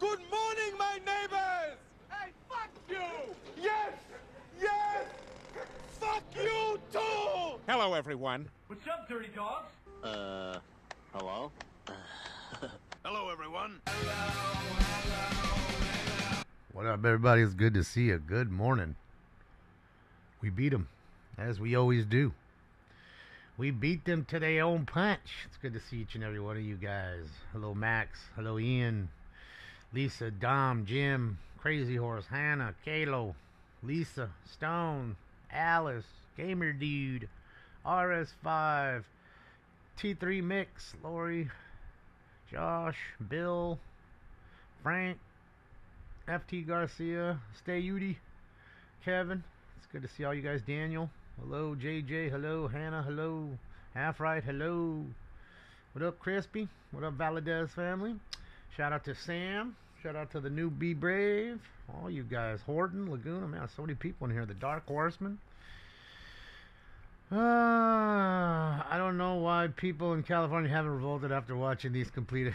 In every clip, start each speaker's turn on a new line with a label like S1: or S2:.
S1: Good morning, my neighbors! Hey, fuck you! Yes! Yes! Fuck you, too!
S2: Hello, everyone.
S3: What's up, dirty dogs?
S4: Hello?
S1: Hello, everyone.
S5: What up, everybody? It's good to see you. Good morning. We beat them, as we always do. We beat them to their own punch. It's good to see each and every one of you guys. Hello, Max. Hello, Ian. Lisa, Dom, Jim, Crazy Horse, Hannah, Kalo, Lisa, Stone, Alice, Gamer Dude, RS5, T3 Mix, Lori, Josh, Bill, Frank, FT Garcia, Stay Udi, Kevin. It's good to see all you guys. Daniel, hello. JJ, hello. Hannah, hello. Half Right, hello. What up, Crispy? What up, Valadez family? Shout out to Sam. Shout out to the new Be Brave. All you guys. Horton, Laguna. Man, so many people in here. The Dark Horseman. I don't know why people in California haven't revolted after watching these completed.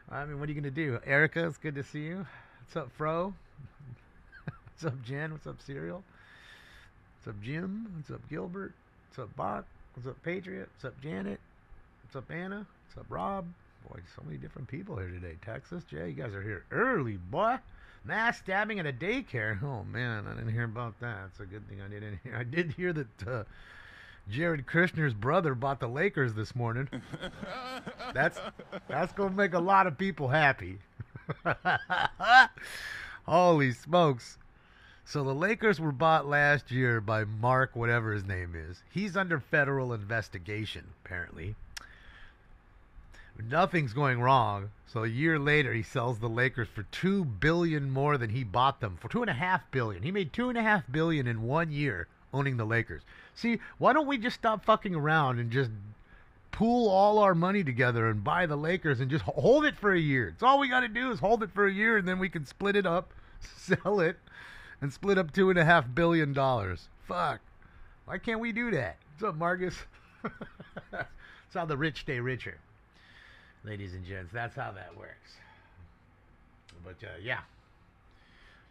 S5: I mean, what are you going to do? Erica, it's good to see you. What's up, Fro? What's up, Jen? What's up, Serial? What's up, Jim? What's up, Gilbert? What's up, Bach? What's up, Patriot? What's up, Janet? What's up, Anna? What's up, Rob? Boy, so many different people here today. Texas, Jay, you guys are here early, boy. Mass stabbing at a daycare. Oh, man, I didn't hear about that. It's a good thing I didn't hear. I did hear that Jared Kushner's brother bought the Lakers this morning. That's going to make a lot of people happy. Holy smokes. So the Lakers were bought last year by Mark, whatever his name is. He's under federal investigation, apparently. Nothing's going wrong. So a year later, he sells the Lakers for $2 billion more than he bought them for. $2.5 billion. He made $2.5 billion in 1 year owning the Lakers. See, why don't we just stop fucking around and just pool all our money together and buy the Lakers and just hold it for a year? It's all we got to do is hold it for a year, and then we can split it up, sell it, and split up $2.5 billion. Fuck. Why can't we do that? What's up, Marcus? That's how the rich stay richer. Ladies and gents, that's how that works. But yeah,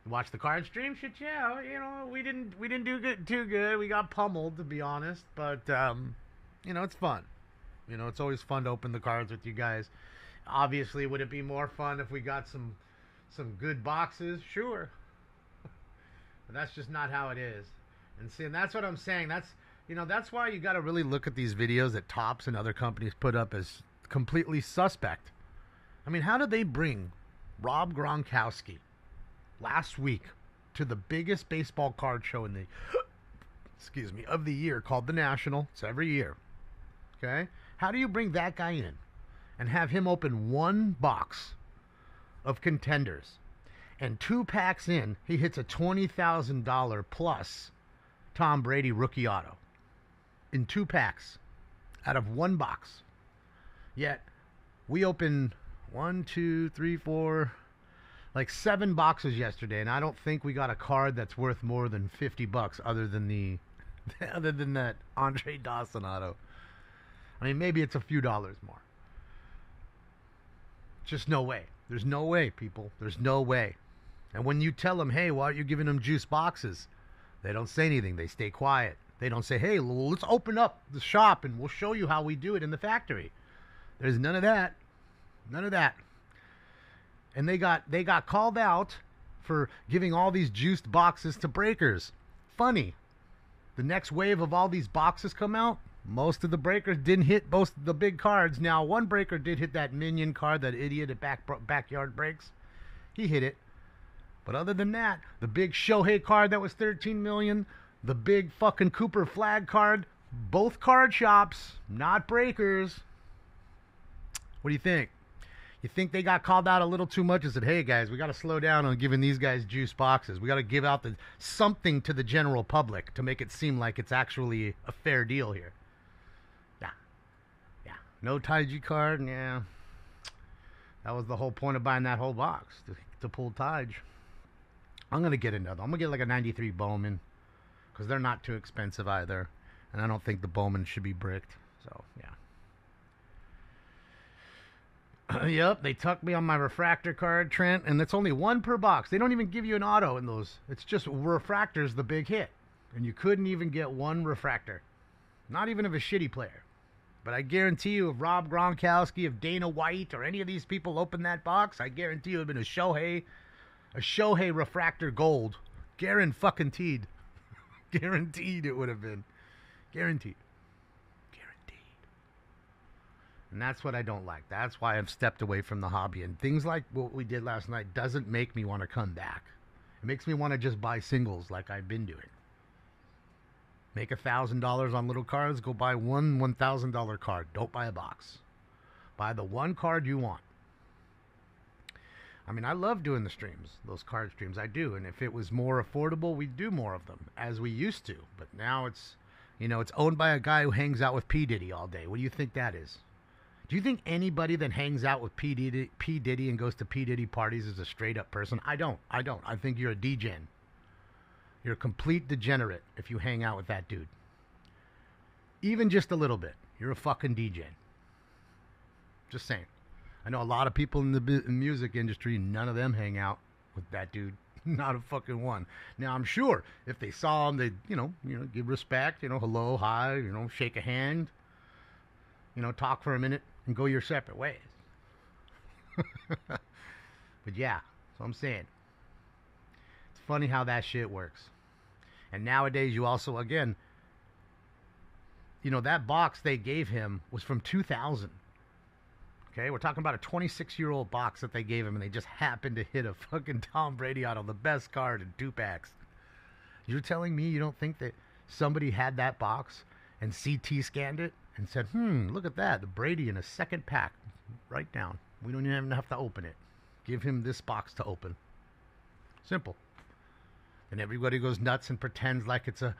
S5: watch the card stream. Shit, yeah. You know, we didn't do too good. We got pummeled, to be honest. But you know, it's fun. You know, it's always fun to open the cards with you guys. Obviously, would it be more fun if we got some good boxes? Sure. But that's just not how it is. And see, and that's what I'm saying. That's why you got to really look at these videos that Topps and other companies put up as completely suspect. I mean, how did they bring Rob Gronkowski last week to the biggest baseball card show in the of the year, called the National? It's every year. Okay? How do you bring that guy in and have him open one box of contenders, and 2 packs in, he hits a $20,000 plus Tom Brady rookie auto in 2 packs out of one box? Yet, we opened 1, 2, 3, 4, like 7 boxes yesterday, and I don't think we got a card that's worth more than $50 other than that Andre Dawson auto. I mean, maybe it's a few dollars more. Just no way. There's no way, people. There's no way. And when you tell them, hey, why aren't you giving them juice boxes? They don't say anything. They stay quiet. They don't say, hey, let's open up the shop and we'll show you how we do it in the factory. There's none of that. None of that. And they got called out for giving all these juiced boxes to breakers. Funny. The next wave of all these boxes come out. Most of the breakers didn't hit most of the big cards. Now, one breaker did hit that minion card, that idiot at Backyard Breaks. He hit it. But other than that, the big Shohei card that was $13 million, the big fucking Cooper flag card, both card shops, not breakers. What do you think? You think they got called out a little too much and said, hey, guys, we got to slow down on giving these guys juice boxes. We got to give out something to the general public to make it seem like it's actually a fair deal here. Yeah. No Taiji card? Yeah. That was the whole point of buying that whole box, to pull Taiji. I'm going to get another. I'm going to get like a 93 Bowman because they're not too expensive either. And I don't think the Bowman should be bricked. So, yeah. Yep, they tuck me on my refractor card, Trent, and it's only one per box. They don't even give you an auto in those. It's just refractor's the big hit. And you couldn't even get one refractor. Not even of a shitty player. But I guarantee you, if Rob Gronkowski, if Dana White, or any of these people opened that box, I guarantee you it would have been a Shohei refractor gold. Guaranteed. Guaranteed it would have been. Guaranteed. And that's what I don't like. That's why I've stepped away from the hobby. And things like what we did last night doesn't make me want to come back. It makes me want to just buy singles like I've been doing. Make $1,000 on little cards. Go buy one $1,000 card. Don't buy a box. Buy the one card you want. I mean, I love doing the streams, those card streams. I do. And if it was more affordable, we'd do more of them, as we used to. But now it's, it's owned by a guy who hangs out with P. Diddy all day. What do you think that is? Do you think anybody that hangs out with P. Diddy and goes to P. Diddy parties is a straight-up person? I don't. I think you're a degen. You're a complete degenerate if you hang out with that dude. Even just a little bit. You're a fucking degen. Just saying. I know a lot of people in the music industry, none of them hang out with that dude. Not a fucking one. Now, I'm sure if they saw him, they'd, give respect, hello, hi, shake a hand, talk for a minute and go your separate ways. But yeah, that's what I'm saying. It's funny how that shit works. And nowadays you also, again, that box they gave him was from 2000. Okay, we're talking about a 26-year-old box that they gave him, and they just happened to hit a fucking Tom Brady out of the best card in 2 packs. You're telling me you don't think that somebody had that box and CT scanned it and said, look at that, the Brady in a second pack, right down. We don't even have to open it. Give him this box to open. Simple. And everybody goes nuts and pretends like it's oh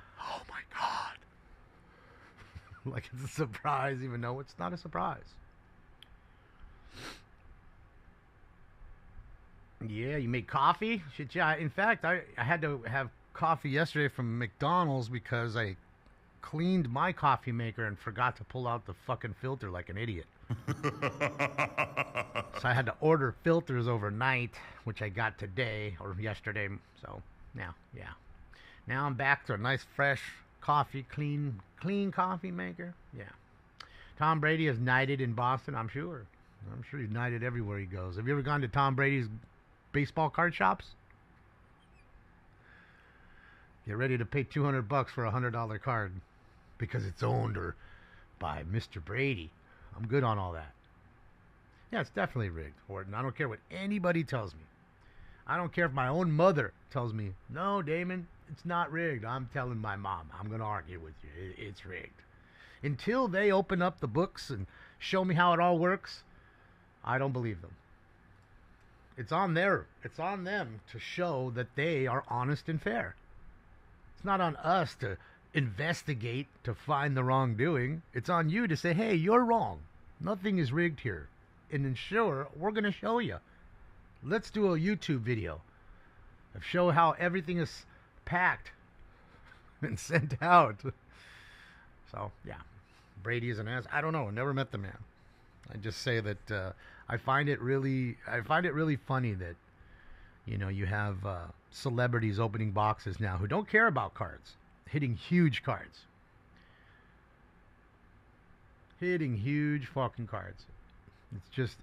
S5: my God. Like it's a surprise, even though it's not a surprise. Yeah, you make coffee? Shit, yeah. In fact, I had to have coffee yesterday from McDonald's because I cleaned my coffee maker and forgot to pull out the fucking filter like an idiot. So I had to order filters overnight, which I got today or yesterday. So now I'm back to a nice fresh coffee, clean coffee maker. Yeah. Tom Brady is knighted in Boston, I'm sure. I'm sure he's knighted everywhere he goes. Have you ever gone to Tom Brady's baseball card shops? Get ready to pay $200 for a $100 card because it's owned or by Mr. Brady. I'm good on all that. Yeah, it's definitely rigged, Horton. I don't care what anybody tells me. I don't care if my own mother tells me, no, Damon, it's not rigged. I'm telling my mom. I'm going to argue with you. It's rigged. Until they open up the books and show me how it all works, I don't believe them. It's on them to show that they are honest and fair. It's not on us to investigate to find the wrongdoing. It's on you to say, hey, you're wrong. Nothing is rigged here. And ensure we're going to show you. Let's do a YouTube video of show how everything is packed and sent out. So, yeah. Brady is an ass. I don't know. I never met the man. I just say that I find it really funny that, you have celebrities opening boxes now who don't care about cards, hitting huge cards. Hitting huge fucking cards. It's just,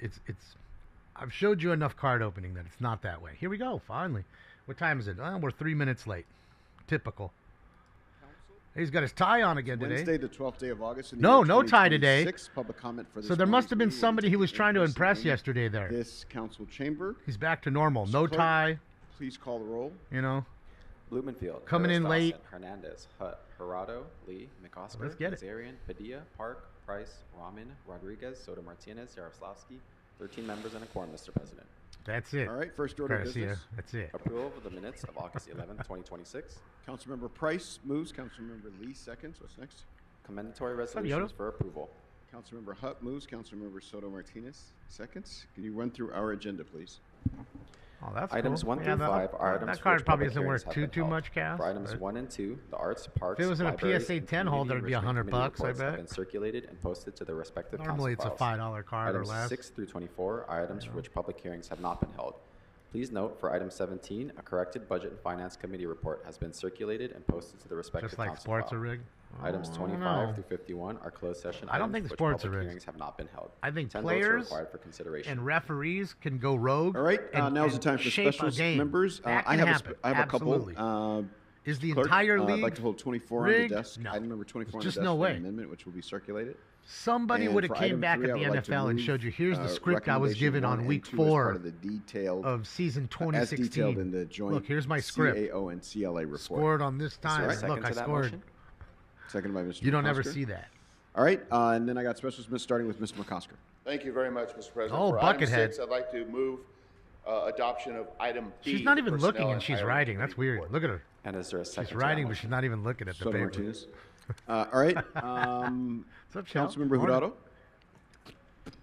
S5: I've showed you enough card opening that it's not that way. Here we go, finally. What time is it? Oh, we're 3 minutes late. Typical. He's got his tie on again today.
S2: Wednesday, the 12th day of August.
S5: No tie today.
S2: Public comment for this
S5: so there must have been somebody he was trying to impress yesterday there.
S2: This council chamber.
S5: He's back to normal. No tie.
S2: Please call the roll.
S3: Blumenfield.
S5: Coming in late.
S3: Hernandez, Hutt, Gerardo, Lee, McOsker,
S5: Let's get it.
S3: Nazarian, Padilla, Park, Price, Rahman, Rodriguez, Soto Martinez, Yaroslavsky. 13 members and a quorum, Mr. President.
S5: That's it.
S2: All right, first order of business.
S5: That's it.
S3: Approval of the minutes of August 11th, 2026.
S2: Councilmember Price moves. Councilmember Lee seconds. What's next?
S3: Commendatory resolutions for approval.
S2: Councilmember Hutt moves. Councilmember Soto Martinez seconds. Can you run through our agenda, please?
S5: Oh, that's
S3: Items
S5: cool.
S3: 1
S5: Yeah,
S3: through
S5: that-
S3: 5 are items
S5: that
S3: for
S5: card
S3: which
S5: probably
S3: public
S5: isn't
S3: hearings
S5: worth
S3: have been
S5: too
S3: held.
S5: much, Cass.
S3: For items
S5: but
S3: 1 and 2, the arts, parks,
S5: If it was in a
S3: libraries,
S5: PSA
S3: and
S5: 10 holder,
S3: community
S5: it'd be
S3: enrichment
S5: $100,
S3: committee
S5: I
S3: reports
S5: bet.
S3: have been circulated and posted to their respective
S5: Normally it's
S3: council
S5: a
S3: files.
S5: $5 card or
S3: Items
S5: less.
S3: 6 through 24 are items for which public hearings have not been held. Please note, for item 17, a corrected Budget and Finance Committee report has been circulated and posted to the respective
S5: Just like
S3: council
S5: sports
S3: file.
S5: are rigged.
S3: Items
S5: Oh,
S3: 25
S5: no.
S3: through 51 are closed session
S5: I don't
S3: items
S5: think
S3: for
S5: the
S3: which
S5: sports
S3: public
S5: are rigged.
S3: hearings have not been held.
S5: I think
S3: 10
S5: players
S3: votes are required for consideration.
S5: and referees can go rogue.
S2: All right,
S5: and,
S2: now's the
S5: and
S2: time for
S5: shape
S2: special
S5: a game.
S2: members.
S5: That
S2: I
S5: can
S2: have
S5: happen.
S2: I have a couple.
S5: Absolutely. Is the
S2: Clerk,
S5: entire
S2: I'd
S5: league
S2: like to hold 24
S5: rigged?
S2: on the desk.
S5: No.
S2: Item number 24
S5: Just
S2: on the
S5: no
S2: desk for
S5: way.
S2: an amendment, which will be circulated.
S5: Somebody
S2: And
S5: would have
S2: for
S5: came
S2: item
S5: back
S2: 3,
S5: at
S2: I
S5: the
S2: would like to
S5: NFL and
S2: move,
S5: showed you, here's the script I was
S2: recommendation
S5: given
S2: 1
S5: on
S2: and
S5: week
S2: 2 as part
S5: 4
S2: of the detailed,
S5: of season
S2: as
S5: 2016.
S2: detailed in the joint
S5: Look, here's my script.
S2: CAO and CLA report.
S5: Scored on this
S3: there a
S5: time.
S3: second
S5: Look, I
S3: to that
S5: scored.
S3: motion?
S2: Seconded by Mr.
S5: You don't ever
S2: McCosker.
S5: see that.
S2: All right, and then I got special submits starting with Mr. McCosker.
S6: Thank you very much, Mr. President.
S5: Oh,
S6: For item
S5: Buckethead.
S6: 6, I'd like to move adoption of item B.
S5: She's not even
S6: Personnel
S5: looking and she's
S6: Hiring
S5: writing. That's
S6: Committee
S5: weird.
S6: report.
S5: Look at her.
S3: And is there a second
S5: She's
S3: to that
S5: writing, but
S3: motion?
S5: she's not even looking at the
S2: Soto
S5: paper.
S2: Martinez. All right,
S5: What's up, Chel?
S2: Councilmember
S5: Morning.
S2: Jurado.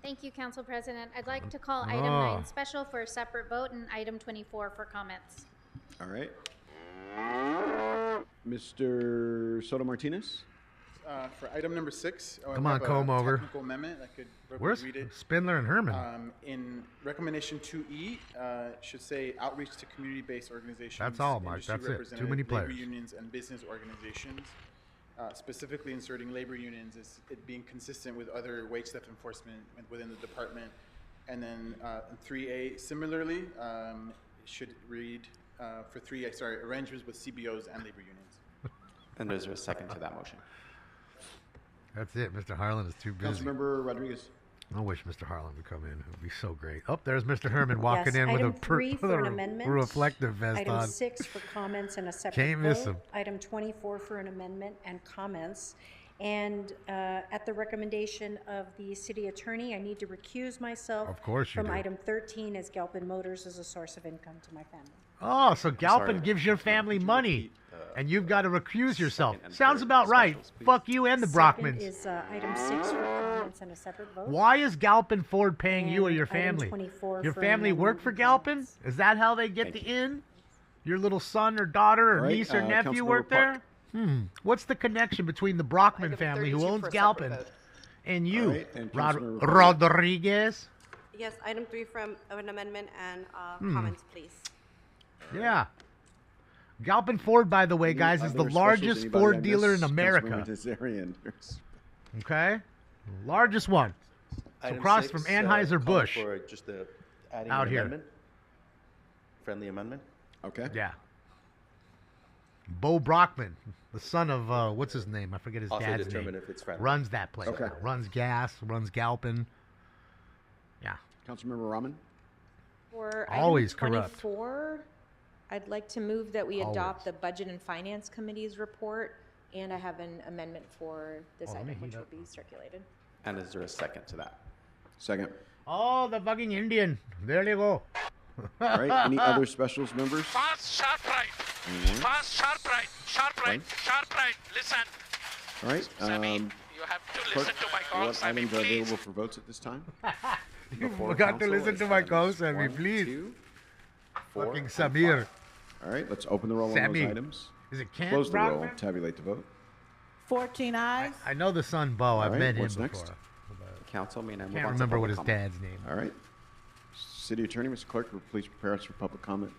S7: Thank you, Council President. I'd like to call item
S5: Oh.
S7: 9 special for a separate vote and item 24 for comments.
S2: All right. Mr. Soto Martinez.
S8: For item number 6, I
S5: Come
S8: have
S5: on, comb
S8: a
S5: over.
S8: technical amendment. I could
S5: Where's
S8: read it.
S5: Spindler and Herman?
S8: In recommendation 2E, should say outreach to community-based organizations.
S5: That's all, Mark.
S8: industry
S5: That's it. Too
S8: representative,
S5: many
S8: labor
S5: players.
S8: unions and business organizations. Specifically inserting labor unions as it being consistent with other wage theft enforcement within the department. And then in 3A, similarly, should read for 3A, arrangements with CBOs and labor unions.
S3: And is there a second to that motion?
S5: That's it. Mr. Harlan is too busy.
S2: Councilmember Rodriguez.
S5: I wish Mr. Harlan would come in. It would be so great. Oh, there's Mr. Herman walking
S9: Yes,
S5: in with
S9: item
S5: a,
S9: 3 for an amendment.
S5: reflective vest
S9: Item
S5: on.
S9: 6 for comments and a separate
S5: Can't miss
S9: vote.
S5: him.
S9: Item 24 for an amendment and comments. And at the recommendation of the city attorney, I need to recuse myself
S5: Of course you
S9: from
S5: do.
S9: item 13 as Galpin Motors is a source of income to my family.
S5: Oh, so Galpin
S3: sorry.
S5: gives your family
S3: Could you
S5: money,
S3: repeat,
S5: and you've got to recuse yourself.
S3: second and
S5: Sounds
S3: third
S5: about right.
S3: specials, please?
S5: Fuck you and the
S9: Second
S5: Brockmans.
S9: is item 6 for comments and a separate vote.
S5: Why is Galpin Ford paying you or
S9: And
S5: your
S9: item
S5: family?
S9: 24
S5: Your
S9: for
S5: family
S9: amendment
S5: work for
S9: and
S5: Galpin?
S9: comments.
S5: Is that how they get
S3: Thank
S5: the in? Your little son or daughter or
S2: All right,
S5: niece or nephew
S2: Councilmember
S5: work
S2: Park.
S5: there? What's the connection between the Brockman family, who owns Galpin, and you,
S2: All right, and Councilmember Park.
S5: Rodriguez?
S10: Yes, item 3 from of an amendment and comments, please.
S5: Yeah. Galpin Ford, by the way, guys, is
S2: Other
S5: the
S2: specials,
S5: largest
S2: anybody
S5: Ford
S2: on
S5: dealer
S2: this?
S5: in America.
S2: Councilmember Tazarian.
S5: Okay? Largest one. So across from Anheuser-Busch.
S11: For just adding
S5: Out
S11: an
S5: here.
S11: amendment. Friendly amendment.
S2: Okay.
S5: Yeah. Bo Brockman, the son of, what's his name? I forget his
S11: Also
S5: dad's
S11: determine
S5: name.
S11: if it's friendly.
S5: Runs that place.
S2: Okay.
S5: now. Runs gas, runs Galpin. Yeah.
S2: Councilmember Rahman.
S12: For
S5: Always
S12: item
S5: corrupt.
S12: 24, I'd like to move that we
S5: Always.
S12: adopt the Budget and Finance Committee's report, and I have an amendment for this
S5: Oh, let me
S12: item, which
S5: heat
S12: will
S5: up.
S12: be circulated.
S3: And is there a second to that?
S2: Second.
S5: Oh, the fucking Indian. There you go.
S2: All right. Any other specials members?
S1: Fast, sharp right. Fast, sharp right. Sharp right. Sharp right. Listen.
S2: All right.
S1: Sammy, you have to
S2: Clerk,
S1: listen to my call,
S2: what
S1: Sammy,
S2: items are
S1: please.
S2: available for votes at this time?
S5: You
S3: Before
S5: forgot to
S3: council
S5: listen
S3: is
S5: to my
S3: items
S5: call, Sammy,
S3: 1,
S5: please.
S3: 2, 4,
S5: Fucking
S3: and
S5: Samir.
S3: 5.
S2: All right. Let's open the roll on
S5: Sammy.
S2: those items.
S5: Is it Kent
S2: Close the roll.
S5: Brockman?
S2: Tabulate the vote.
S10: 14 eyes.
S5: I know the son Bo. I've
S2: right,
S5: met him
S2: what's
S5: before.
S2: next?
S3: Council, may I move
S5: Can't
S3: on to
S5: remember what
S3: public
S5: his
S3: comment?
S5: dad's name.
S2: All right. City Attorney, Mr. Clerk, please prepare us for public comment.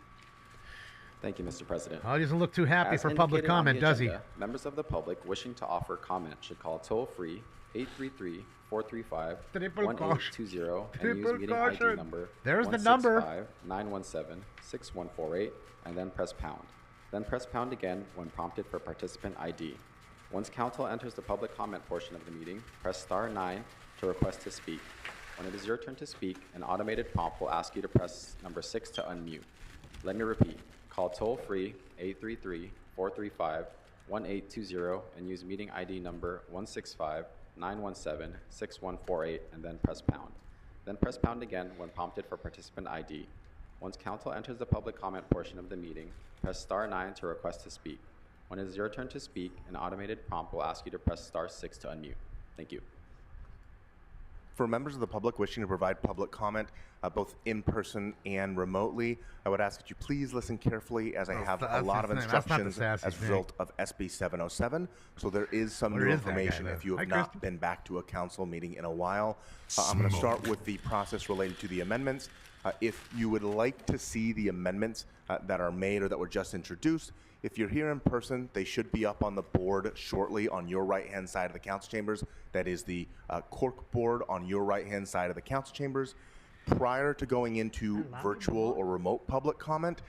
S3: Thank you, Mr. President.
S5: Oh, he doesn't look too happy
S3: As
S5: for public
S3: indicated on the
S5: comment, does he?
S3: agenda, Members of the public wishing to offer comment should call toll-free 833-435-1820 and use
S5: Triple
S3: meeting
S5: caution.
S3: ID number
S5: There's the number.
S3: 165-917-6148 and then press pound. Then press pound again when prompted for participant ID. Once council enters the public comment portion of the meeting, press star 9 to request to speak. When it is your turn to speak, an automated prompt will ask you to press number 6 to unmute. Let me repeat. Call toll-free 833-435-1820 and use meeting ID number 165-917-6148 and then press pound. Then press pound again when prompted for participant ID. Once council enters the public comment portion of the meeting, press star 9 to request to speak. When it is your turn to speak, an automated prompt will ask you to press star 6 to unmute. Thank you.
S11: For members of the public wishing to provide public comment, both in person and remotely, I would ask that you please listen carefully as I have a lot of instructions as a result of SB 707. So there is some new information if you have not been back to a council meeting in a while. I'm going to start with the process related to the amendments. If you would like to see the amendments that are made or that were just introduced, if you're here in person, they should be up on the board shortly on your right-hand side of the council chambers. That is the cork board on your right-hand side of the council chambers. Prior to going into virtual or remote public comment,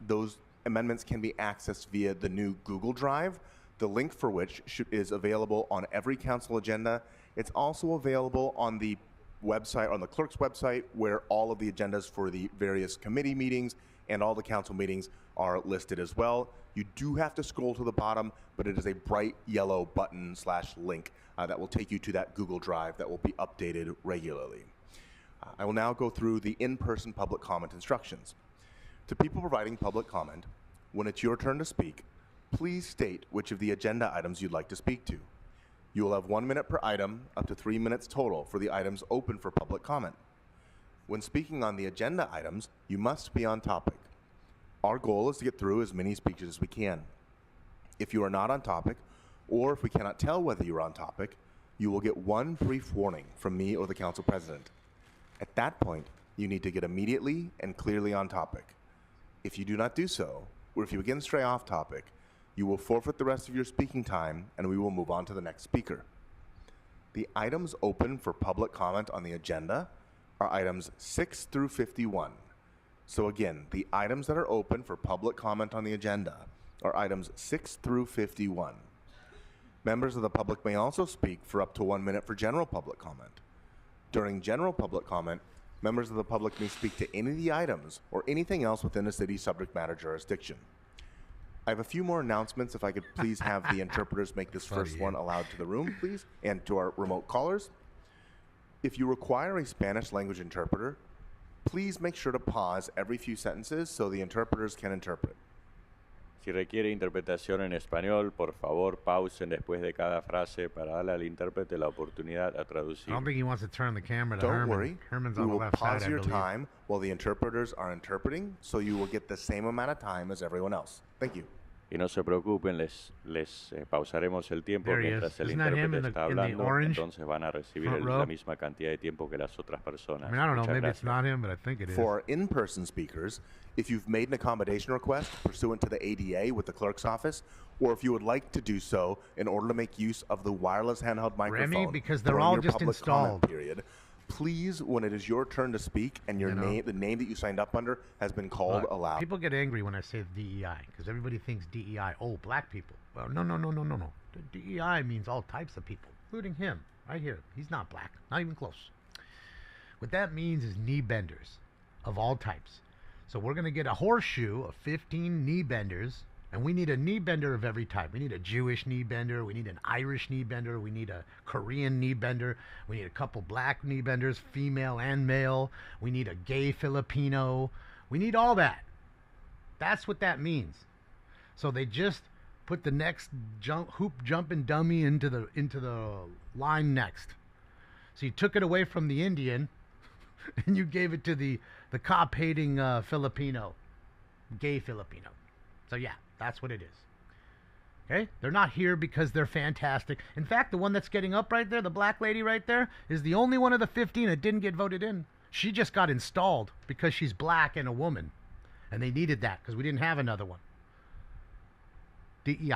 S11: those amendments can be accessed via the new Google Drive, the link for which is available on every council agenda. It's also available on the website, on the clerk's website, where all of the agendas for the various committee meetings and all the council meetings are listed as well. You do have to scroll to the bottom, but it is a bright yellow button / link that will take you to that Google Drive that will be updated regularly. I will now go through the in-person public comment instructions. To people providing public comment, when it's your turn to speak, please state which of the agenda items you'd like to speak to. You will have 1 minute per item, up to 3 minutes total for the items open for public comment. When speaking on the agenda items, you must be on topic. Our goal is to get through as many speeches as we can. If you are not on topic, or if we cannot tell whether you're on topic, you will get one brief warning from me or the council president. At that point, you need to get immediately and clearly on topic. If you do not do so, or if you again stray off topic, you will forfeit the rest of your speaking time and we will move on to the next speaker. The items open for public comment on the agenda are items 6 through 51. So again, the items that are open for public comment on the agenda are items 6 through 51. Members of the public may also speak for up to 1 minute for general public comment. During general public comment, members of the public may speak to any of the items or anything else within the city's subject matter jurisdiction. I have a few more announcements. If I could please have the interpreters make this first one allowed to the room, please, and to our remote callers. If you require a Spanish language interpreter, please make sure to pause every few sentences so the interpreters can interpret.
S13: Si requiere interpretación en español, por favor, pausen después de cada frase para darle al intérprete la oportunidad a traducir.
S5: I don't think he wants to turn the camera to
S11: Don't
S5: Herman.
S11: worry.
S5: Herman's
S11: We
S5: on the
S11: will
S5: left
S11: pause
S5: side, I
S11: your
S5: believe.
S11: time while the interpreters are interpreting, so you will get the same amount of time as everyone else. Thank you.
S13: Y no se preocupen, les pausaremos el tiempo
S5: There he
S13: mientras
S5: is.
S13: el
S5: Isn't that him
S13: intérprete
S5: in the-
S13: está
S5: in the
S13: hablando,
S5: orange
S13: entonces van a recibir
S5: front row?
S13: la misma cantidad de tiempo que las otras personas.
S5: I mean, I don't know,
S13: Muchas
S5: maybe it's
S13: gracias.
S5: not him, but I think it is.
S11: For in-person speakers, if you've made an accommodation request pursuant to the ADA with the clerk's office, or if you would like to do so in order to make use of the wireless handheld microphone
S5: because they're
S11: during
S5: all
S11: your
S5: just
S11: public comment
S5: installed.
S11: period, please, when it is your turn to speak and your name, the name that you signed up under has been called
S5: Look,
S11: aloud.
S5: people get angry when I say DEI because everybody thinks DEI, oh, black people. Well, no. The DEI means all types of people, including him right here. He's not black, not even close. What that means is knee benders of all types. So we're going to get a horseshoe of 15 knee benders, and we need a knee bender of every type. We need a Jewish knee bender. We need an Irish knee bender. We need a Korean knee bender. We need a couple black knee benders, female and male. We need a gay Filipino. We need all that. That's what that means. So they just put the next hoop jumping dummy into the line next. So you took it away from the Indian and you gave it to the cop-hating Filipino, gay Filipino. So yeah, that's what it is. Okay? They're not here because they're fantastic. In fact, the one that's getting up right there, the black lady right there, is the only one of the 15 that didn't get voted in. She just got installed because she's black and a woman. And they needed that because we didn't have another one. DEI.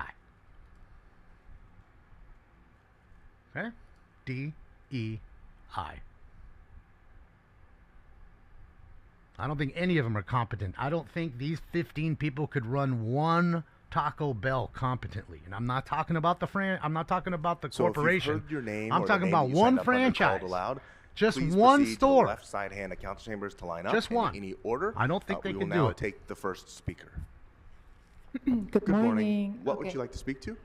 S5: Okay? DEI. I don't think any of them are competent. I don't think these 15 people could run one Taco Bell competently. And I'm not talking about the corporation.
S11: If you've heard your name
S5: I'm
S11: or the
S5: talking
S11: name
S5: about
S11: that you
S5: one
S11: signed up under
S5: franchise.
S11: called aloud,
S5: Just
S11: please
S5: one
S11: proceed to the
S5: store.
S11: left side hand of council chambers to line up.
S5: Just
S11: in
S5: one.
S11: any order.
S5: I don't think they
S11: we
S5: can
S11: will
S5: do
S11: now
S5: it.
S11: take the first speaker.
S14: Good morning.
S11: What would you like to speak to?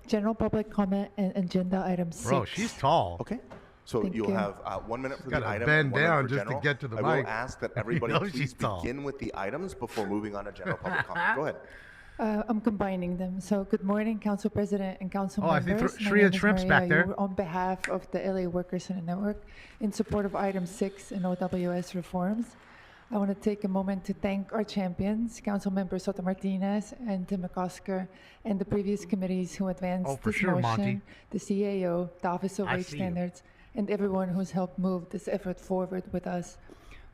S14: General public comment and agenda item 6.
S5: Bro, she's tall.
S11: Okay. So
S14: Thank
S11: you'll
S14: you.
S11: have 1 minute for
S5: Gotta
S11: the item
S5: bend
S11: and 1 minute
S5: down
S11: for
S5: just to
S11: general.
S5: get to the
S11: I
S5: mic.
S11: will ask that
S5: You
S11: everybody
S5: know
S11: please
S5: she's tall.
S11: begin with the items before moving on to general public comment. Go ahead.
S14: I'm combining them. So good morning, Council President and Council
S5: I think
S14: members. My
S5: Shreya
S14: name is
S5: Shrimp's back
S14: Maria
S5: there.
S14: Yu on behalf of the LA Workers in the Network in support of item 6 in OWS reforms. I want to take a moment to thank our champions, Councilmember Soto Martinez and Tim McCosker, and the previous committees who advanced this motion,
S5: Monty.
S14: the CAO, the Office of
S5: I
S14: Wage
S5: see you.
S14: Standards, and everyone who's helped move this effort forward with us.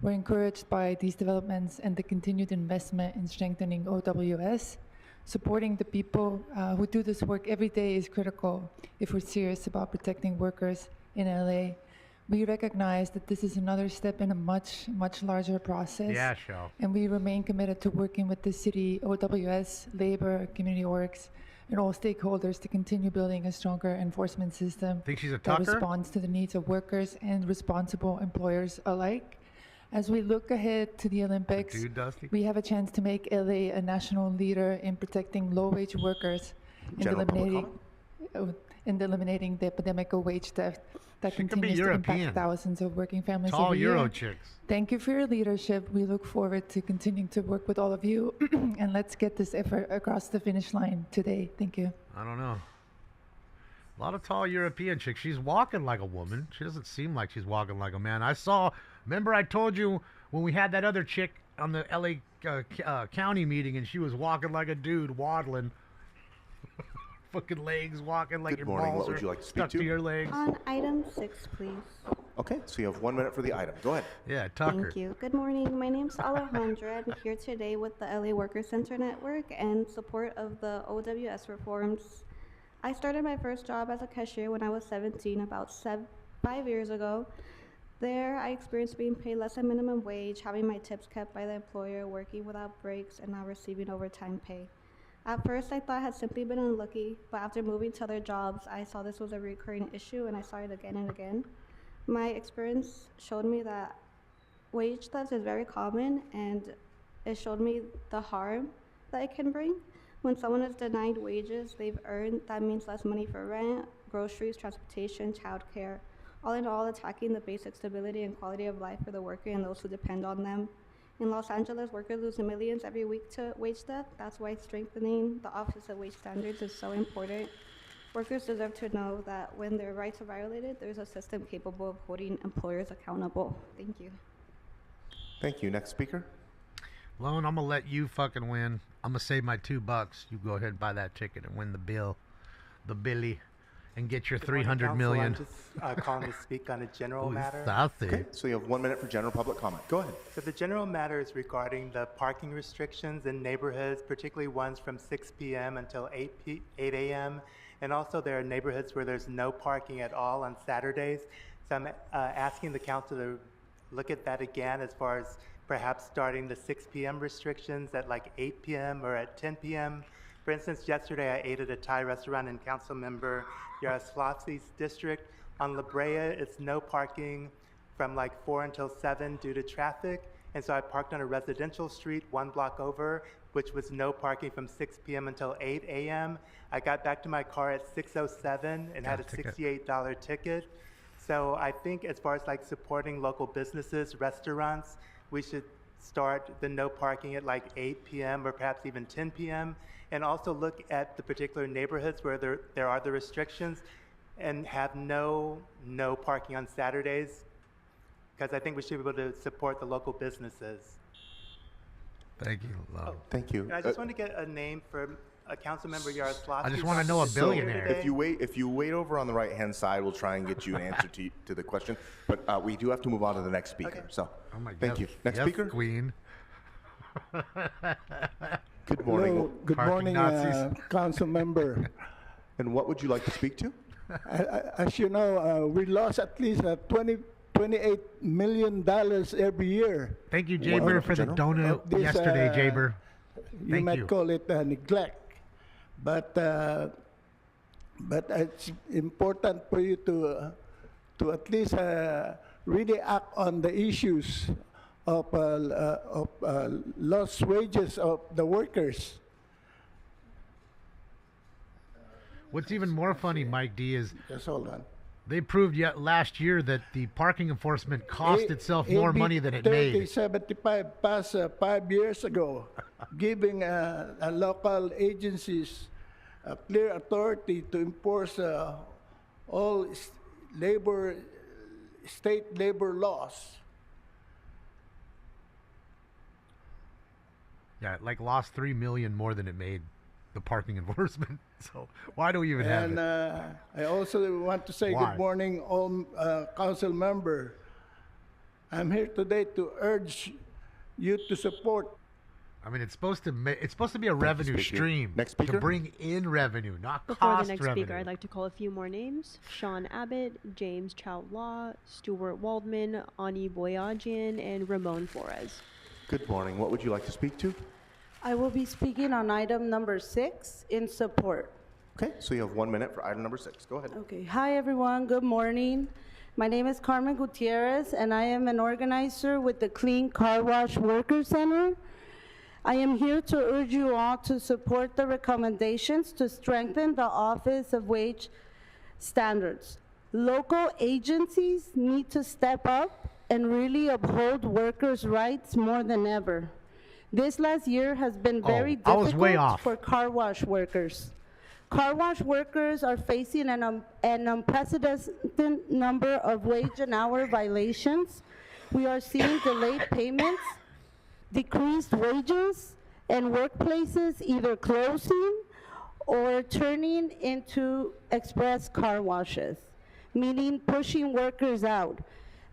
S14: We're encouraged by these developments and the continued investment in strengthening OWS. Supporting the people who do this work every day is critical if we're serious about protecting workers in LA. We recognize that this is another step in a much, much larger process.
S5: Yeah, Shell.
S14: And we remain committed to working with the city, OWS, labor, community orgs, and all stakeholders to continue building a stronger enforcement system
S5: Think she's a
S14: that
S5: tucker?
S14: responds to the needs of workers and responsible employers alike. As we look ahead to the Olympics,
S5: Dude, Dusty.
S14: we have a chance to make LA a national leader in protecting low-wage workers and
S11: General public
S14: eliminating the epidemic of wage theft that
S5: She could be
S14: continues to
S5: European.
S14: impact thousands of working families
S5: Tall
S14: every
S5: Euro
S14: year.
S5: chicks.
S14: Thank you for your leadership. We look forward to continuing to work with all of you, and let's get this effort across the finish line today. Thank you.
S5: I don't know. A lot of tall European chicks. She's walking like a woman. She doesn't seem like she's walking like a man. Remember I told you when we had that other chick on the LA county meeting and she was walking like a dude, waddling. Fucking legs walking like
S11: Good
S5: your
S11: morning.
S5: balls
S11: What would
S5: are
S11: you like to speak
S5: stuck
S11: to?
S5: to your legs.
S10: On item 6, please.
S11: Okay, so you have 1 minute for the item. Go ahead.
S5: Yeah, Tucker.
S10: Thank you. Good morning. My name's Alejandra. I'm here today with the LA Worker Center Network and support of the OWS reforms. I started my first job as a cashier when I was 17, about 5 years ago. There, I experienced being paid less than minimum wage, having my tips kept by the employer, working without breaks, and not receiving overtime pay. At first, I thought I had simply been unlucky, but after moving to other jobs, I saw this was a recurring issue, and I saw it again and again. My experience showed me that wage theft is very common, and it showed me the harm that it can bring. When someone is denied wages they've earned, that means less money for rent, groceries, transportation, childcare. All in all, attacking the basic stability and quality of life for the worker and those who depend on them. In Los Angeles, workers lose millions every week to wage theft. That's why strengthening the Office of Wage Standards is so important. Workers deserve to know that when their rights are violated, there's a system capable of holding employers accountable. Thank you.
S11: Thank you. Next speaker.
S5: Lone, I'm gonna let you fucking win. I'm gonna save my $2. You go ahead and buy that ticket and win the Billy, and get your 300 million.
S15: I'm just calling to speak on a general
S5: Ooh,
S15: matter.
S5: sassy.
S11: Okay, so you have 1 minute for general public comment. Go ahead.
S15: So the general matter is regarding the parking restrictions in neighborhoods, particularly ones from 6 p.m. until 8 a.m. And also there are neighborhoods where there's no parking at all on Saturdays. So I'm asking the council to look at that again as far as perhaps starting the 6 p.m. restrictions at like 8 p.m. or at 10 p.m. For instance, yesterday I ate at a Thai restaurant in Councilmember Yaroslavsky's district. On La Brea, it's no parking from like 4 until 7 due to traffic. And so I parked on a residential street 1 block over, which was no parking from 6 p.m. until 8 a.m. I got back to my car at 6:07 and had a $68 ticket. So I think as far as like supporting local businesses, restaurants, we should start the no parking at like 8 p.m. or perhaps even 10 p.m. and also look at the particular neighborhoods where there are the restrictions and have no parking on Saturdays, because I think we should be able to support the local businesses.
S5: Thank you, Lone.
S11: Thank you.
S15: And I just want to get a name for a Councilmember Yaroslavsky.
S5: I just want to know a billionaire.
S11: If you wait over on the right-hand side, we'll try and get you an answer to the question. But we do have to move on to the next speaker.
S15: Okay.
S11: So,
S5: Oh my
S11: thank
S5: God.
S11: you. Next
S5: Yes,
S11: speaker.
S5: Queen.
S11: Good morning.
S16: Hello. Good
S5: Parking
S16: morning,
S5: Nazis.
S16: Council member.
S11: And what would you like to speak to?
S16: As you know, we lost at least $28 million every year.
S5: Thank you, Jaber, for the donut
S16: This,
S5: yesterday, Jaber.
S16: You
S5: Thank
S16: might
S5: you.
S16: call it neglect, but it's important for you to at least really act on the issues of lost wages of the workers.
S5: What's even more funny, Mike D, is
S16: Just hold on.
S5: They proved yet last year that the parking enforcement cost itself more money than it made.
S16: 3075 passed 5 years ago, giving local agencies a clear authority to enforce all state labor laws.
S5: Yeah, it lost $3 million more than it made, the parking enforcement. So why do we even have it?
S16: And I also want to say good morning, all council member. I'm here today to urge you to support.
S5: I mean, it's supposed to be a revenue stream to bring in revenue, not
S17: Before
S5: cost
S17: the next
S5: revenue.
S17: speaker, I'd like to call a few more names. Sean Abbott, James Chow Law, Stuart Waldman, Ani Boyajian, and Ramon Flores.
S11: Good morning. What would you like to speak to?
S18: I will be speaking on item number 6 in support.
S11: Okay, so you have 1 minute for item number 6. Go ahead.
S18: Okay. Hi, everyone. Good morning. My name is Carmen Gutierrez, and I am an organizer with the Clean Car Wash Worker Center. I am here to urge you all to support the recommendations to strengthen the Office of Wage Standards. Local agencies need to step up and really uphold workers' rights more than ever. This last year has been very difficult for car wash workers. Car wash workers are facing an unprecedented number of wage and hour violations. We are seeing delayed payments, decreased wages, and workplaces either closing or turning into express car washes, meaning pushing workers out.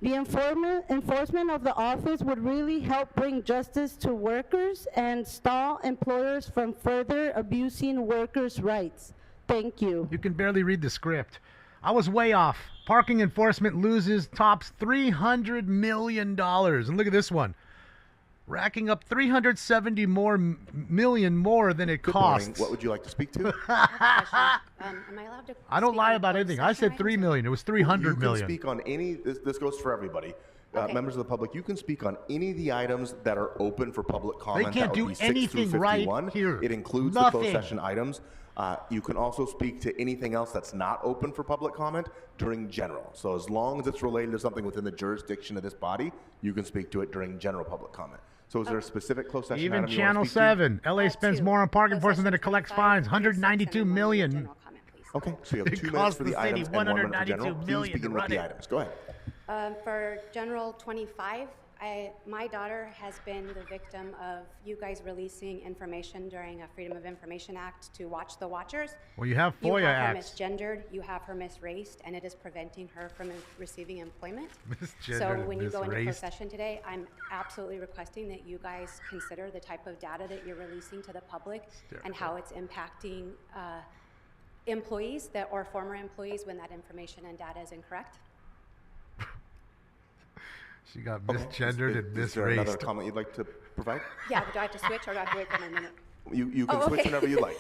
S18: The enforcement of the office would really help bring justice to workers and stall employers from further abusing workers' rights. Thank you.
S5: You can barely read the script. I was way off. Parking enforcement tops $300 million. And look at this one. Racking up $370 million more than it costs.
S11: Morning. What would you like to speak to?
S19: Am I allowed to?
S5: I don't lie about anything. I said $3 million. It was $300 million.
S11: You can speak on any. This goes for everybody.
S19: Okay.
S11: Members of the public, you can speak on any of the items that are open for public comment.
S5: They can't
S11: That would
S5: do
S11: be 6
S5: anything
S11: through
S5: right
S11: 51.
S5: here.
S11: It includes
S5: Nothing.
S11: the closed session items. You can also speak to anything else that's not open for public comment during general. So as long as it's related to something within the jurisdiction of this body, you can speak to it during general public comment. So is there a specific closed session
S5: Even
S11: item you want
S5: Channel
S11: to speak
S5: 7. LA spends more on parking enforcement than it collects fines. $192 million.
S11: Okay, so you have
S5: It
S11: 2 minutes
S5: cost
S11: for
S5: the
S11: the
S5: city
S11: items and 1 minute for
S5: $192
S11: general. Please
S5: million to
S11: begin with
S5: run
S11: the
S5: it.
S11: items. Go ahead.
S19: For General 25, my daughter has been the victim of you guys releasing information during a Freedom of Information Act to watch the watchers.
S5: Well, you have FOIA
S19: You have
S5: acts.
S19: her misgendered, you have her misraced, and it is preventing her from receiving employment.
S5: Misgendered
S19: So
S5: and
S19: when you go into closed
S5: misraced.
S19: session today, I'm absolutely requesting that you guys consider the type of data that you're releasing to the public and how it's impacting employees or former employees when that information and data is incorrect.
S5: She got misgendered and
S11: Is there another
S5: misraced.
S11: comment you'd like to provide?
S19: Yeah, do I have to switch or do I have to wait for my minute?
S11: You can
S19: Oh,
S11: switch
S19: okay.
S11: whenever you like.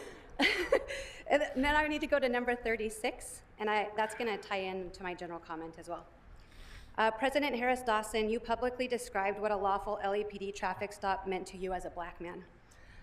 S19: And then I need to go to number 36, and that's going to tie in to my general comment as well. President Harris Dawson, you publicly described what a lawful LAPD traffic stop meant to you as a black man.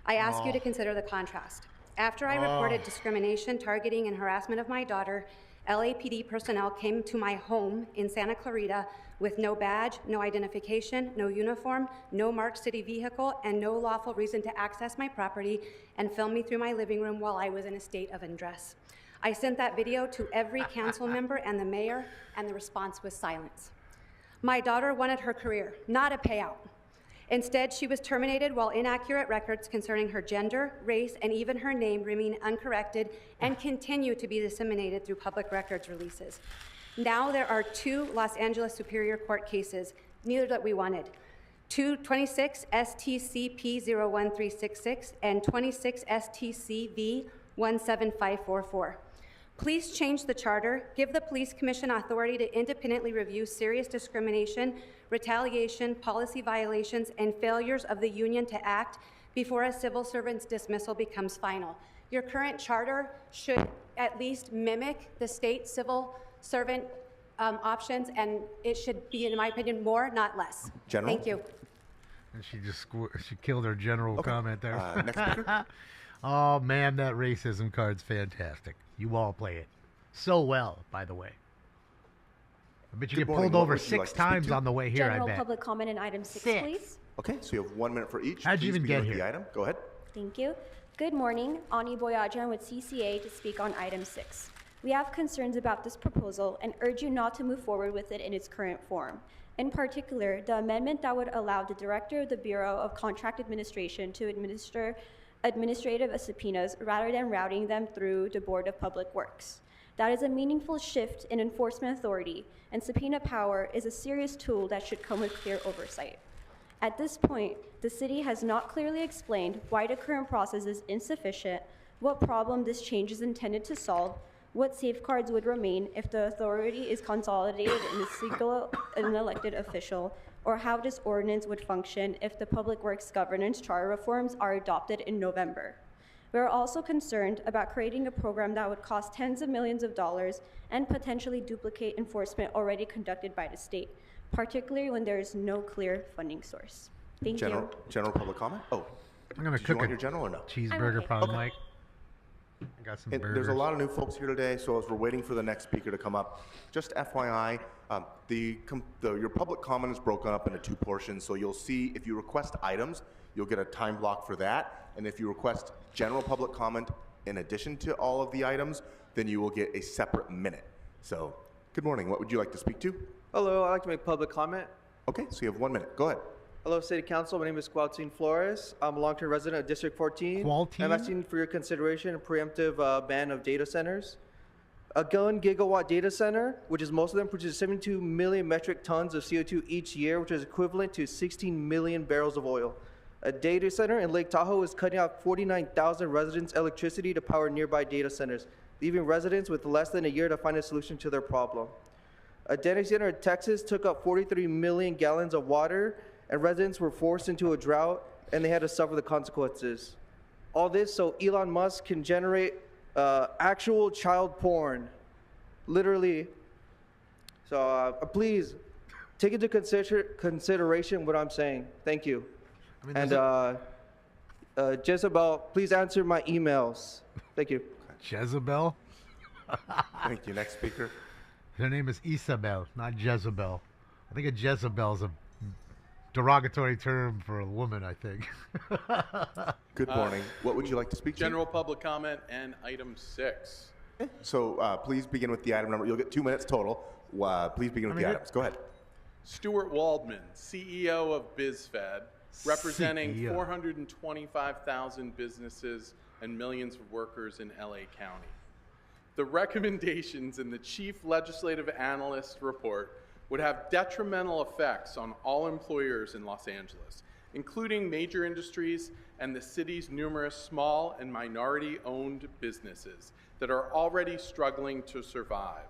S19: I ask you to consider the contrast. After I reported discrimination, targeting, and harassment of my daughter, LAPD personnel came to my home in Santa Clarita with no badge, no identification, no uniform, no marked city vehicle, and no lawful reason to access my property and film me through my living room while I was in a state of undress. I sent that video to every council member and the mayor, and the response was silence. My daughter wanted her career, not a payout. Instead, she was terminated while inaccurate records concerning her gender, race, and even her name remain uncorrected and continue to be disseminated through public records releases. Now there are 2 Los Angeles Superior Court cases, neither that we wanted. 26 STCP 01366 and 26 STCV 17544. Please change the charter, give the Police Commission authority to independently review serious discrimination, retaliation, policy violations, and failures of the union to act before a civil servant's dismissal becomes final. Your current charter should at least mimic the state civil servant options, and it should be, in my opinion, more, not less.
S11: General?
S19: Thank you.
S5: And she killed her general comment there.
S11: Next speaker.
S5: Oh, man, that racism card's fantastic. You all play it so well, by the way. I bet you
S11: Good
S5: get
S11: morning.
S5: pulled
S11: What
S5: over
S11: would you like
S5: 6
S11: to speak
S5: times
S11: to?
S5: on the way here,
S20: General
S5: I bet.
S20: public comment in item 6,
S5: Six.
S20: please.
S11: Okay, so you have 1 minute for each.
S5: How'd you
S11: Please
S5: even
S11: begin
S5: get
S11: with
S5: here?
S11: the item. Go ahead.
S20: Thank you. Good morning. Ani Boyajian with CCA to speak on item 6. We have concerns about this proposal and urge you not to move forward with it in its current form. In particular, the amendment that would allow the Director of the Bureau of Contract Administration to administer administrative subpoenas rather than routing them through the Board of Public Works. That is a meaningful shift in enforcement authority, and subpoena power is a serious tool that should come with clear oversight. At this point, the city has not clearly explained why the current process is insufficient, what problem this change is intended to solve, what safeguards would remain if the authority is consolidated in a single elected official, or how this ordinance would function if the Public Works governance charter reforms are adopted in November. We are also concerned about creating a program that would cost tens of millions of dollars and potentially duplicate enforcement already conducted by the state, particularly when there is no clear funding source. Thank you.
S11: General public comment? Oh,
S5: I'm going to
S11: did you
S5: cook
S11: want
S5: a
S11: your general or no?
S5: cheeseburger,
S20: okay.
S5: probably, Mike. I got some
S11: And
S5: burgers.
S11: there's a lot of new folks here today, so as we're waiting for the next speaker to come up, just FYI, your public comment is broken up into 2 portions. So you'll see if you request items, you'll get a time block for that. And if you request general public comment in addition to all of the items, then you will get a separate minute. So, good morning. What would you like to speak to?
S21: Hello, I'd like to make public comment.
S11: Okay, so you have 1 minute. Go ahead.
S21: Hello, City Council. My name is Clowncil Flores. I'm a long-term resident of District 14.
S5: Qualtine?
S21: I'm asking for your consideration a preemptive ban of data centers. A 1 gigawatt data center, which is most of them, produces 72 million metric tons of CO2 each year, which is equivalent to 16 million barrels of oil. A data center in Lake Tahoe is cutting out 49,000 residents' electricity to power nearby data centers, leaving residents with less than a year to find a solution to their problem. A data center in Texas took up 43 million gallons of water, and residents were forced into a drought, and they had to suffer the consequences. All this so Elon Musk can generate actual child porn, literally. So please take into consideration what I'm saying. Thank you.
S5: I mean,
S21: And Jezebel, please answer my emails. Thank you.
S5: Jezebel?
S11: Thank you. Next speaker.
S5: Her name is Isabel, not Jezebel. I think a Jezebel is a derogatory term for a woman, I think.
S11: Good morning. What would you like to speak to?
S1: General public comment and item 6.
S11: So please begin with the item number. You'll get 2 minutes total. Please begin with the items. Go ahead.
S1: Stuart Waldman, CEO of BizFed, representing
S5: CEO.
S1: 425,000 businesses and millions of workers in LA County. The recommendations in the Chief Legislative Analyst report would have detrimental effects on all employers in Los Angeles, including major industries and the city's numerous small and minority-owned businesses that are already struggling to survive.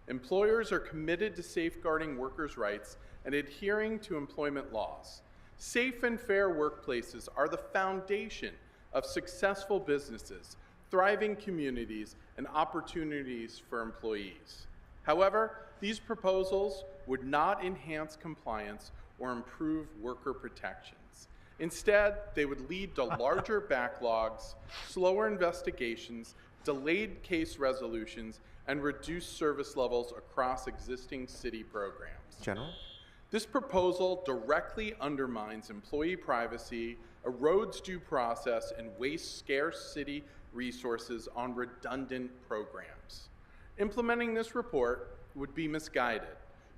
S1: Employers are committed to safeguarding workers' rights and adhering to employment laws. Safe and fair workplaces are the foundation of successful businesses, thriving communities, and opportunities for employees. However, these proposals would not enhance compliance or improve worker protections. Instead, they would lead to larger backlogs, slower investigations, delayed case resolutions, and reduced service levels across existing city programs.
S11: General?
S1: This proposal directly undermines employee privacy, erodes due process, and wastes scarce city resources on redundant programs. Implementing this report would be misguided,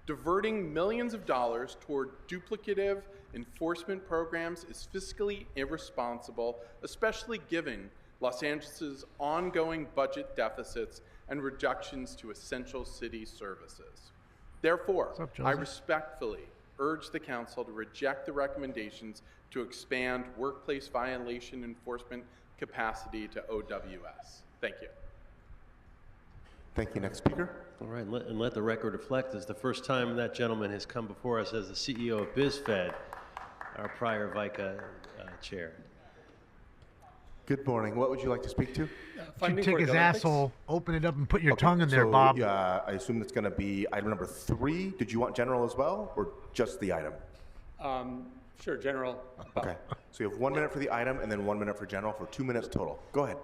S1: diverting millions of dollars toward duplicative enforcement programs is fiscally irresponsible, especially given Los Angeles' ongoing budget deficits and reductions to essential city services. Therefore, I respectfully urge the council to reject the recommendations to expand workplace violation enforcement capacity to OWS. Thank you.
S11: Thank you. Next speaker.
S22: All right, and let the record reflect, this is the first time that gentleman has come before us as the CEO of BizFed, our prior VICA chair.
S11: Good morning. What would you like to speak to?
S5: You take his asshole, open it up, and put your tongue in there, Bob.
S11: I assume it's going to be item number 3. Did you want general as well, or just the item?
S23: Sure, general.
S11: Okay. So you have 1 minute for the item, and then 1 minute for general, for 2 minutes total. Go ahead.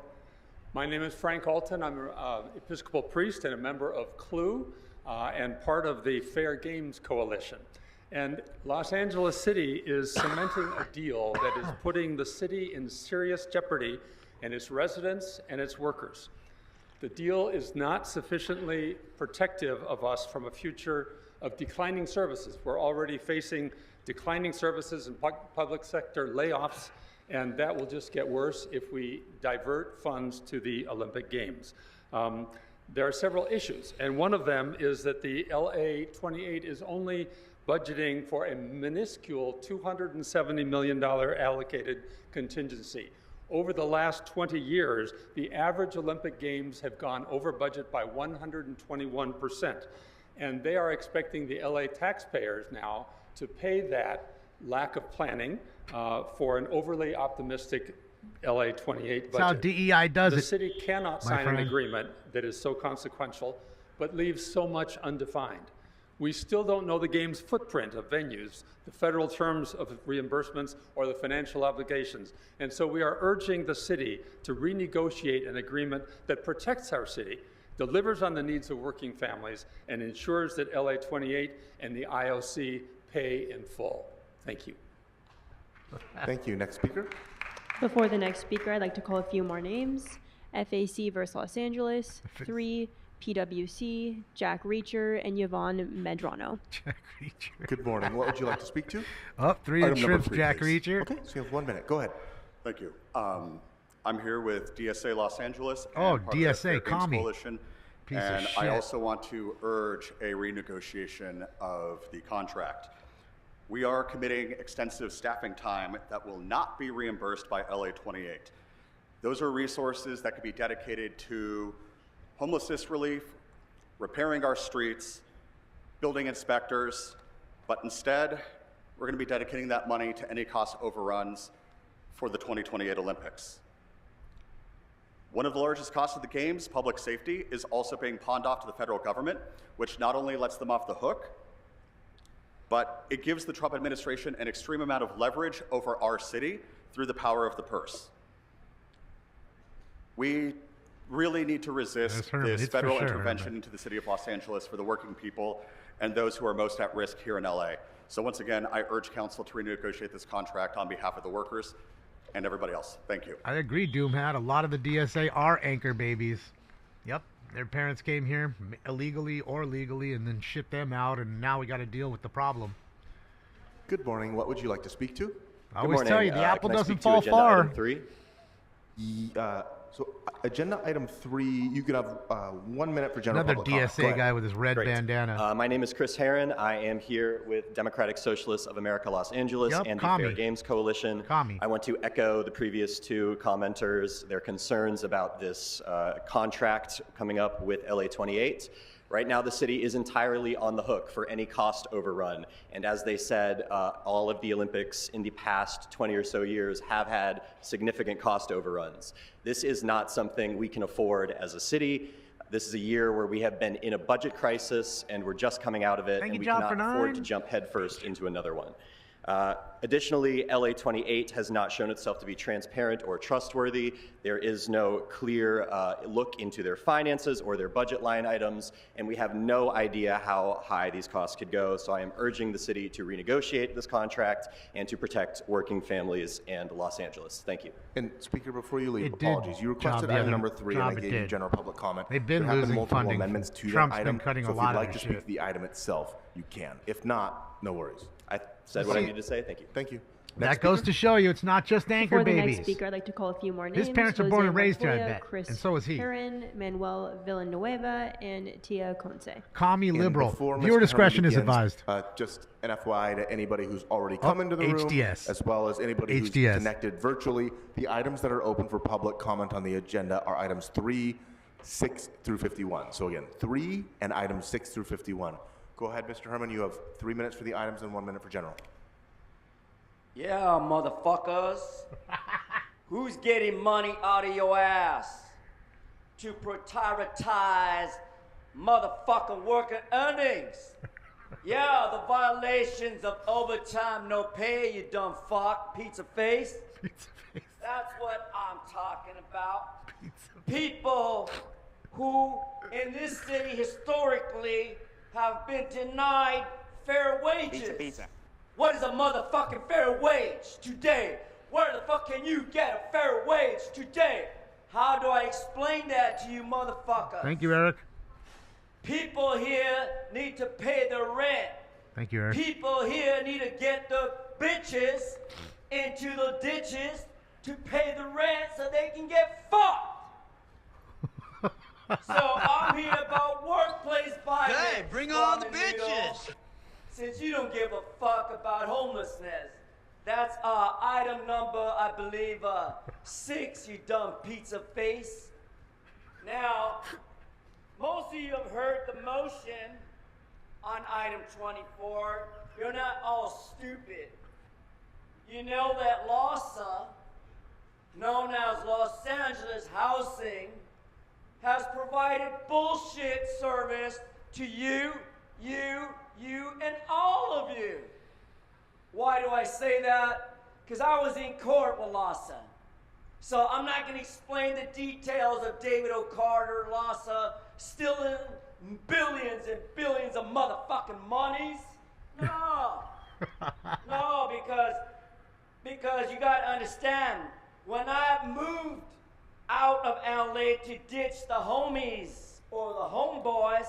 S23: My name is Frank Alton. I'm an Episcopal priest and a member of CLU, and part of the Fair Games Coalition. And Los Angeles City is cementing a deal that is putting the city in serious jeopardy, and its residents and its workers. The deal is not sufficiently protective of us from a future of declining services. We're already facing declining services and public sector layoffs, and that will just get worse if we divert funds to the Olympic Games. There are several issues, and one of them is that the LA 28 is only budgeting for a minuscule $270 million allocated contingency. Over the last 20 years, the average Olympic Games have gone over budget by 121%. And they are expecting the LA taxpayers now to pay that lack of planning for an overly optimistic LA 28 budget.
S5: That's how DEI does it.
S23: The city cannot sign an agreement that is so consequential, but leaves so much undefined. We still don't know the game's footprint of venues, the federal terms of reimbursements, or the financial obligations. And so we are urging the city to renegotiate an agreement that protects our city, delivers on the needs of working families, and ensures that LA 28 and the IOC pay in full. Thank you.
S11: Thank you. Next speaker.
S17: Before the next speaker, I'd like to call a few more names. FAC versus Los Angeles, 3, PWC, Jack Reacher, and Yvonne Medrano.
S5: Jack Reacher.
S11: Good morning. What would you like to speak to?
S5: Up 3
S11: Item number
S5: trips,
S11: 3,
S5: Jack
S11: please.
S5: Reacher.
S11: Okay, so you have 1 minute. Go ahead.
S4: Thank you. I'm here with DSA Los Angeles.
S5: Oh,
S4: and part of the
S5: DSA,
S4: Fair Games
S5: commie.
S4: Coalition.
S5: Piece of
S4: And
S5: shit.
S4: I also want to urge a renegotiation of the contract. We are committing extensive staffing time that will not be reimbursed by LA 28. Those are resources that could be dedicated to homelessness relief, repairing our streets, building inspectors, but instead, we're going to be dedicating that money to any cost overruns for the 2028 Olympics. One of the largest costs of the Games, public safety, is also being pawned off to the federal government, which not only lets them off the hook, but it gives the Trump administration an extreme amount of leverage over our city through the power of the purse. We really need to resist this federal intervention into the city of Los Angeles for the working people and those who are most at risk here in LA. So once again, I urge council to renegotiate this contract on behalf of the workers and everybody else. Thank you.
S5: I agree, Doomhat. A lot of the DSA are anchor babies. Yep. Their parents came here illegally or legally and then shipped them out, and now we got to deal with the problem.
S11: Good morning. What would you like to speak to?
S5: I always tell you, the apple doesn't fall far.
S11: So agenda item 3, you could have 1 minute for general
S5: Another
S11: public comment. Go
S5: DSA
S11: ahead.
S5: guy with his red
S6: Great.
S5: bandana.
S6: My name is Chris Herron. I am here with Democratic Socialists of America Los Angeles
S5: Yup,
S6: and the
S5: commie.
S6: Fair Games Coalition.
S5: Commie.
S6: I want to echo the previous 2 commenters, their concerns about this contract coming up with LA 28. Right now, the city is entirely on the hook for any cost overrun. And as they said, all of the Olympics in the past 20 or so years have had significant cost overruns. This is not something we can afford as a city. This is a year where we have been in a budget crisis and we're just coming out of it, and we cannot afford to jump headfirst into another one. Additionally, LA 28 has not shown itself to be transparent or trustworthy. There is no clear look into their finances or their budget line items, and we have no idea how high these costs could go. So I am urging the city to renegotiate this contract and to protect working families and Los Angeles. Thank you.
S11: And Speaker, before you leave,
S5: It did
S11: apologies. You requested
S5: job the
S11: item
S5: other-
S11: number 3, and I
S5: job it
S11: gave you
S5: did.
S11: general public comment.
S5: They've been
S11: There have
S5: losing
S11: multiple
S5: funding.
S11: amendments to
S5: Trump's
S11: that
S5: been
S11: item.
S5: cutting
S11: so
S5: a
S11: if
S5: lot
S11: you'd
S5: of
S11: like
S5: the
S11: to speak
S5: shit.
S11: to the item itself, you can. If not, no worries.
S6: I said what I need to say. Thank you.
S11: Thank you.
S5: That goes to show you it's not just anchor
S17: For the
S5: babies.
S17: next speaker, I'd like to call a few more names.
S5: His parents were
S17: Jose
S5: born and raised here, I
S17: Montoya,
S5: bet.
S17: Chris
S5: And so is he.
S17: Herron, Manuel Villanueva, and Tia Conce.
S5: Commie
S11: And
S5: liberal.
S11: before
S5: Viewer
S11: Mr.
S5: discretion
S11: Herman
S5: is
S11: begins,
S5: advised.
S11: Just an FYI to anybody who's already come into the room,
S5: HDS.
S11: as well as anybody who's
S5: HDS.
S11: connected virtually. The items that are open for public comment on the agenda are items 3, 6 through 51. So again, 3 and items 6 through 51. Go ahead, Mr. Herman. You have 3 minutes for the items and 1 minute for general.
S7: Yeah, motherfuckers. Who's getting money out of your ass to prioritize motherfucking worker earnings? Yeah, the violations of overtime, no pay, you dumb fuck, pizza face. That's what I'm talking about. People who in this city historically have been denied fair wages.
S8: Pizza.
S7: What is a motherfucking fair wage today? Where the fuck can you get a fair wage today? How do I explain that to you, motherfuckers?
S5: Thank you, Eric.
S7: People here need to pay their rent.
S5: Thank you, Eric.
S7: People here need to get the bitches into the ditches to pay the rent so they can get fucked. So I'm here about workplace violence.
S8: Hey, bring on the bitches.
S7: Since you don't give a fuck about homelessness, that's item number, I believe, 6, you dumb pizza face. Now, most of you have heard the motion on item 24. You're not all stupid. You know that LASA, known as Los Angeles Housing, has provided bullshit service to you, and all of you. Why do I say that? Because I was in court with LASA. So I'm not going to explain the details of David O'Carter, LASA, stealing billions and billions of motherfucking monies. No. No, because you got to understand, when I moved out of LA to ditch the homies or the homeboys,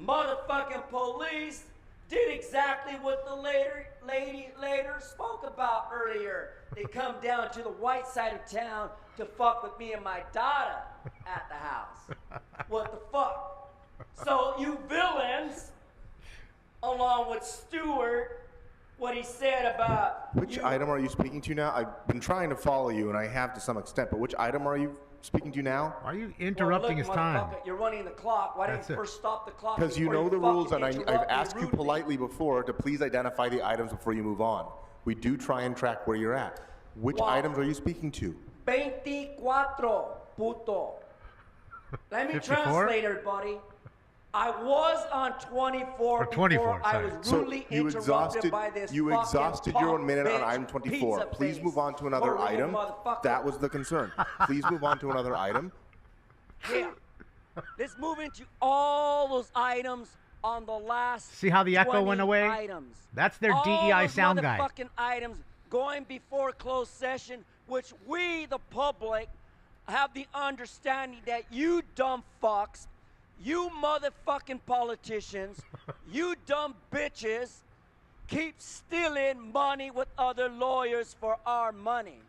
S7: motherfucking police did exactly what the lady later spoke about earlier. They come down to the white side of town to fuck with me and my daughter at the house. What the fuck? So you villains, along with Stewart, what he said about
S11: Which item are you speaking to now? I've been trying to follow you, and I have to some extent, but which item are you speaking to now?
S5: Why are you interrupting his time?
S7: You're running the clock. Why didn't you first stop the clock?
S11: Because you
S7: before
S11: know the rules, and
S7: fucking
S11: I've
S7: interrupt me
S11: asked you
S7: rudely?
S11: politely before to please identify the items before you move on. We do try and track where you're at. Which
S7: Wow.
S11: items are you speaking to?
S7: 24, puto. Let me
S11: 54?
S7: translate, everybody. I was on 24
S5: Or 24,
S7: before I
S5: sorry.
S7: was rudely
S11: you
S7: interrupted by this
S11: you
S7: fucking
S11: exhausted
S7: punk
S11: your 1 minute on
S7: bitch
S11: item 24.
S7: pizza
S11: Please
S7: face.
S11: move on to another
S7: Maroon
S11: item.
S7: motherfucker.
S11: That was the concern. Please move on to another item.
S7: Yeah. Let's move into all those items on the last
S5: See how the echo
S7: 20
S5: went away?
S7: items.
S5: That's their
S7: all
S5: DEI
S7: those
S5: sound guy.
S7: motherfucking items going before closed session, which we, the public, have the understanding that you dumb fucks, you motherfucking politicians, you dumb bitches, keep stealing money with other lawyers for our money.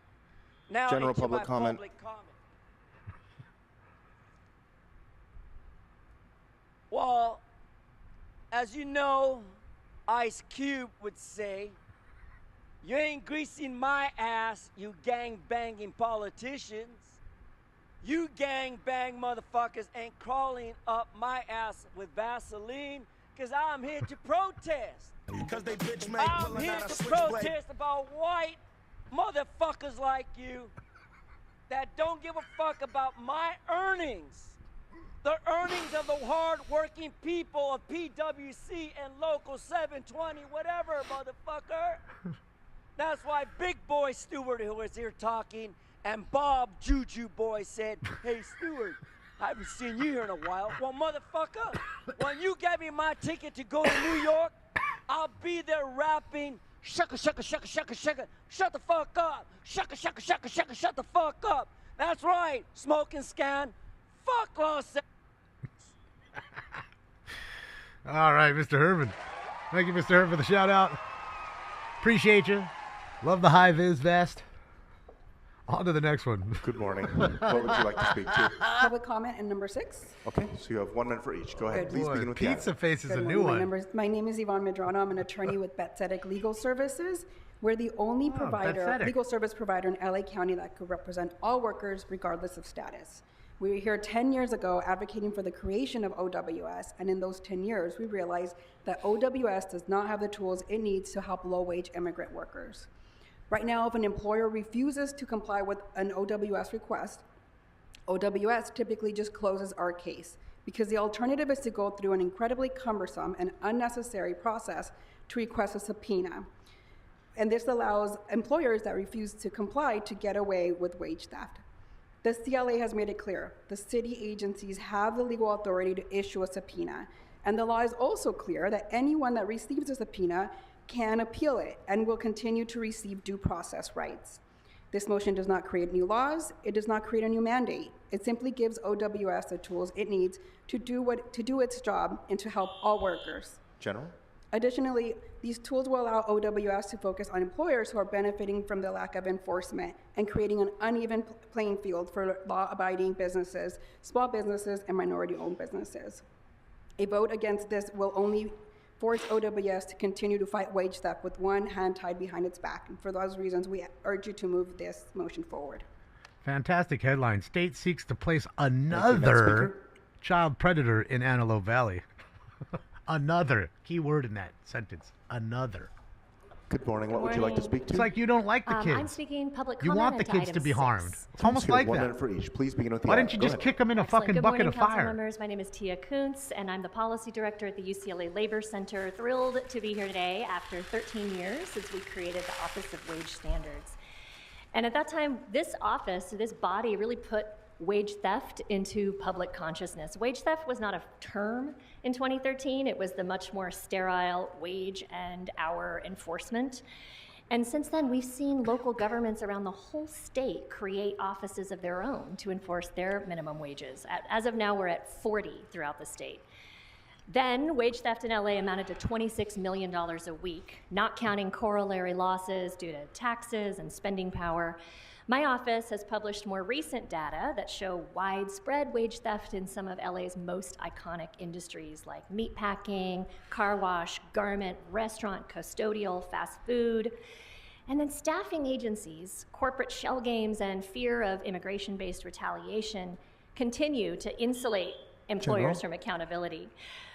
S7: Now
S11: General
S7: into
S11: public
S7: my
S11: comment.
S7: public comment. Well, as you know, Ice Cube would say, you ain't greasing my ass, you gang-banging politicians. You gang-bang motherfuckers ain't crawling up my ass with Vaseline, because I'm here to protest. I'm here to protest about white motherfuckers like you that don't give a fuck about my earnings. The earnings of the hard-working people of PWC and Local 720, whatever, motherfucker. That's why Big Boy Stewart, who was here talking, and Bob Juju Boy said, hey, Stewart, I haven't seen you here in a while. Well, motherfucker, when you get me my ticket to go to New York, I'll be there rapping, shucka, shucka, shucka, shucka, shucka, shut the fuck up. Shucka, shucka, shucka, shucka, shut the fuck up. That's right, smoke and scan. Fuck Los Angeles.
S5: All right, Mr. Herman. Thank you, Mr. Herman, for the shout out. Appreciate you. Love the high vis vest. On to the next one.
S11: Good morning. What would you like to speak to?
S9: Public comment in number 6.
S11: Okay, so you have 1 minute for each. Go ahead.
S9: Good.
S11: Please
S5: Boy,
S11: begin with
S5: Pizza
S11: the
S5: Face is a
S9: Good
S5: new
S9: morning.
S5: one.
S9: My name is Yvonne Medrano. I'm an attorney with Betzetic Legal Services. We're the only
S5: Betzetic.
S9: legal service provider in LA County that could represent all workers regardless of status. We were here 10 years ago advocating for the creation of OWS, and in those 10 years, we realized that OWS does not have the tools it needs to help low-wage immigrant workers. Right now, if an employer refuses to comply with an OWS request, OWS typically just closes our case because the alternative is to go through an incredibly cumbersome and unnecessary process to request a subpoena. And this allows employers that refuse to comply to get away with wage theft. The CLA has made it clear the city agencies have the legal authority to issue a subpoena, And the law is also clear that anyone that receives a subpoena can appeal it and will continue to receive due process rights. This motion does not create new laws. It does not create a new mandate. It simply gives OWS the tools it needs to do its job and to help all workers.
S11: General?
S9: Additionally, these tools will allow OWS to focus on employers who are benefiting from the lack of enforcement and creating an uneven playing field for law-abiding businesses, small businesses, and minority-owned businesses. A vote against this will only force OWS to continue to fight wage theft with one hand tied behind its back. And for those reasons, we urge you to move this motion forward.
S5: Fantastic headline. State seeks to place another child predator in Antelope Valley. Another. Key word in that sentence. Another.
S11: Good morning. What would you like to speak to?
S5: It's like you don't like the kids.
S2: I'm speaking public
S5: You
S2: comment
S5: want the
S2: on
S5: kids to
S2: item
S5: be
S2: 6.
S5: harmed. It's almost like
S11: 1
S5: that.
S11: minute for each. Please begin with the
S5: Why
S11: item.
S5: didn't you
S11: Go
S5: just
S11: ahead.
S5: kick them in a
S2: Excellent.
S5: fucking
S2: Good
S5: bucket
S2: morning,
S5: of
S2: council
S5: fire?
S2: members. My name is Tia Kuntz, and I'm the policy director at the UCLA Labor Center. Thrilled to be here today after 13 years since we created the Office of Wage Standards. And at that time, this office, this body, really put wage theft into public consciousness. Wage theft was not a term in 2013. It was the much more sterile wage and hour enforcement. And since then, we've seen local governments around the whole state create offices of their own to enforce their minimum wages. As of now, we're at 40 throughout the state. Then, wage theft in LA amounted to $26 million a week, not counting corollary losses due to taxes and spending power. My office has published more recent data that show widespread wage theft in some of LA's most iconic industries like meatpacking, car wash, garment, restaurant, custodial, fast food. And then staffing agencies, corporate shell games, and fear of immigration-based retaliation continue to insulate employers from accountability.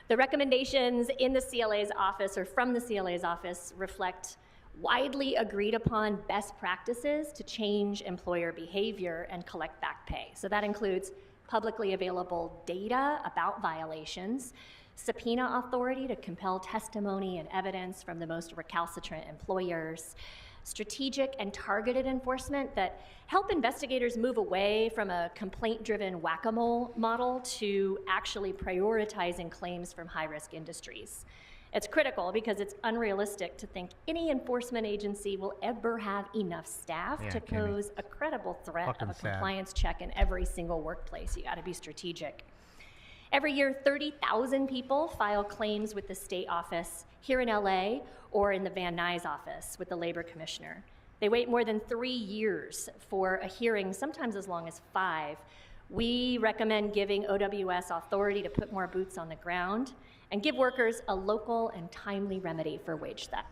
S2: The recommendations in the CLA's office or from the CLA's office reflect widely agreed upon best practices to change employer behavior and collect back pay. So that includes publicly available data about violations, subpoena authority to compel testimony and evidence from the most recalcitrant employers, strategic and targeted enforcement that help investigators move away from a complaint-driven whack-a-mole model to actually prioritizing claims from high-risk industries. It's critical because it's unrealistic to think any enforcement agency will ever have enough staff to pose a credible threat of a compliance check in every single workplace. You gotta be strategic. Every year, 30,000 people file claims with the state office here in LA or in the Van Nuys office with the labor commissioner. They wait more than 3 years for a hearing, sometimes as long as 5. We recommend giving OWS authority to put more boots on the ground and give workers a local and timely remedy for wage theft.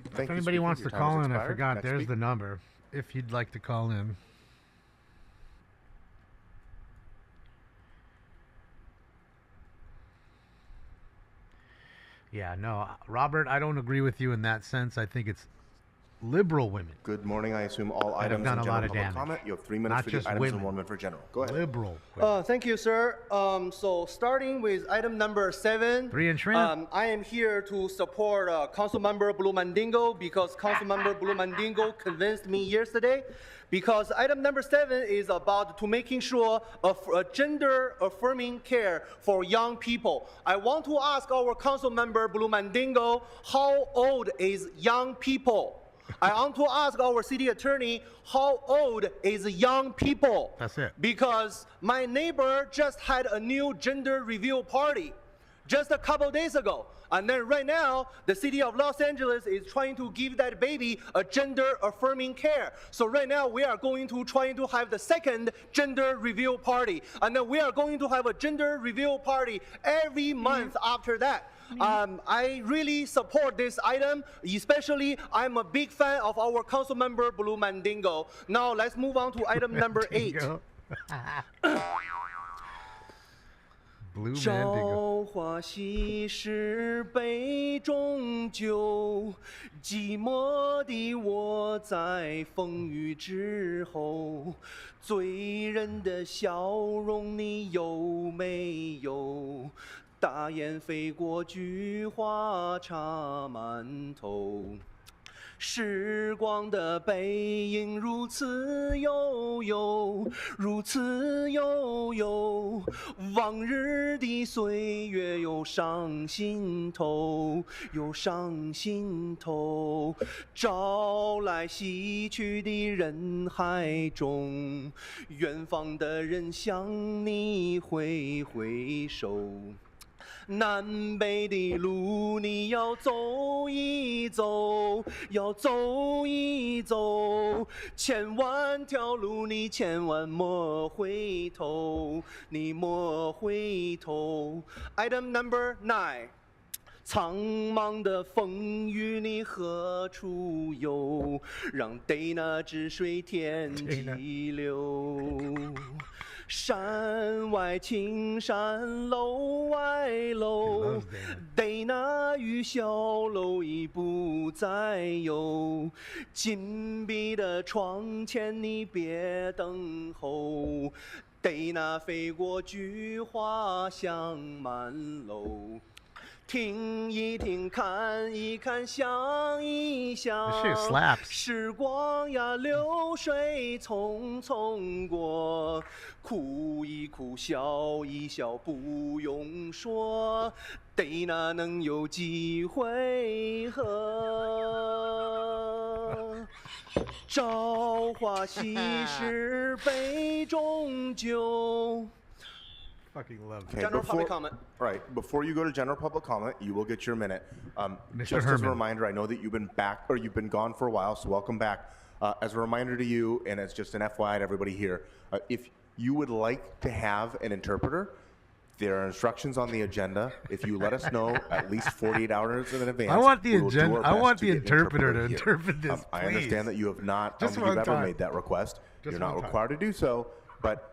S5: If anybody wants to call in, I forgot, there's the number, if you'd like to call in. Yeah, no, Robert, I don't agree with you in that sense. I think it's liberal women.
S11: Good morning. I assume all items in general public comment. You have 3 minutes for the items and 1 minute for general. Go ahead.
S5: Liberal.
S3: Thank you, sir. So starting with item number 7, I am here to support Councilmember Blue Mandingo because Councilmember Blue Mandingo convinced me yesterday. Because item number 7 is about to making sure of gender-affirming care for young people. I want to ask our Councilmember Blue Mandingo, how old is young people? I want to ask our city attorney, how old is young people?
S5: That's it.
S3: Because my neighbor just had a new gender reveal party just a couple days ago. And then right now, the city of Los Angeles is trying to give that baby a gender-affirming care. So right now, we are going to try to have the second gender reveal party. And then we are going to have a gender reveal party every month after that. I really support this item, especially I'm a big fan of our Councilmember Blue Mandingo. Now let's move on to item number 8.朝花夕拾杯中酒，寂寞的我在风雨之后，醉人的笑容你有没有？大雁飞过，菊花插满头。时光的背影如此悠悠，如此悠悠。头，往日的岁月又上心头，又上心头。朝来夕去的人海中，远方的人向你挥挥手。南北的路你要走一走，要走一走，千万条路你千万莫回头，你莫回头。Item number 9。苍茫的风雨你何处游？让Dana治水天际流。山外青山楼外楼，Dana与小楼已不再有。紧闭的窗前你别等候，Dana飞过菊花香满楼。听一听，看一看，想一想，时光呀，流水匆匆过，哭一哭，笑一笑，不用说，得那能有几回合？朝花夕拾杯中酒。
S5: Fucking love it.
S11: Okay,
S3: General public comment.
S11: Right. Before you go to general public comment, you will get your minute.
S5: Mr.
S11: Just as a
S5: Herman.
S11: reminder, I know that you've been back or you've been gone for a while, so welcome back. As a reminder to you, and as just an FYI to everybody here, if you would like to have an interpreter, there are instructions on the agenda. If you let us know at least 48 hours in advance,
S5: I want the
S11: we will do
S5: agenda.
S11: our
S5: I
S11: best
S5: want
S11: to
S5: the
S11: get an
S5: interpreter to
S11: here.
S5: interpret this.
S11: I understand that you have not.
S5: Just
S11: you've
S5: one
S11: ever
S5: time.
S11: made that request.
S5: Just
S11: You're not
S5: one time.
S11: required to do so, but.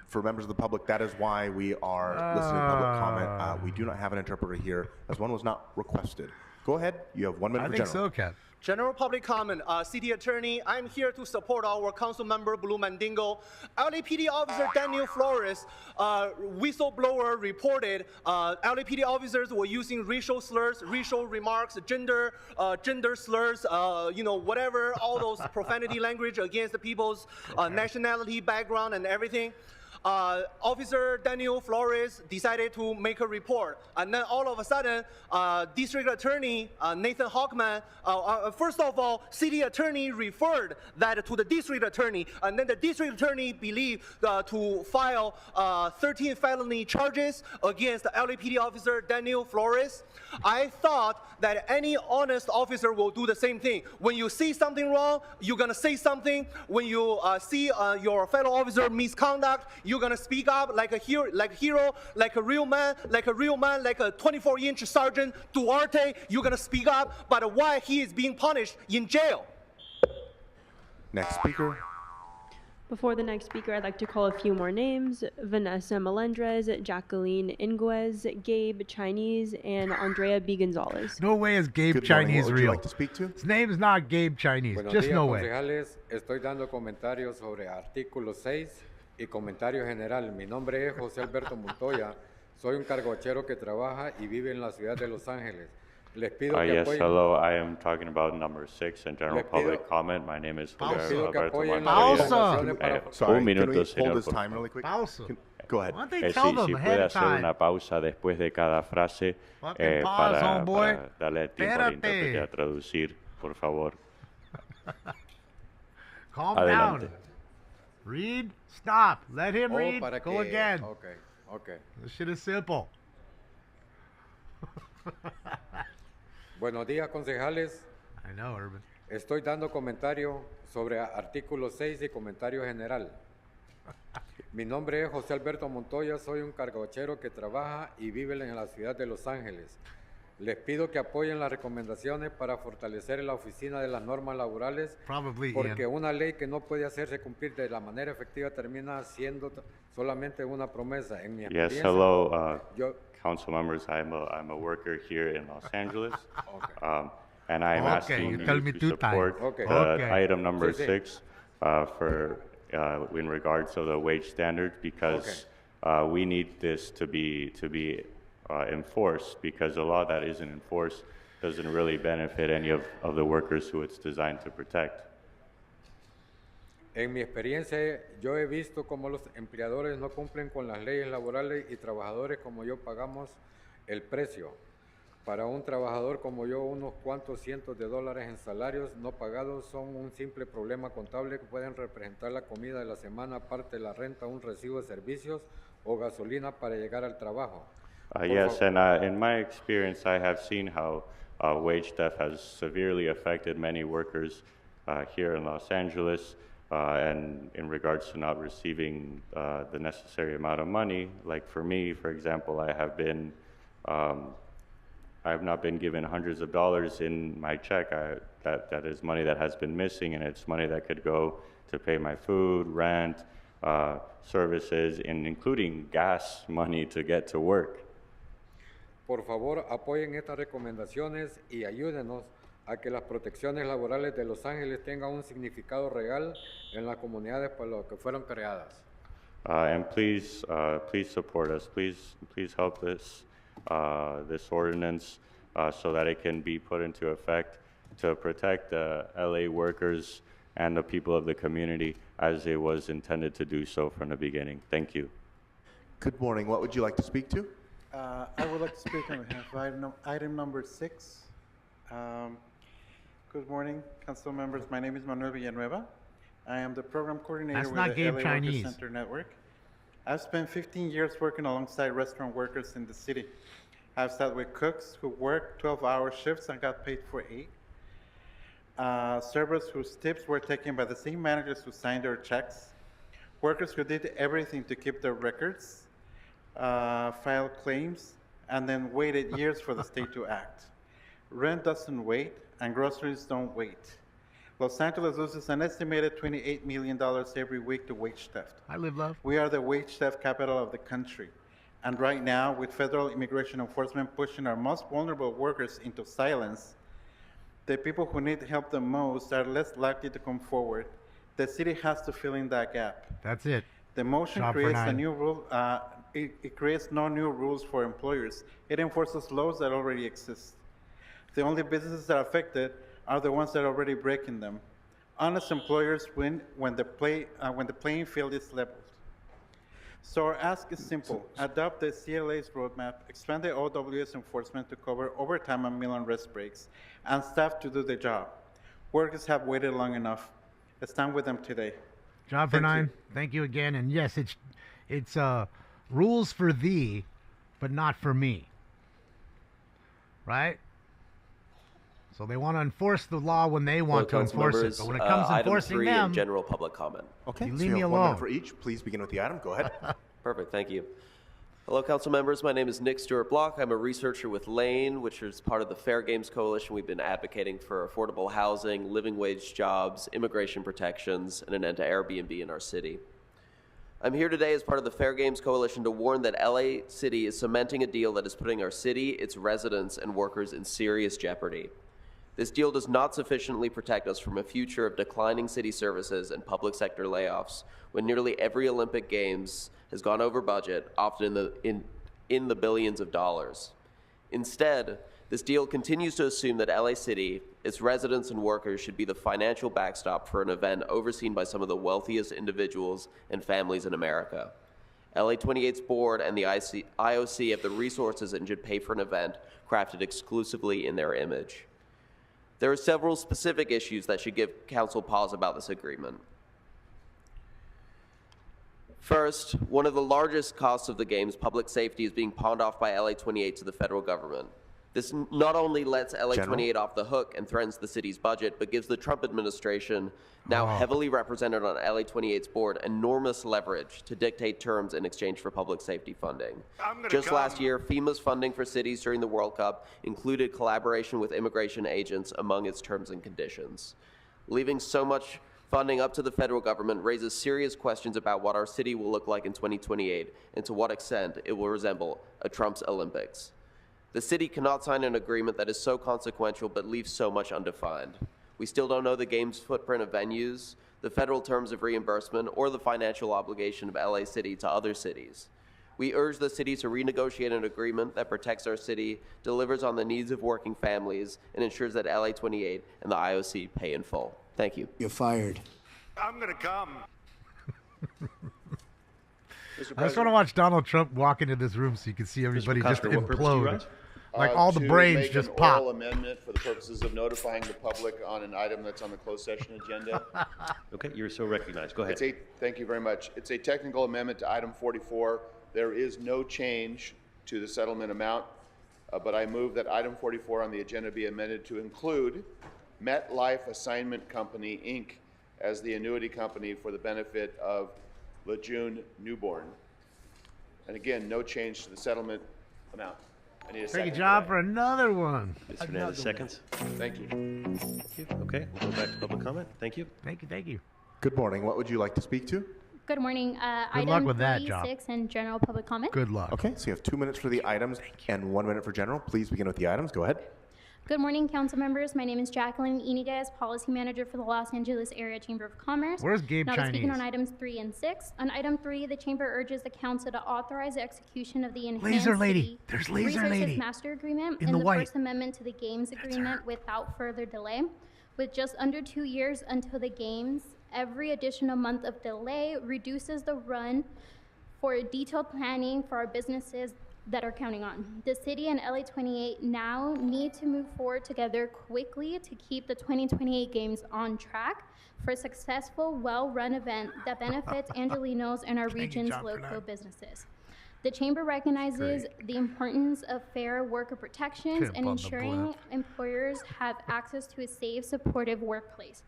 S11: For members of the public, that is why we are listening to public comment. We do not have an interpreter here, as one was not requested. Go ahead. You have 1 minute
S5: I
S11: for
S5: think
S11: general.
S5: so, Ken.
S3: General public comment, City Attorney, I'm here to support our council member Blue Mandingo. LAPD officer Daniel Flores, whistleblower reported LAPD officers were using racial slurs, racial remarks, gender slurs, whatever, all those profanity language against the people's nationality, background, and everything. Officer Daniel Flores decided to make a report. And then all of a sudden, District Attorney Nathan Hockman, first of all, City Attorney referred that to the District Attorney. And then the District Attorney believed to file 13 felony charges against the LAPD officer Daniel Flores. I thought that any honest officer will do the same thing. When you see something wrong, you're going to say something. When you see your fellow officer misconduct, you're gonna speak up like a hero, like a real man, like a 24-inch Sergeant Duarte. You're gonna speak up, but why he is being punished in jail?
S11: Next speaker.
S17: Before the next speaker, I'd like to call a few more names: Vanessa Melendrez, Jacqueline Inguez, Gabe Chinese, and Andrea B. Gonzalez.
S5: No way is Gabe
S11: Good
S5: Chinese
S11: morning. What would
S5: real.
S11: you like to speak to?
S5: His name is not Gabe Chinese.
S12: Buenos
S5: Just
S12: días,
S5: no way.
S12: concejales. Estoy dando comentarios sobre artículo 6 y comentario general. Mi nombre es José Alberto Montoya. Soy un cargochero que trabaja y vive en la ciudad de Los Ángeles. Les pido que
S13: Yes,
S12: apoyen.
S13: hello. I am talking about number 6 and general public comment. My name is Jose
S12: pido que
S13: Alberto
S12: apoyen
S13: Montoya.
S12: las recomendaciones para-
S11: Sorry,
S13: Un
S11: can
S13: minuto,
S11: we hold
S13: señor.
S11: this
S13: por
S11: time
S13: favor.
S11: really quick?
S5: Pausa.
S11: Go ahead.
S5: Why don't they tell them
S13: Si
S5: ahead
S13: puede
S5: of
S13: hacer
S5: time?
S13: una pausa después de cada frase
S5: Fucking pause, homeboy.
S13: para darle tiempo al intérprete
S5: Espérate.
S13: a traducir, por favor.
S5: Calm
S13: Adelante.
S5: down. Read. Stop. Let him
S12: Oh,
S5: read.
S12: para
S5: Go
S12: que-
S5: again.
S12: Okay.
S5: This shit is simple.
S12: Buenos días, concejales.
S5: I know, Urban.
S12: Estoy dando comentario sobre artículo 6 y comentario general. Mi nombre es José Alberto Montoya, soy un cargochero que trabaja y vive en la ciudad de Los Ángeles. Les pido que apoyen las recomendaciones para fortalecer la oficina de las normas laborales,
S5: Probably,
S12: porque
S5: Ian.
S12: una ley que no puede hacerse cumplir de la manera efectiva termina siendo solamente una promesa. En mi
S13: Yes,
S12: experiencia,
S13: hello,
S12: yo,
S13: council members. I'm a worker here in Los Angeles, and I'm
S5: Okay,
S13: asking
S5: you
S13: you
S5: tell me
S13: to
S5: 2 times.
S13: support
S12: Okay.
S5: Okay.
S13: item number
S12: Sí, sí.
S13: 6 for in regards to the wage standards, because we need this to be enforced, because a law that isn't enforced doesn't really benefit any of the workers who it's designed to protect.
S12: En mi experiencia, yo he visto cómo los empleadores no cumplen con las leyes laborales y trabajadores como yo pagamos el precio. Para un trabajador como yo, unos cuantos cientos de dólares en salarios no pagados son un simple problema contable que pueden representar la comida de la semana, aparte de la renta, un recibo de servicios o gasolina para llegar al trabajo.
S13: Yes, and in my experience, I have seen how wage theft has severely affected many workers here in Los Angeles, and in regards to not receiving the necessary amount of money. Like for me, for example, I have not been given hundreds of dollars in my check. That is money that has been missing, and it's money that could go to pay my food, rent, services, and including gas money to get to work.
S12: Por favor, apoyen estas recomendaciones y ayúdenos a que las protecciones laborales de Los Ángeles tengan un significado real en las comunidades para las que fueron creadas.
S13: And please support us. Please help this ordinance so that it can be put into effect to protect the LA workers and the people of the community as it was intended to do so from the beginning. Thank you.
S11: Good morning. What would you like to speak to?
S10: I would like to speak on behalf of item number 6. Good morning, council members. My name is Manuel Villanueva. I am the program coordinator with the LA Workers Center Network. I've spent 15 years working alongside restaurant workers in the city. I've sat with cooks who worked 12-hour shifts and got paid for 8. Servers whose tips were taken by the same managers who signed their checks. Workers who did everything to keep their records, filed claims, and then waited years for the state to act. Rent doesn't wait, and groceries don't wait. Los Angeles loses an estimated $28 million every week to wage theft.
S5: I live love.
S10: We are the wage theft capital of the country. And right now, with federal immigration enforcement pushing our most vulnerable workers into silence, the people who need help the most are less likely to come forward. The city has to fill in that gap.
S5: That's it.
S10: The motion creates a new rule. It creates no new rules for employers. It enforces laws that already exist. The only businesses that are affected are the ones that are already breaking them. Honest employers win when the playing field is leveled. So our ask is simple: adopt the CLA's roadmap, expand the OWS enforcement to cover overtime and meal and rest breaks, and staff to do the job. Workers have waited long enough. Stand with them today.
S5: Job for 9. Thank you again. And yes, it's rules for thee, but not for me. Right? So they want to enforce the law when they want to enforce it. But when it comes to enforcing them,
S6: item 3 in general public comment.
S11: Okay,
S5: you
S11: so
S5: leave
S11: you
S5: me
S11: have
S5: alone.
S11: 1 minute for each. Please begin with the item. Go ahead.
S6: Perfect, thank you. Hello, council members. My name is Nick Stewart Block. I'm a researcher with Lane, which is part of the Fair Games Coalition. We've been advocating for affordable housing, living wage jobs, immigration protections, and an end to Airbnb in our city. I'm here today as part of the Fair Games Coalition to warn that LA City is cementing a deal that is putting our city, its residents, and workers in serious jeopardy. This deal does not sufficiently protect us from a future of declining city services and public sector layoffs when nearly every Olympic Games has gone over budget, often in the billions of dollars. Instead, this deal continues to assume that LA City, its residents and workers, should be the financial backstop for an event overseen by some of the wealthiest individuals and families in America. LA 28's board and the IOC have the resources and should pay for an event crafted exclusively in their image. There are several specific issues that should give council pause about this agreement. First, one of the largest costs of the games, public safety, is being pawned off by LA 28 to the federal government. This not only lets LA 28 off the hook and threatens the city's budget, but gives the Trump administration, now heavily represented on LA 28's board, enormous leverage to dictate terms in exchange for public safety funding. Just last year, FEMA's funding for cities during the World Cup included collaboration with immigration agents among its terms and conditions. Leaving so much funding up to the federal government raises serious questions about what our city will look like in 2028 and to what extent it will resemble a Trump's Olympics. The city cannot sign an agreement that is so consequential but leaves so much undefined. We still don't know the game's footprint of venues, the federal terms of reimbursement, or the financial obligation of LA City to other cities. We urge the city to renegotiate an agreement that protects our city, delivers on the needs of working families, and ensures that LA 28 and the IOC pay in full. Thank you.
S14: You're fired. I'm gonna come.
S5: I just want to watch Donald Trump walk into this room so you can see everybody just implode. Like all the brains just pop.
S15: To make an oral amendment for the purposes of notifying the public on an item that's on the closed session agenda.
S22: Okay, you're so recognized. Go ahead.
S15: Thank you very much. It's a technical amendment to item 44. There is no change to the settlement amount, but I move that item 44 on the agenda be amended to include MetLife Assignment Company, Inc. as the annuity company for the benefit of Lejeune Newborn. And again, no change to the settlement amount. I need a second.
S5: Take a job for another one.
S22: Ms. Fernandez, seconds.
S15: Thank you.
S22: Thank you. Okay, we'll go back to public comment. Thank you.
S5: Thank you. Thank you.
S11: Good morning. What would you like to speak to?
S16: Good morning.
S5: Good luck with that,
S16: 36 and general public comment.
S5: Good luck.
S11: Okay, so you have 2 minutes for the items and 1 minute for general. Please begin with the items. Go ahead.
S16: Good morning, council members. My name is Jacqueline Iniguez, Policy Manager for the Los Angeles Area Chamber of Commerce.
S5: Where's Gabe
S16: Now
S5: Chinese?
S16: speaking on items 3 and 6. On item 3, the Chamber urges the council to authorize the execution of the Enhanced
S5: Laser Lady.
S16: City
S5: There's Laser
S16: Resources
S5: Lady.
S16: Master Agreement
S5: In
S16: and
S5: the
S16: the
S5: white.
S16: First Amendment to the Games Agreement without further delay. With just under 2 years until the Games, every additional month of delay reduces the run for detailed planning for our businesses that are counting on. The city and LA 28 now need to move forward together quickly to keep the 2028 Games on track for a successful, well-run event that benefits Angelinos and our region's local businesses. The Chamber recognizes the importance of fair worker protections and ensuring employers have access to a safe, supportive workplace.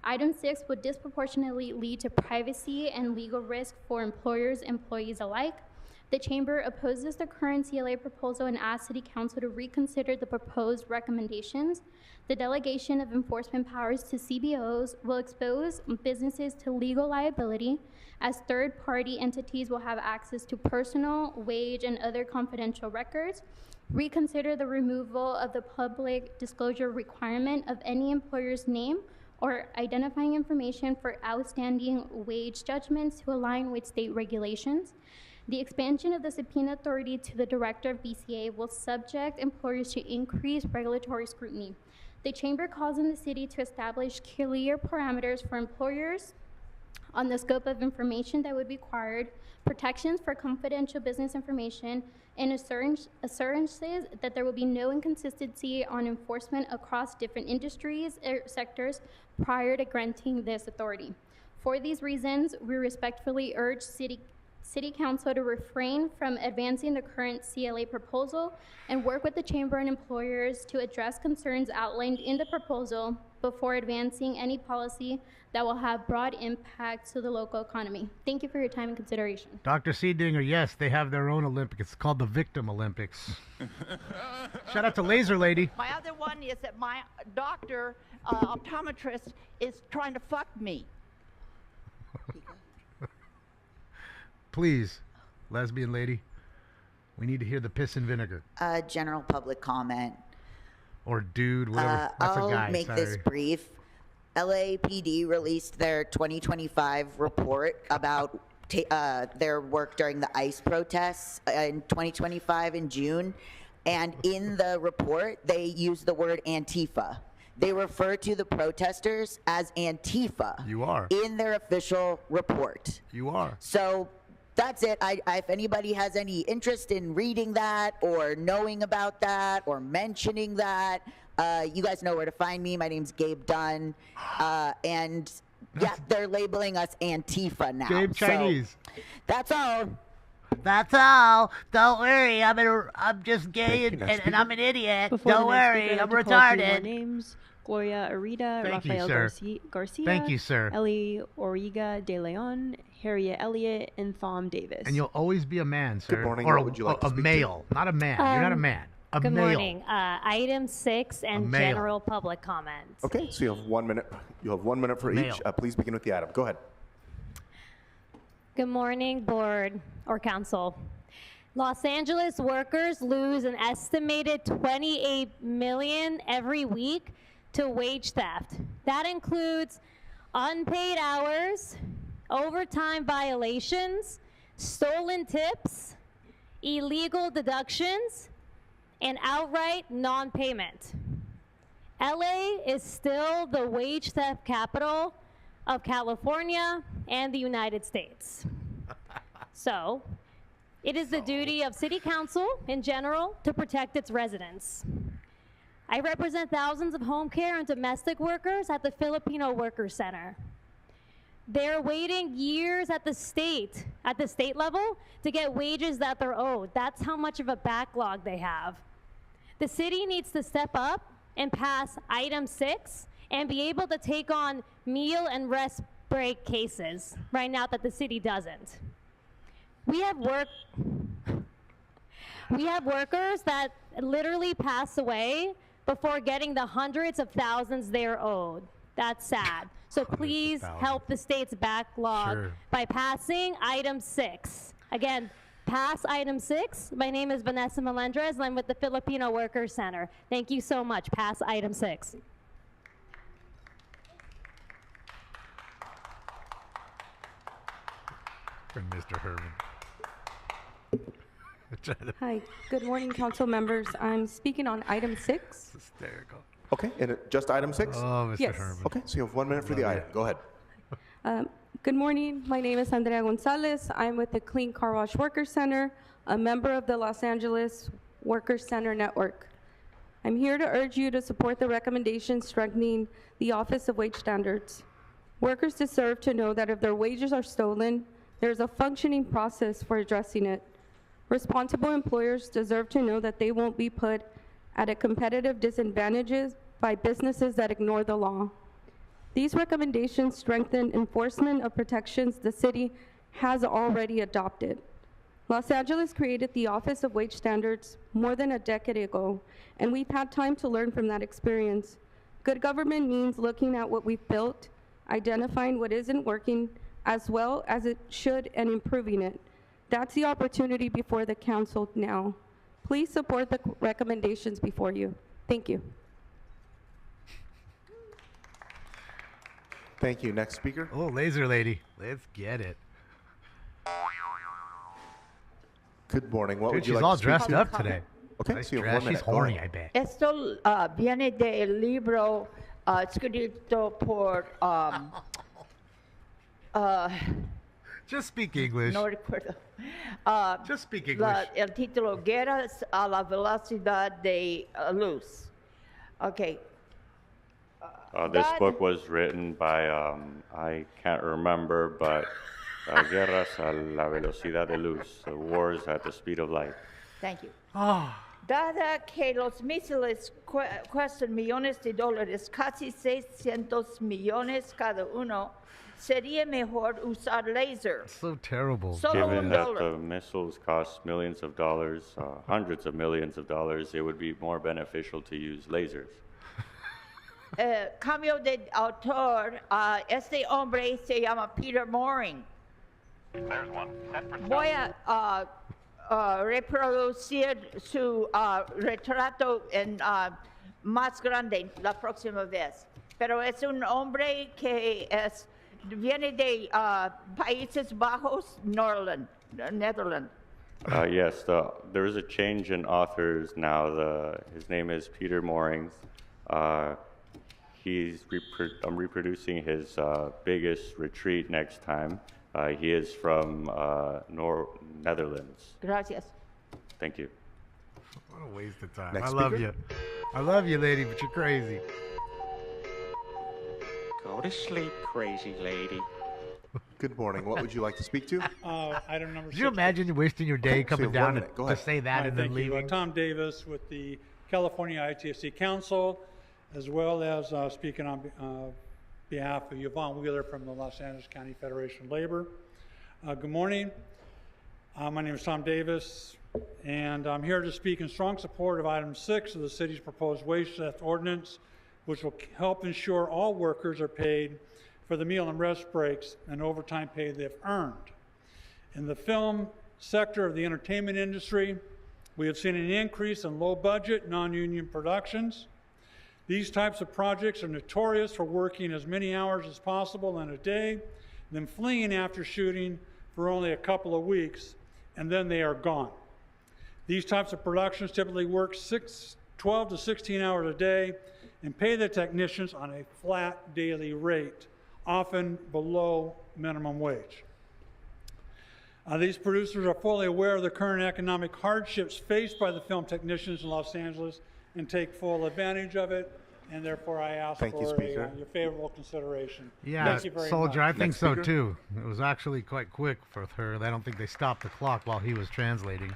S16: Item 6 would disproportionately lead to privacy and legal risk for employers and employees alike. The Chamber opposes the current CLA proposal and asks City Council to reconsider the proposed recommendations. The delegation of enforcement powers to CBOs will expose businesses to legal liability, as third-party entities will have access to personal, wage, and other confidential records. Reconsider the removal of the public disclosure requirement of any employer's name or identifying information for outstanding wage judgments to align with state regulations. The expansion of the subpoena authority to the director of BCA will subject employers to increased regulatory scrutiny. The Chamber calls on the city to establish clear parameters for employers on the scope of information that would be required, protections for confidential business information, and assurances that there will be no inconsistency on enforcement across different industries or sectors prior to granting this authority. For these reasons, we respectfully urge City Council to refrain from advancing the current CLA proposal and work with the Chamber and employers to address concerns outlined in the proposal before advancing any policy that will have broad impact to the local economy. Thank you for your time and consideration.
S5: Dr. Seedinger, yes, they have their own Olympics. It's called the Victim Olympics. Shout out to Laser Lady.
S24: My other one is that my doctor, optometrist, is trying to fuck me.
S5: Please, lesbian lady, we need to hear the piss and vinegar.
S25: General public comment.
S5: Or dude, whatever. That's a guy.
S25: I'll make
S5: sorry.
S25: this brief. LAPD released their 2025 report about their work during the ICE protests in 2025 in June. And in the report, they use the word Antifa. They refer to the protesters as Antifa.
S5: You are.
S25: In their official report.
S5: You are.
S25: So that's it. If anybody has any interest in reading that or knowing about that or mentioning that, you guys know where to find me. My name's Gabe Dunn. And yeah, they're labeling us Antifa now.
S5: Gabe Chinese.
S25: So, that's all.
S5: That's all. Don't worry. I'm just gay and I'm an idiot.
S17: Before
S5: Don't worry. I'm retarded.
S17: Names: Gloria Arita,
S5: Thank you,
S17: Rafael
S5: sir.
S17: Garcia.
S5: Thank you, sir.
S17: Ellie Origa de Leon, Harriet Elliott, and Thom Davis.
S5: And you'll always be a man, sir.
S11: Good morning.
S5: Or
S11: What would you like to
S5: a
S11: speak
S5: male, not a man. You're not a man. A
S26: Good
S5: male.
S26: morning. Item 6 and
S11: male.
S26: general public comment.
S11: Okay, so you have 1 minute. You have 1 minute for
S26: Male.
S11: each. Please begin with the item. Go ahead.
S26: Good morning, board or council. Los Angeles workers lose an estimated $28 million every week to wage theft. That includes unpaid hours, overtime violations, stolen tips, illegal deductions, and outright non-payment. LA is still the wage theft capital of California and the United States. So, it is the duty of City Council in general to protect its residents. I represent thousands of home care and domestic workers at the Filipino Workers Center. They're waiting years at the state level to get wages that they're owed. That's how much of a backlog they have. The city needs to step up and pass item 6 and be able to take on meal and rest break cases right now that the city doesn't. We have workers that literally pass away before getting the hundreds of thousands they're owed. That's sad. So please help the state's backlog by passing item 6. Again, pass item 6. My name is Vanessa Melendrez, and I'm with the Filipino Workers Center. Thank you so much. Pass item 6.
S5: From Mr. Herman.
S1: Hi, good morning, council members. I'm speaking on item 6.
S5: Hysterical.
S11: Okay, and just item 6?
S5: Oh, Mr.
S1: Yes.
S5: Herman.
S11: Okay, so you have 1 minute for the item. Go ahead.
S1: Good morning. My name is Andrea Gonzalez. I'm with the Clean Car Wash Workers Center, a member of the Los Angeles Workers Center Network. I'm here to urge you to support the recommendation strengthening the Office of Wage Standards. Workers deserve to know that if their wages are stolen, there's a functioning process for addressing it. Responsible employers deserve to know that they won't be put at a competitive disadvantage by businesses that ignore the law. These recommendations strengthen enforcement of protections the city has already adopted. Los Angeles created the Office of Wage Standards more than a decade ago, and we've had time to learn from that experience. Good government means looking at what we've built, identifying what isn't working as well as it should, and improving it. That's the opportunity before the council now. Please support the recommendations before you. Thank you.
S11: Thank you. Next speaker.
S5: Oh, laser lady. Let's get it.
S11: Good morning. What
S5: Dude,
S11: would you
S5: she's
S11: like
S5: all
S11: to
S5: dressed
S11: speak
S5: up
S11: to?
S5: today.
S11: Okay,
S5: Nice
S11: so you have
S5: dress.
S11: 1 minute.
S5: She's
S11: Go
S5: horny,
S11: ahead.
S5: I bet.
S24: Esto viene del libro escrito por
S5: Just speak English.
S24: no recuerdo.
S5: Just speak English.
S24: El título, Guerras a la Velocidad de Luz. Okay.
S13: This
S24: God-
S13: book was written by, I can't remember, but Guerras a la Velocidad de Luz, the wars at the speed of light.
S24: Thank you.
S5: Oh.
S24: Dada que los misiles cuestan millones de dólares, casi 600 millones cada uno, sería mejor usar laser.
S5: So terrible.
S24: Solo
S13: Given
S24: un
S13: that
S24: dólar.
S13: the missiles cost millions of dollars, hundreds of millions of dollars, it would be more beneficial to use lasers.
S24: Cambio de autor, este hombre se llama Peter Moring.
S14: There's one.
S24: Voy a reproducir su retrato en más grande la próxima vez. Pero es un hombre que viene de Países Bajos, Netherlands.
S13: Yes, there is a change in authors now. His name is Peter Morings. I'm reproducing his biggest retreat next time. He is from Netherlands.
S24: Gracias.
S13: Thank you.
S5: What a waste of time.
S11: Next
S5: I love
S11: speaker.
S5: you. I love you, lady, but you're crazy.
S14: Go to sleep, crazy lady.
S11: Good morning. What would you like to speak to?
S18: Item number
S5: Could you
S18: 6.
S5: imagine you wasting your day
S11: Okay, so you
S5: coming
S11: have 1
S5: down
S11: minute. Go
S5: to
S11: ahead.
S5: say that
S18: Hi,
S5: and then
S18: thank you.
S5: leaving?
S18: Tom Davis with the California ITSC Council, as well as speaking on behalf of Yvonne Wheeler from the Los Angeles County Federation of Labor. Good morning. My name is Tom Davis, and I'm here to speak in strong support of item 6 of the city's proposed wage theft ordinance, which will help ensure all workers are paid for the meal and rest breaks and overtime pay they've earned. In the film sector of the entertainment industry, we have seen an increase in low-budget, non-union productions. These types of projects are notorious for working as many hours as possible in a day, then fleeing after shooting for only a couple of weeks, and then they are gone. These types of productions typically work 12 to 16 hours a day and pay the technicians on a flat daily rate, often below minimum wage. These producers are fully aware of the current economic hardships faced by the film technicians in Los Angeles and take full advantage of it, and therefore I ask for your favorable consideration.
S5: Yeah,
S18: Thank you very
S5: Soldier,
S18: much.
S5: I think so too. It was actually quite quick for her. I don't think they stopped the clock while he was translating.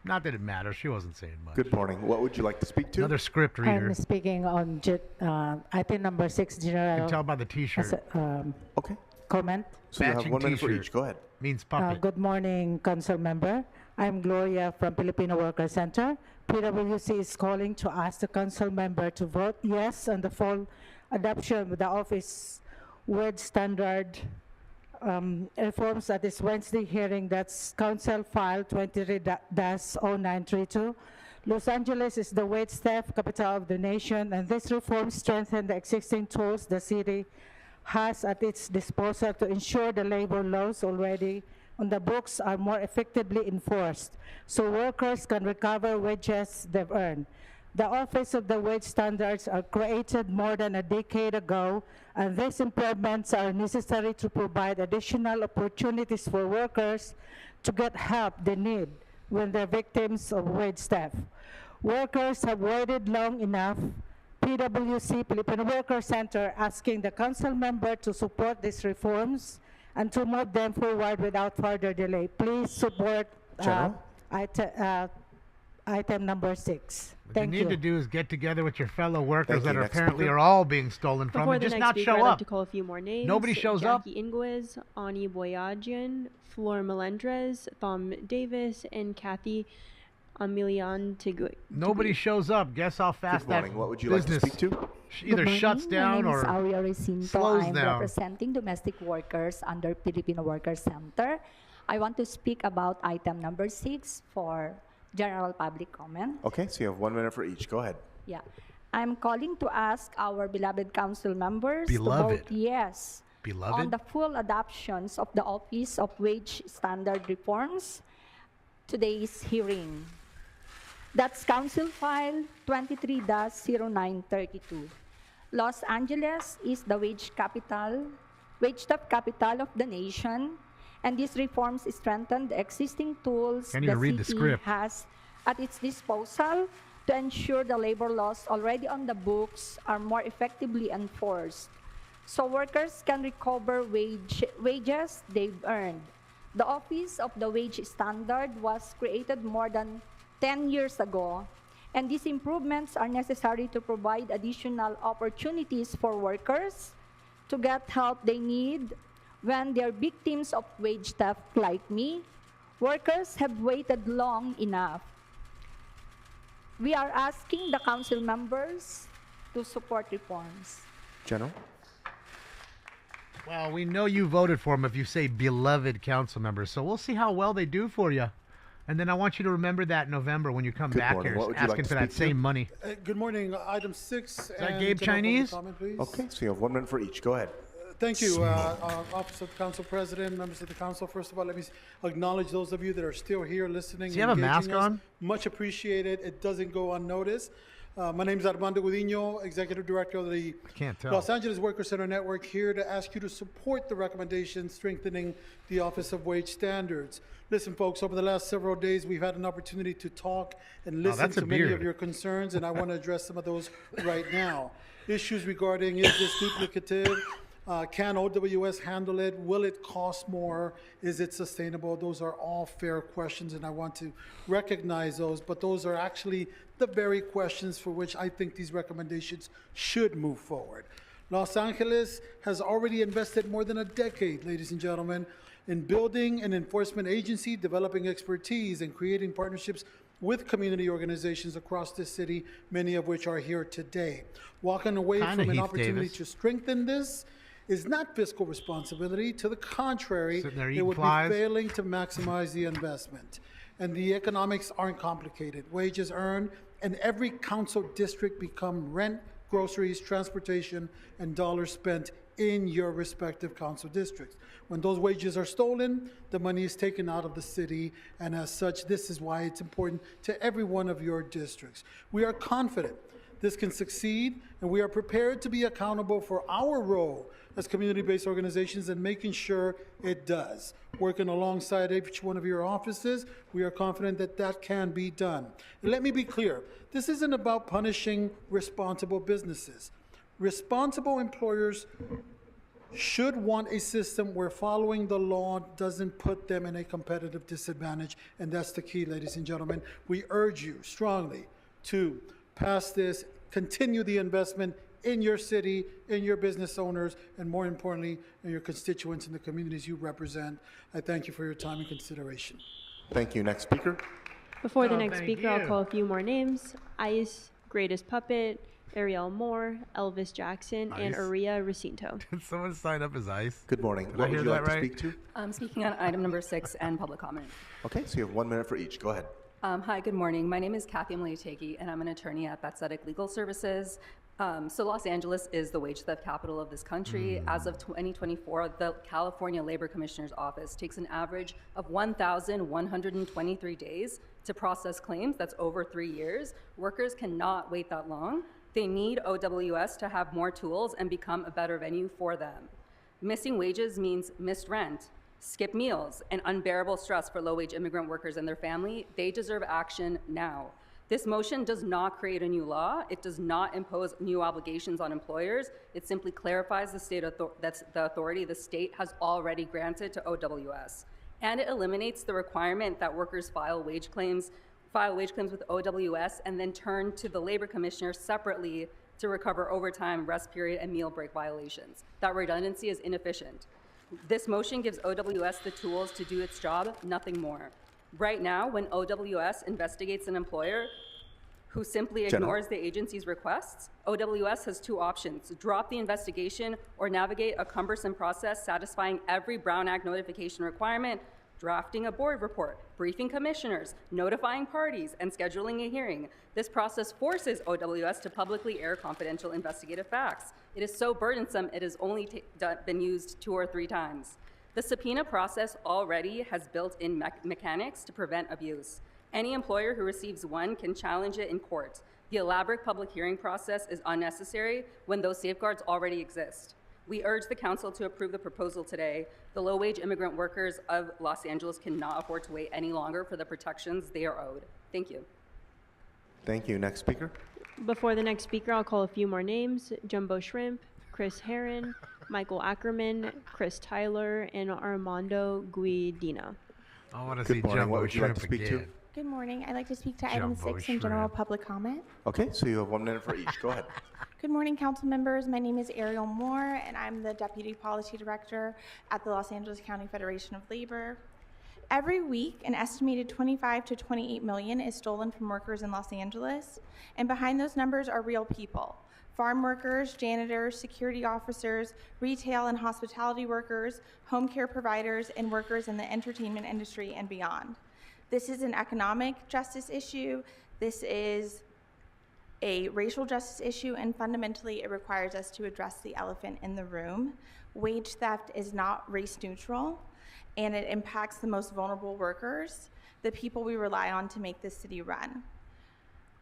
S5: Not that it matters. She wasn't saying much.
S11: Good morning. What would you like to speak to?
S5: Another script reader.
S4: I'm speaking on item number 6, General.
S5: You can tell by the T-shirt.
S11: Okay.
S4: Comment.
S11: So you have 1 minute for each. Go ahead.
S5: Means puppet.
S4: Good morning, Council Member. I'm Gloria from Filipino Worker Center. PwC is calling to ask the Council Member to vote yes on the full adoption of the office wage standard reforms at this Wednesday hearing. That's Council File 23-0932. Los Angeles is the wage theft capital of the nation, and this reform strengthens the existing tools the city has at its disposal to ensure the labor laws already on the books are more effectively enforced, so workers can recover wages they've earned. The Office of the Wage Standards are created more than a decade ago, and these improvements are necessary to provide additional opportunities for workers to get help they need when they're victims of wage theft. Workers have waited long enough. PwC, Filipino Worker Center, asking the council member to support these reforms and to move them forward without further delay. Please support item number 6.
S5: What you need to do is get together with your fellow workers that apparently are all being stolen from and just not show
S17: I'd
S5: up.
S17: like to call a few more names.
S5: Nobody shows up.
S17: Jackie Inguez, Ani Boyajian, Flor Melendrez, Thom Davis, and Kathy Emilian Tigui.
S5: Nobody shows up. Guess how fast that
S11: What would you like to speak to?
S5: Either shuts down or slows
S8: I'm
S5: down.
S8: representing domestic workers under Filipino Worker Center. I want to speak about item number 6 for general public comment.
S11: Okay, so you have 1 minute for each. Go ahead.
S8: Yeah. I'm calling to ask our beloved council members to vote yes on the full adoptions of the Office of Wage Standard Reforms today's hearing. That's Council File 23-0932. Los Angeles is the wage theft capital of the nation, and these reforms strengthen the existing tools the city has at its disposal to ensure the labor laws already on the books are more effectively enforced, so workers can recover wages they've earned. The Office of the Wage Standard was created more than 10 years ago, and these improvements are necessary to provide additional opportunities for workers to get help they need when they're victims of wage theft like me. Workers have waited long enough. We are asking the council members to support reforms.
S11: General?
S5: Well, we know you voted for him if you say beloved council members, so we'll see how well they do for you. And then I want you to remember that in November when you come back here asking for that same money.
S19: Good morning. Item 6.
S5: Is that Gabe Chinese?
S19: Comment, please.
S11: Okay, so you have 1 minute for each. Go ahead.
S19: Thank you, Office of the Council President, members of the Council. First of all, let me acknowledge those of you that are still here listening.
S5: Does he have a mask on?
S19: Much appreciated. It doesn't go unnoticed. My name is Armando Gudino, Executive Director of the Los Angeles Worker Center Network, here to ask you to support the recommendations strengthening the Office of Wage Standards. Listen, folks, over the last several days, we've had an opportunity to talk and listen to many of your concerns, and I want to address some of those right now. Issues regarding, is this duplicative? Can OWS handle it? Will it cost more? Is it sustainable? Those are all fair questions, and I want to recognize those, but those are actually the very questions for which I think these recommendations should move forward. Los Angeles has already invested more than a decade, ladies and gentlemen, in building an enforcement agency, developing expertise, and creating partnerships with community organizations across the city, many of which are here today. Walking away from an opportunity to strengthen this is not fiscal responsibility. To the contrary, it would be failing to maximize the investment. And the economics aren't complicated. Wages earned in every council district become rent, groceries, transportation, and dollars spent in your respective council districts. When those wages are stolen, the money is taken out of the city, and as such, this is why it's important to every one of your districts. We are confident This can succeed, and we are prepared to be accountable for our role as community-based organizations and making sure it does. Working alongside each one of your offices, we are confident that that can be done. And let me be clear, this isn't about punishing responsible businesses. Responsible employers should want a system where following the law doesn't put them in a competitive disadvantage, and that's the key, ladies and gentlemen. We urge you strongly to pass this, continue the investment in your city, in your business owners, and more importantly, in your constituents and the communities you represent. I thank you for your time and consideration.
S11: Thank you. Next speaker.
S17: Before the next speaker, I'll call a few more names. Ice, Greatest Puppet, Ariel Moore, Elvis Jackson, and Aria Recinto.
S5: Did someone sign up as Ice?
S11: Good morning.
S5: Did
S11: What
S5: I
S11: would
S5: hear
S11: you
S5: that
S11: like to
S5: right?
S11: speak to?
S2: I'm speaking on item number 6 and public comment.
S11: Okay, so you have 1 minute for each. Go ahead.
S2: Hi, good morning. My name is Kathy Mliategi, and I'm an attorney at Batsedic Legal Services. So Los Angeles is the wage theft capital of this country. As of 2024, the California Labor Commissioner's Office takes an average of 1,123 days to process claims. That's over 3 years. Workers cannot wait that long. They need OWS to have more tools and become a better venue for them. Missing wages means missed rent, skip meals, and unbearable stress for low-wage immigrant workers and their family. They deserve action now. This motion does not create a new law. It does not impose new obligations on employers. It simply clarifies the authority the state has already granted to OWS. And it eliminates the requirement that workers file wage claims with OWS and then turn to the Labor Commissioner separately to recover overtime, rest period, and meal break violations. That redundancy is inefficient. This motion gives OWS the tools to do its job, nothing more. Right now, when OWS investigates an employer who simply ignores the agency's requests, OWS has 2 options: drop the investigation or navigate a cumbersome process satisfying every Brown Act notification requirement, drafting a board report, briefing commissioners, notifying parties, and scheduling a hearing. This process forces OWS to publicly air confidential investigative facts. It is so burdensome, it has only been used 2 or 3 times. The subpoena process already has built-in mechanics to prevent abuse. Any employer who receives one can challenge it in court. The elaborate public hearing process is unnecessary when those safeguards already exist. We urge the council to approve the proposal today. The low-wage immigrant workers of Los Angeles cannot afford to wait any longer for the protections they are owed. Thank you.
S11: Thank you. Next speaker.
S17: Before the next speaker, I'll call a few more names. Jumbo Shrimp, Chris Herron, Michael Ackerman, Chris Tyler, and Armando Guidina.
S5: I want to see Jumbo Shrimp again.
S7: Good morning. I'd like to speak to item 6 in general public comment.
S11: Okay, so you have 1 minute for each. Go ahead.
S7: Good morning, council members. My name is Ariel Moore, and I'm the Deputy Policy Director at the Los Angeles County Federation of Labor. Every week, an estimated 25 to 28 million is stolen from workers in Los Angeles, and behind those numbers are real people. Farm workers, janitors, security officers, retail and hospitality workers, home care providers, and workers in the entertainment industry and beyond. This is an economic justice issue, this is a racial justice issue, and fundamentally it requires us to address the elephant in the room. Wage theft is not race neutral, and it impacts the most vulnerable workers, the people we rely on to make this city run.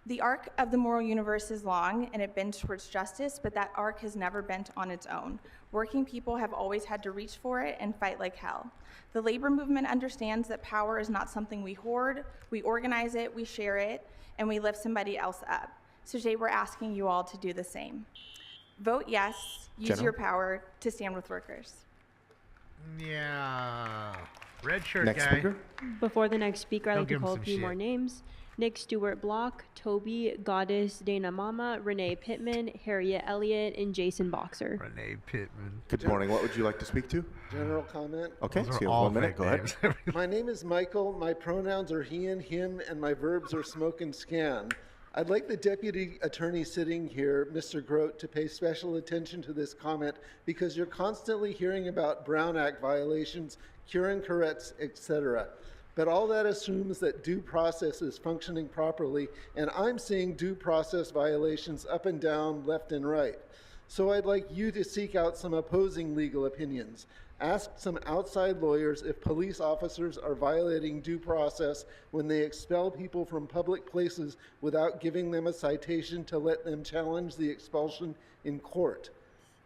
S7: The arc of the moral universe is long and it bends towards justice, but that arc has never bent on its own. Working people have always had to reach for it and fight like hell. The labor movement understands that power is not something we hoard, we organize it, we share it, and we lift somebody else up. So today we're asking you all to do the same. Vote yes, use your power to stand with workers.
S5: Yeah. Red shirt
S11: Next
S5: guy.
S11: speaker.
S17: Before the next speaker, I'd like to
S5: give him
S17: call a
S5: some
S17: few
S5: shit.
S17: more names. Nick Stewart Block, Toby, Goddess, Dana Mama, Renee Pittman, Harriet Elliott, and Jason Boxer.
S5: Renee Pittman.
S11: Good morning. What would you like to speak to?
S9: General comment.
S11: Okay,
S5: Those
S11: so
S5: are
S11: you have
S5: all
S11: 1 minute.
S5: fake
S11: Go ahead.
S5: names.
S9: My name is Michael. My pronouns are he and him, and my verbs are smoke and scan. I'd like the deputy attorney sitting here, Mr. Grote, to pay special attention to this comment because you're constantly hearing about Brown Act violations, cure and corrects, etc. But all that assumes that due process is functioning properly, and I'm seeing due process violations up and down, left and right. So I'd like you to seek out some opposing legal opinions. Ask some outside lawyers if police officers are violating due process when they expel people from public places without giving them a citation to let them challenge the expulsion in court.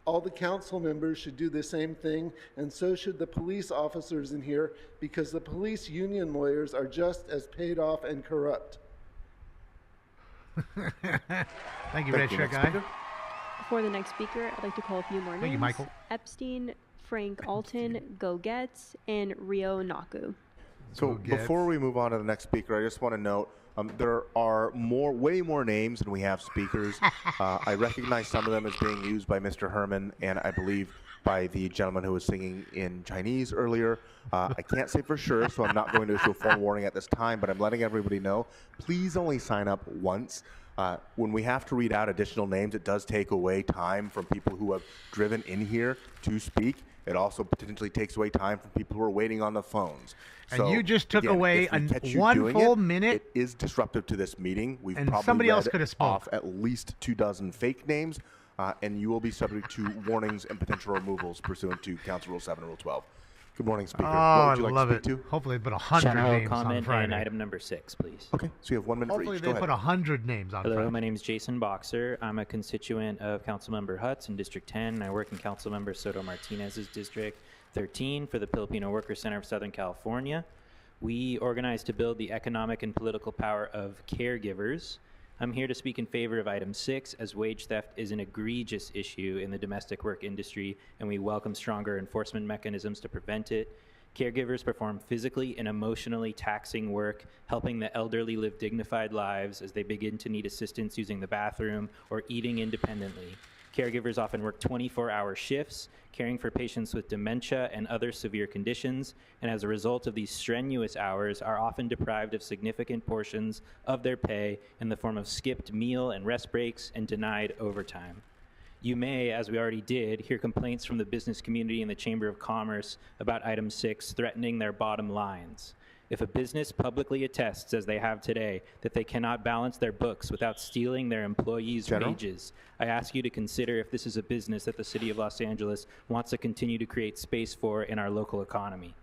S9: All the council members should do the same thing, and so should the police officers in here, because the police union lawyers are just as paid off and corrupt.
S5: Thank you, Red Shirt Guy.
S17: For the next speaker, I'd like to call a few more names.
S5: Thank you, Michael.
S17: Epstein, Frank Alton, Go Getz, and Rio Naku.
S11: So before we move on to the next speaker, I just want to note there are way more names than we have speakers. I recognize some of them as being used by Mr. Herman and I believe by the gentleman who was singing in Chinese earlier. I can't say for sure, so I'm not going to issue a formal warning at this time, but I'm letting everybody know, please only sign up once. When we have to read out additional names, it does take away time from people who have driven in here to speak. It also potentially takes away time from people who are waiting on the phones.
S5: And
S11: So,
S5: you just took
S11: again,
S5: away
S11: if we catch you
S5: one
S11: doing
S5: full
S11: it,
S5: minute.
S11: It is disruptive to this meeting. We've
S5: And
S11: probably
S5: somebody else
S11: read
S5: could have spoke.
S11: off at least 24 fake names, and you will be subject to warnings and potential removals pursuant to Council Rule 7 and Rule 12. Good morning, Speaker.
S5: Oh,
S11: What would you
S5: I
S11: like
S5: love
S11: to
S5: it.
S11: speak to?
S5: Hopefully they put 100
S3: General
S5: names on
S3: comment
S5: Friday.
S3: and item number 6, please.
S11: Okay, so you have 1 minute
S5: Hopefully
S11: for each.
S5: they
S11: Go
S5: put
S11: ahead.
S5: 100 names on
S3: Hello,
S5: Friday.
S3: my name is Jason Boxer. I'm a constituent of Councilmember Hutz in District 10. I work in Councilmember Soto Martinez's District 13 for the Filipino Workers Center of Southern California. We organize to build the economic and political power of caregivers. I'm here to speak in favor of item 6, as wage theft is an egregious issue in the domestic work industry, and we welcome stronger enforcement mechanisms to prevent it. Caregivers perform physically and emotionally taxing work, helping the elderly live dignified lives as they begin to need assistance using the bathroom or eating independently. Caregivers often work 24-hour shifts, caring for patients with dementia and other severe conditions, and as a result of these strenuous hours, are often deprived of significant portions of their pay in the form of skipped meal and rest breaks and denied overtime. You may, as we already did, hear complaints from the business community and the Chamber of Commerce about item 6 threatening their bottom lines. If a business publicly attests, as they have today, that they cannot balance their books without stealing their employees' wages, I ask you to consider if this is a business that the City of Los Angeles wants to continue to create space for in our local economy.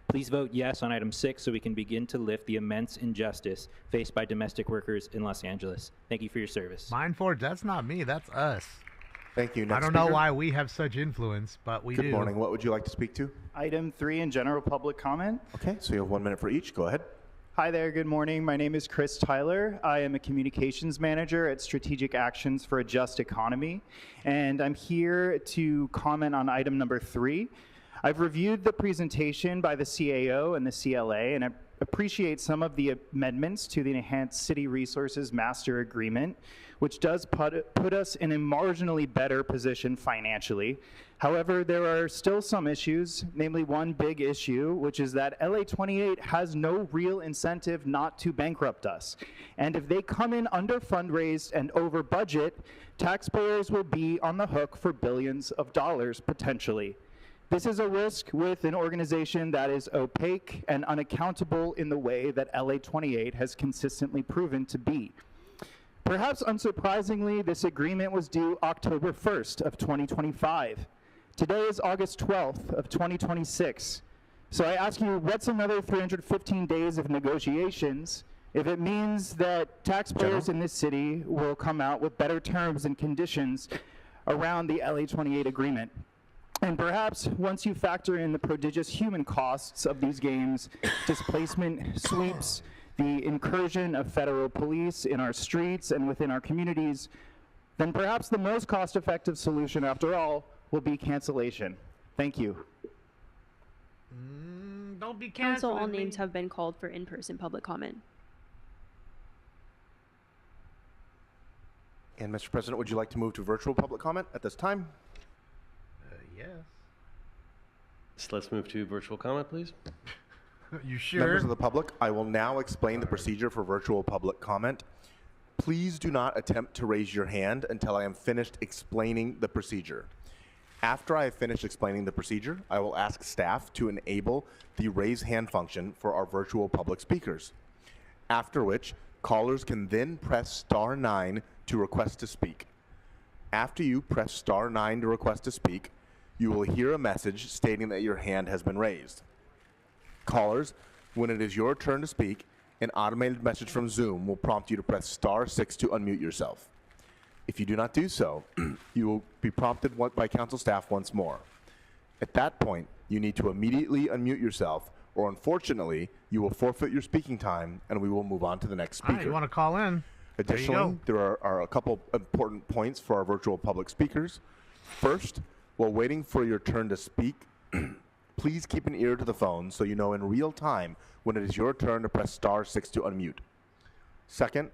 S3: Please vote yes on item 6 so we can begin to lift the immense injustice faced by domestic workers in Los Angeles. Thank you for your service.
S5: Mine Forge, that's not me, that's us.
S11: Thank you.
S5: I
S11: Next
S5: don't know
S11: speaker.
S5: why we have such influence, but we do.
S11: Good morning. What would you like to speak to?
S10: Item 3 in general public comment.
S11: Okay, so you have 1 minute for each. Go ahead.
S10: Hi there, good morning. My name is Chris Tyler. I am a communications manager at Strategic Actions for a Just Economy, and I'm here to comment on item number 3. I've reviewed the presentation by the CAO and the CLA, and I appreciate some of the amendments to the Enhanced City Resources Master Agreement, which does put us in a marginally better position financially. However, there are still some issues, namely one big issue, which is that LA 28 has no real incentive not to bankrupt us. And if they come in under fundraised and over budget, taxpayers will be on the hook for billions of dollars potentially. This is a risk with an organization that is opaque and unaccountable in the way that LA 28 has consistently proven to be. Perhaps unsurprisingly, this agreement was due October 1st of 2025. Today is August 12th of 2026. So I ask you, what's another 315 days of negotiations if it means that taxpayers in this city will come out with better terms and conditions around the LA 28 agreement? And perhaps once you factor in the prodigious human costs of these games, displacement sweeps, the incursion of federal police in our streets and within our communities, then perhaps the most cost-effective solution, after all, will be cancellation. Thank you.
S5: Don't be
S17: Council, all
S5: canceling
S17: names
S5: me.
S17: have been called for in-person public comment.
S11: And Mr. President, would you like to move to virtual public comment at this time?
S5: Yes.
S22: So let's move to virtual comment, please.
S5: You sure?
S11: Members of the public, I will now explain the procedure for virtual public comment. Please do not attempt to raise your hand until I am finished explaining the procedure. After I have finished explaining the procedure, I will ask staff to enable the raise hand function for our virtual public speakers. After which, callers can then press *9 to request to speak. After you press *9 to request to speak, you will hear a message stating that your hand has been raised. Callers, when it is your turn to speak, an automated message from Zoom will prompt you to press *6 to unmute yourself. If you do not do so, you will be prompted by council staff once more. At that point, you need to immediately unmute yourself, or unfortunately, you will forfeit your speaking time and we will move on to the next speaker.
S5: All right, you want to call in?
S11: Additionally, there are a couple important points for our virtual public speakers. First, while waiting for your turn to speak, please keep an ear to the phone so you know in real time when it is your turn to press *6 to unmute. Second,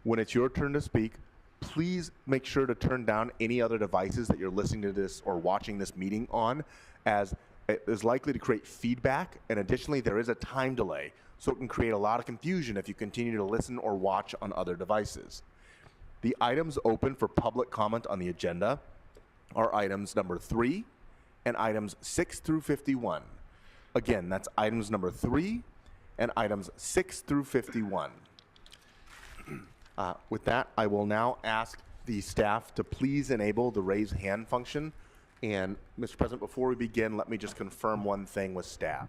S11: when it's your turn to speak, please make sure to turn down any other devices that you're listening to this or watching this meeting on, as it is likely to create feedback, and additionally there is a time delay, so it can create a lot of confusion if you continue to listen or watch on other devices. The items open for public comment on the agenda are items number 3 and items 6 through 51. Again, that's items number 3 and items 6 through 51. With that, I will now ask the staff to please enable the raise hand function. And Mr. President, before we begin, let me just confirm one thing with staff.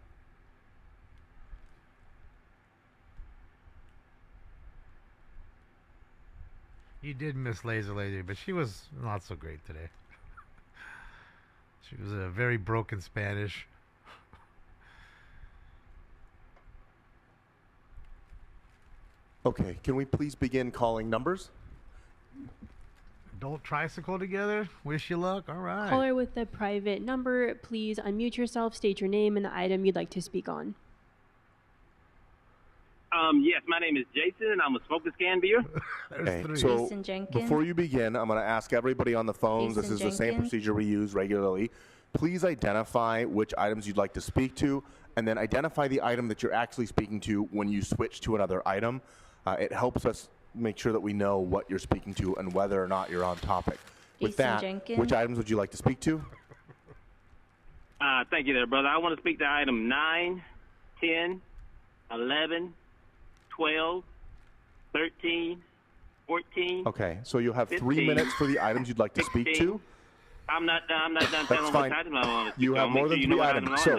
S5: You did miss Laser Lady, but she was not so great today. She was a very broken Spanish.
S11: Okay, can we please begin calling numbers?
S5: Adult tricycle together. Wish you luck. All right.
S17: Caller with the private number, please unmute yourself, state your name and the item you'd like to speak on.
S6: Yes, my name is Jason, and I'm a Smoke and Scan viewer.
S11: Okay, so before you begin, I'm going to ask everybody on the phones, this is the same procedure we use regularly. Please identify which items you'd like to speak to, and then identify the item that you're actually speaking to when you switch to another item. It helps us make sure that we know what you're speaking to and whether or not you're on topic. With that, which items would you like to speak to?
S6: Thank you there, brother. I want to speak to item 9, 10, 11, 12, 13, 14.
S11: Okay, so you'll have 3
S6: 15,
S11: minutes for the items you'd like to speak
S6: 16.
S11: to.
S6: I'm not done
S11: That's
S6: telling
S11: fine.
S6: which item I want to speak
S11: You
S6: to.
S11: have
S6: I'll
S11: more
S6: make
S11: than
S6: sure you
S11: 3
S6: know what
S11: items.
S6: item I'm
S11: So,
S6: on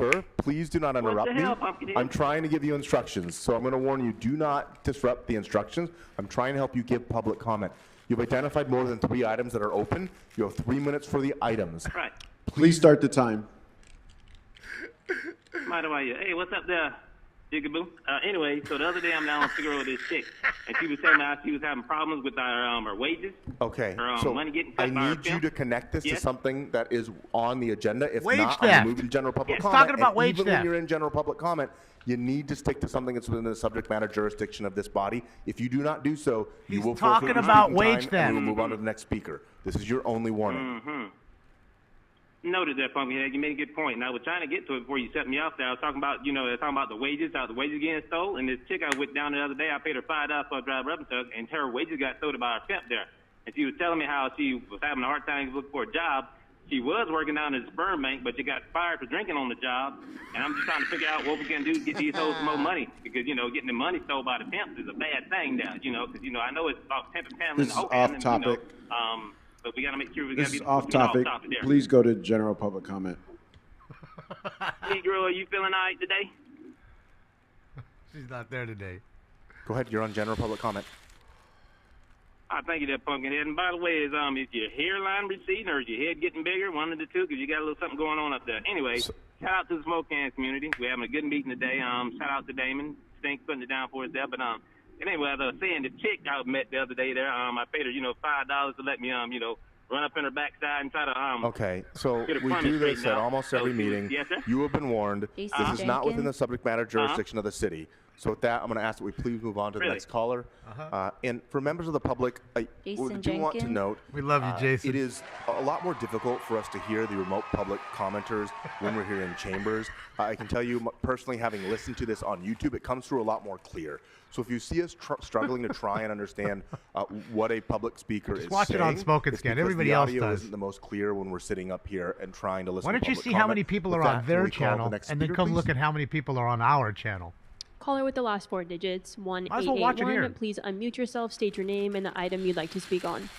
S6: there.
S11: sir, please do not interrupt
S6: the
S11: me.
S6: hell, Pumpkinhead?
S11: I'm trying to give you instructions, so I'm going to warn you, do not disrupt the instructions. I'm trying to help you give public comment. You've identified more than 3 items that are open. You have 3 minutes for the items.
S6: Right.
S12: Please start the time.
S6: Hey, what's up there, Jigaboo? Anyway, so the other day I'm down on Figaro with this chick, and she was telling me how she was having problems with her wages.
S11: Okay,
S6: Her
S11: so
S6: money getting
S11: I
S6: cut by her
S11: need you
S6: pimp.
S11: to connect this to
S6: Yes.
S11: something that is on the agenda. If
S5: Wage
S11: not, I'm
S5: theft.
S11: moving to general public
S5: He's
S11: comment.
S5: talking about
S11: And
S5: wage
S11: even when
S5: theft.
S11: you're in general public comment, you need to stick to something that's within the subject matter jurisdiction of this body. If you do not do so, you
S5: He's
S11: will
S5: talking
S11: forfeit your
S5: about
S11: speaking
S5: wage
S11: time,
S5: theft.
S11: and we'll move on to the next speaker. This is your only warning.
S6: Mm-hmm. Noted that, Pumpkinhead. You made a good point. And I was trying to get to it before you set me off there. I was talking about, the wages, how the wages getting stole. And this chick I went down the other day, I paid her $5 for a drive rubber truck, and her wages got stolen by her pimp there. And she was telling me how she was having a hard time looking for a job. She was working down at the sperm bank, but she got fired for drinking on the job. And I'm just trying to figure out what we can do to get these hoes some more money. Because, getting the money stole by the pimps is a bad thing now, because, I know it's about pimp and family.
S12: This is off topic.
S6: But we got to make sure we got
S12: This
S6: to
S12: is
S6: be
S12: off topic.
S6: there.
S12: Please go to general public comment.
S6: Negro, are you feeling all right today?
S5: She's not there today.
S11: Go ahead, you're on general public comment.
S6: I thank you there, Pumpkinhead. And by the way, is your hairline receding or is your head getting bigger? One of the two, because you got a little something going on up there. Anyway, shout out to the Smoke Can community. We're having a good meeting today. Shout out to Damon. Stink putting it down for us there. But anyway, as I was saying, the chick I met the other day there, I paid her, $5 to let me, run up in her backside and try to
S11: Okay, so
S6: get her
S11: we
S6: plumbing
S11: do this
S6: straightened
S11: at
S6: out.
S11: almost every
S6: So,
S11: meeting.
S6: Yes, sir?
S11: You have been warned.
S6: Jason
S11: This is not within the
S6: Jenkins?
S11: subject matter jurisdiction of the city. So with that, I'm going to ask that we please move on to the
S6: Really?
S11: next caller. And for members of the public, I
S24: Jason
S11: do want to
S24: Jenkins?
S11: note,
S5: We love you, Jason.
S11: It is a lot more difficult for us to hear the remote public commenters when we're here in chambers. I can tell you personally, having listened to this on YouTube, it comes through a lot more clear. So if you see us struggling to try and understand what a public speaker
S5: Just
S11: is
S5: watch
S11: saying,
S5: it on Smoke and
S11: it's
S5: Scan.
S11: because
S5: Everybody
S11: the
S5: else
S11: audio
S5: does.
S11: isn't the most clear when we're sitting up here and trying to listen.
S5: Why don't
S11: to
S5: you
S11: public
S5: see how
S11: comment.
S5: many people
S11: With
S5: are
S11: that,
S5: on
S11: can
S5: their
S11: we call the
S5: channel
S11: next
S5: and then
S11: speaker,
S5: come
S11: please?
S5: look at how many people are on our channel?
S17: Caller with the last 4 digits,
S5: Might as well watch it
S17: 1881.
S5: here.
S17: Please unmute yourself, state your name and the item you'd like to speak on.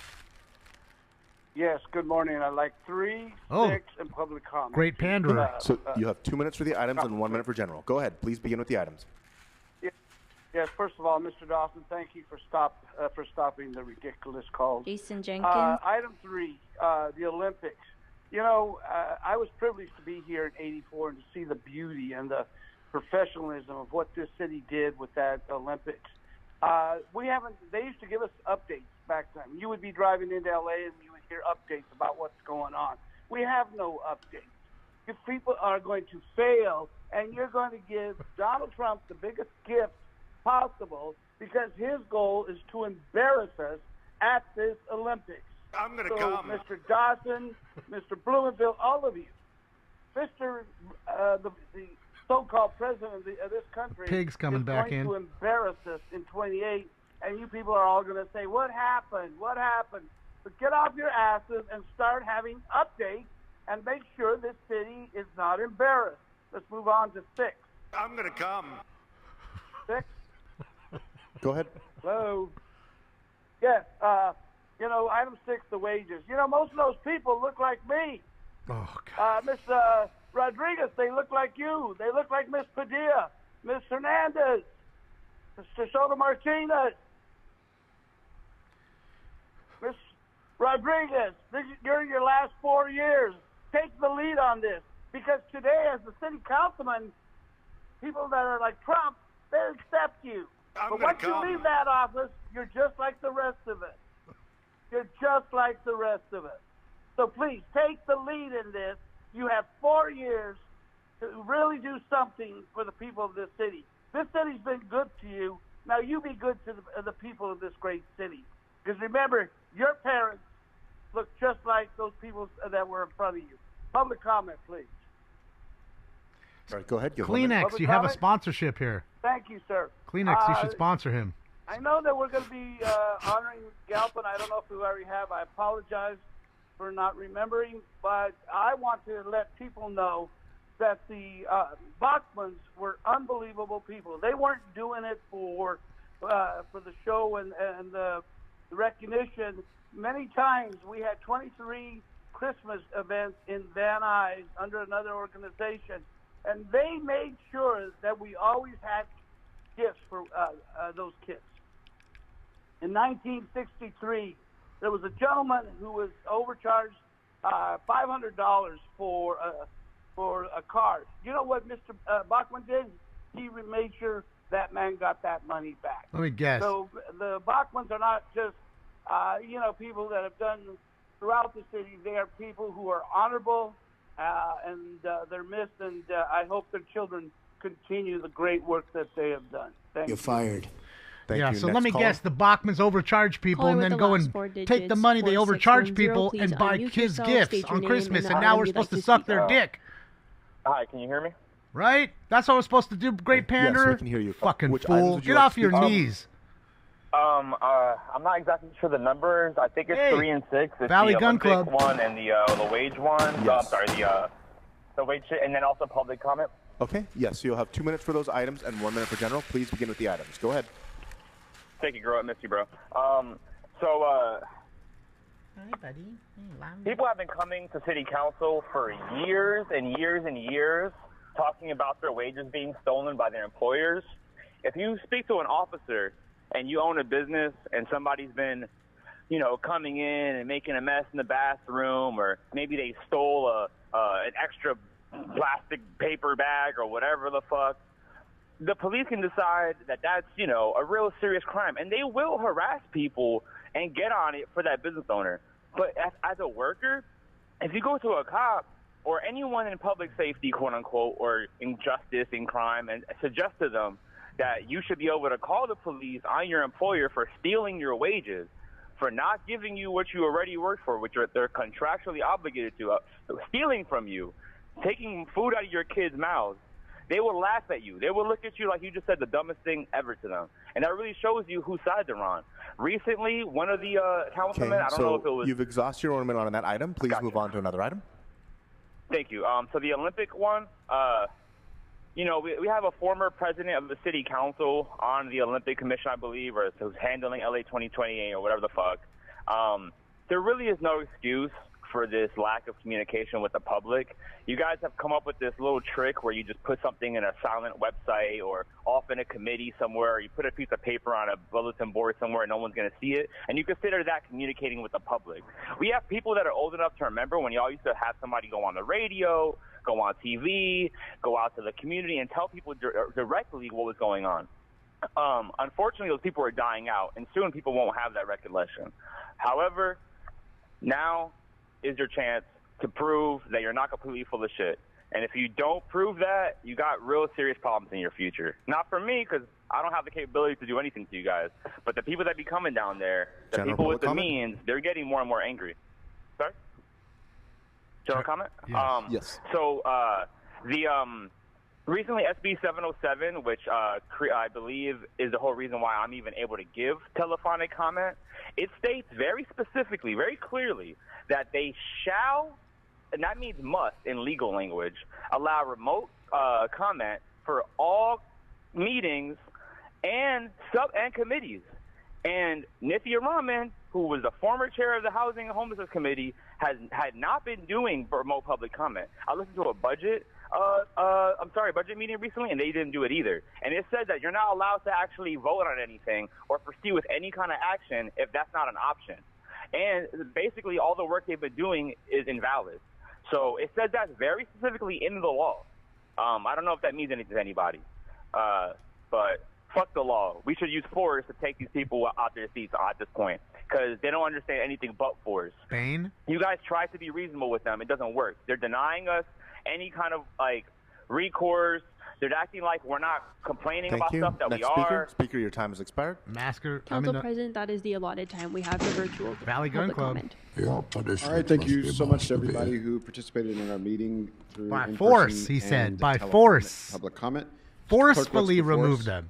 S15: Yes, good morning. I'd like 3, 6, and public comment.
S5: Great panderer.
S11: So you have 2 minutes for the items and 1 minute for general. Go ahead. Please begin with the items.
S15: Yes, first of all, Mr. Dawson, thank you for stopping the ridiculous calls.
S16: Jason Jenkins.
S15: Item 3, the Olympics. You know, I was privileged to be here in '84 and to see the beauty and the professionalism of what this city did with that Olympics. They used to give us updates back then. You would be driving into LA and you would hear updates about what's going on. We have no updates. If people are going to fail and you're going to give Donald Trump the biggest gift possible because his goal is to embarrass us at this Olympics.
S14: I'm going to
S15: so,
S14: come.
S15: Mr. Dawson, Mr. Blumenfield, all of you, the so-called president of this country
S5: Pig's coming
S15: is
S5: back
S15: going
S5: in.
S15: to embarrass us in 28, and you people are all going to say, what happened? What happened? But get off your asses and start having updates and make sure this city is not embarrassed. Let's move on to 6.
S14: I'm going to come.
S15: 6?
S11: Go ahead.
S15: Hello? Yes, item 6, the wages. Most of those people look like me.
S5: Oh, God.
S15: Miss Rodriguez, they look like you. They look like Miss Padilla, Miss Hernandez, Mr. Soto Martinez. Miss Rodriguez, you're in your last 4 years. Take the lead on this. Because today, as a city councilman, people that are like Trump, they accept you. But once you leave that office, you're just like the rest of us. You're just like the rest of us. So please, take the lead in this. You have 4 years to really do something for the people of this city. This city's been good to you. Now you be good to the people of this great city. Because remember, your parents look just like those people that were in front of you. Public comment, please.
S11: All right, go ahead.
S5: Kleenex, you have a sponsorship here.
S15: Thank you, sir.
S5: Kleenex, you should sponsor him.
S15: I know that we're going to be honoring Galpin. I don't know if we already have. I apologize for not remembering, but I want to let people know that the Bachmans were unbelievable people. They weren't doing it for the show and the recognition. Many times we had 23 Christmas events in Van Nuys under another organization, and they made sure that we always had gifts for those kids. In 1963, there was a gentleman who was overcharged $500 for a card. You know what Mr. Bachman did? He made sure that man got that money back.
S5: Let me guess.
S15: So the Bachmans are not just people that have done throughout the city. They are people who are honorable, and they're missed. And I hope their children continue the great work that they have done. Thank you.
S12: You're fired.
S11: Thank you.
S5: So
S11: Next
S5: let me
S11: caller.
S5: guess, the Bachmans overcharge people
S17: Caller
S5: and
S17: with
S5: then
S17: the
S5: go
S17: last
S5: and
S17: 4
S5: take the
S17: digits,
S5: money they overcharge
S17: 4610.
S5: people
S17: Please
S5: and buy
S17: unmute
S5: kids
S17: yourself,
S5: gifts
S17: state your
S5: on
S17: name
S5: Christmas,
S17: and
S5: and
S17: the
S5: now
S17: item
S5: we're
S17: you'd
S5: supposed
S17: like
S5: to
S17: to
S5: suck
S17: speak
S5: their
S17: on.
S5: dick,
S14: Hi, can you hear me?
S5: right? That's how we're supposed to do, great pander?
S11: Yes, we can hear you.
S5: Fucking
S11: Which items
S5: fool.
S11: would you
S5: Get
S11: like
S5: off
S11: to
S5: your
S11: speak on?
S5: knees.
S14: I'm not exactly sure the numbers. I think it's
S5: Hey,
S14: 3 and 6. It's
S5: Valley
S14: the
S5: Gun
S14: Olympic
S5: Club.
S14: one and the wage one.
S11: Yes.
S14: I'm sorry, the wage shit, and then also public comment.
S11: Okay, yes, so you'll have 2 minutes for those items and 1 minute for general. Please begin with the items. Go ahead.
S14: Thank you, girl. I miss you, bro.
S5: Hey, buddy.
S14: People have been coming to city council for years and years and years talking about their wages being stolen by their employers. If you speak to an officer and you own a business and somebody's been, coming in and making a mess in the bathroom, or maybe they stole an extra plastic paper bag or whatever the fuck, the police can decide that that's, a real serious crime, and they will harass people and get on it for that business owner. But as a worker, if you go to a cop or anyone in public safety, quote unquote, or injustice in crime, and suggest to them that you should be able to call the police on your employer for stealing your wages, for not giving you what you already worked for, which they're contractually obligated to, stealing from you, taking food out of your kids' mouths, they will laugh at you. They will look at you like you just said the dumbest thing ever to them. And that really shows you whose side they're on. Recently, one of the councilmen, I don't know if it was...
S11: You've exhausted your ornament on that item. Please move on to another item.
S14: Thank you. So the Olympic one, we have a former president of the city council on the Olympic Commission, I believe, or who's handling LA 2028 or whatever the fuck. there really is no excuse for this lack of communication with the public. You guys have come up with this little trick where you just put something in a silent website or off in a committee somewhere, or you put a piece of paper on a bulletin board somewhere and no one's going to see it, and you consider that communicating with the public. We have people that are old enough to remember when y'all used to have somebody go on the radio, go on TV, go out to the community and tell people directly what was going on. Unfortunately, those people are dying out, and soon people won't have that recollection. However, now is your chance to prove that you're not completely full of shit. And if you don't prove that, you got real serious problems in your future. Not for me, because I don't have the capability to do anything to you guys. But the people that be coming down there, the
S11: General
S14: people with the
S11: comment?
S14: means, they're getting more and more angry. Sorry? General comment?
S11: Yes.
S14: So recently SB 707, which I believe is the whole reason why I'm even able to give telephonic comment, it states very specifically, very clearly, that they shall, and that means must in legal language, allow remote comment for all meetings and committees. And Nithya Raman, who was the former chair of the Housing and Homelessness Committee, had not been doing remote public comment. I listened to a budget meeting recently, and they didn't do it either. And it said that you're not allowed to actually vote on anything or proceed with any kind of action if that's not an option. And basically, all the work they've been doing is invalid. So it says that very specifically in the law. I don't know if that means anything to anybody, but fuck the law. We should use force to take these people out their seats at this point, because they don't understand anything but force.
S5: Bane?
S14: You guys try to be reasonable with them. It doesn't work. They're denying us any kind of, recourse. They're acting like we're not complaining
S11: Thank
S14: about
S11: you.
S14: stuff that
S11: Next
S14: we are.
S11: Speaker, your time has expired.
S17: Council President, that is the allotted time we have for virtual
S5: Valley Gun
S17: public
S5: Club.
S17: comment.
S12: All right, thank you so much to everybody who participated in our meeting through
S5: By
S12: in-person
S5: force, he said.
S12: and
S5: By
S12: telephonic
S5: force.
S12: Public comment.
S5: Forcefully
S12: Clerk, what's the
S5: remove
S12: force?
S5: them.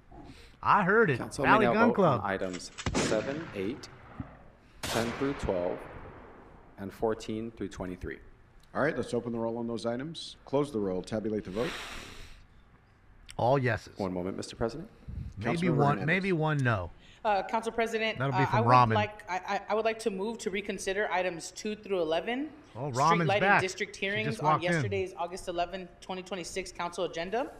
S5: I heard it.
S16: Council
S5: Valley
S16: may now
S5: Gun
S16: vote
S5: Club.
S16: on items 7, 8, 10 through 12, and 14 through 23.
S12: All right, let's open the roll on those items. Close the roll. Tabulate the vote.
S5: All yeses.
S16: One moment, Mr. President.
S5: Maybe one no.
S20: Council President,
S5: That'll be from
S20: I would
S5: Ramen.
S20: I would like to move to reconsider items 2 through 11.
S5: Oh,
S20: Street
S5: Ramen's
S20: lighting
S5: back.
S20: district
S5: She
S20: hearings
S5: just
S20: on
S5: walked in.
S20: yesterday's August 11, 2026 council agenda.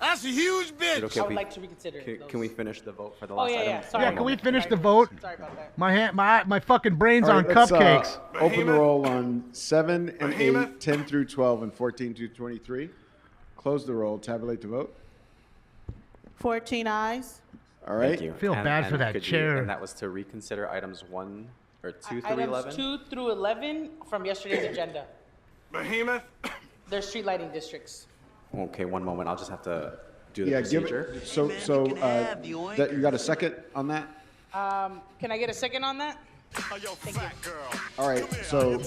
S21: That's a huge
S16: Is it
S21: bitch.
S16: okay
S20: I
S16: if
S20: would like to reconsider those.
S16: Can we finish the vote for the
S20: Oh,
S16: last
S20: yeah,
S16: item?
S20: yeah, sorry.
S5: Yeah, can we finish the vote?
S20: Sorry about that.
S5: My fucking brain's
S12: All
S5: on
S12: right, let's,
S5: cupcakes.
S12: Open the roll on 7 and 8, 10 through 12, and 14 through 23. Close the roll. Tabulate the vote.
S20: 14 ayes.
S12: All right.
S16: Thank you.
S5: Feel bad for that
S16: could you-
S5: chair.
S16: and that was to reconsider items 1 or 2 through
S20: Items
S16: 11?
S20: 2 through 11 from yesterday's agenda.
S21: Behemoth.
S20: They're street lighting districts.
S16: Okay, one moment. I'll just have to do the
S12: Yeah,
S16: procedure.
S12: give it. So, that you got a second on that?
S20: Can I get a second on that? Thank you.
S12: All right. So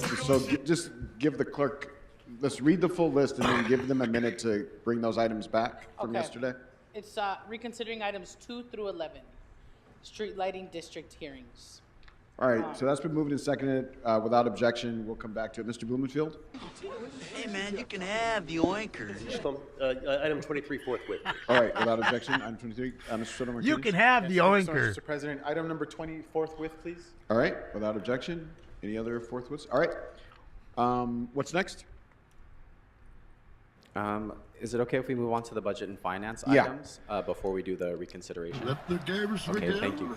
S12: just give the clerk. Let's read the full list and then give them a minute to bring those items back from
S20: Okay.
S12: yesterday.
S20: It's reconsidering items 2 through 11, street lighting district hearings.
S12: All right. So that's been moved and seconded without objection. We'll come back to it. Mr. Blumenfield.
S21: Hey man, you can have the oinkers.
S22: Item 23 forthwith.
S12: All right. Without objection. Item 23. Mr. Soto Martinez.
S5: You can have the oinker.
S10: Mr. President, item number 20 forthwith, please.
S12: All right. Without objection. Any other forthwiths? All right. What's next?
S16: Is it okay if we move on to the budget and finance
S12: Yeah.
S16: items before we do the reconsideration?
S21: Let the gamers
S16: Okay,
S21: forget.
S16: thank you.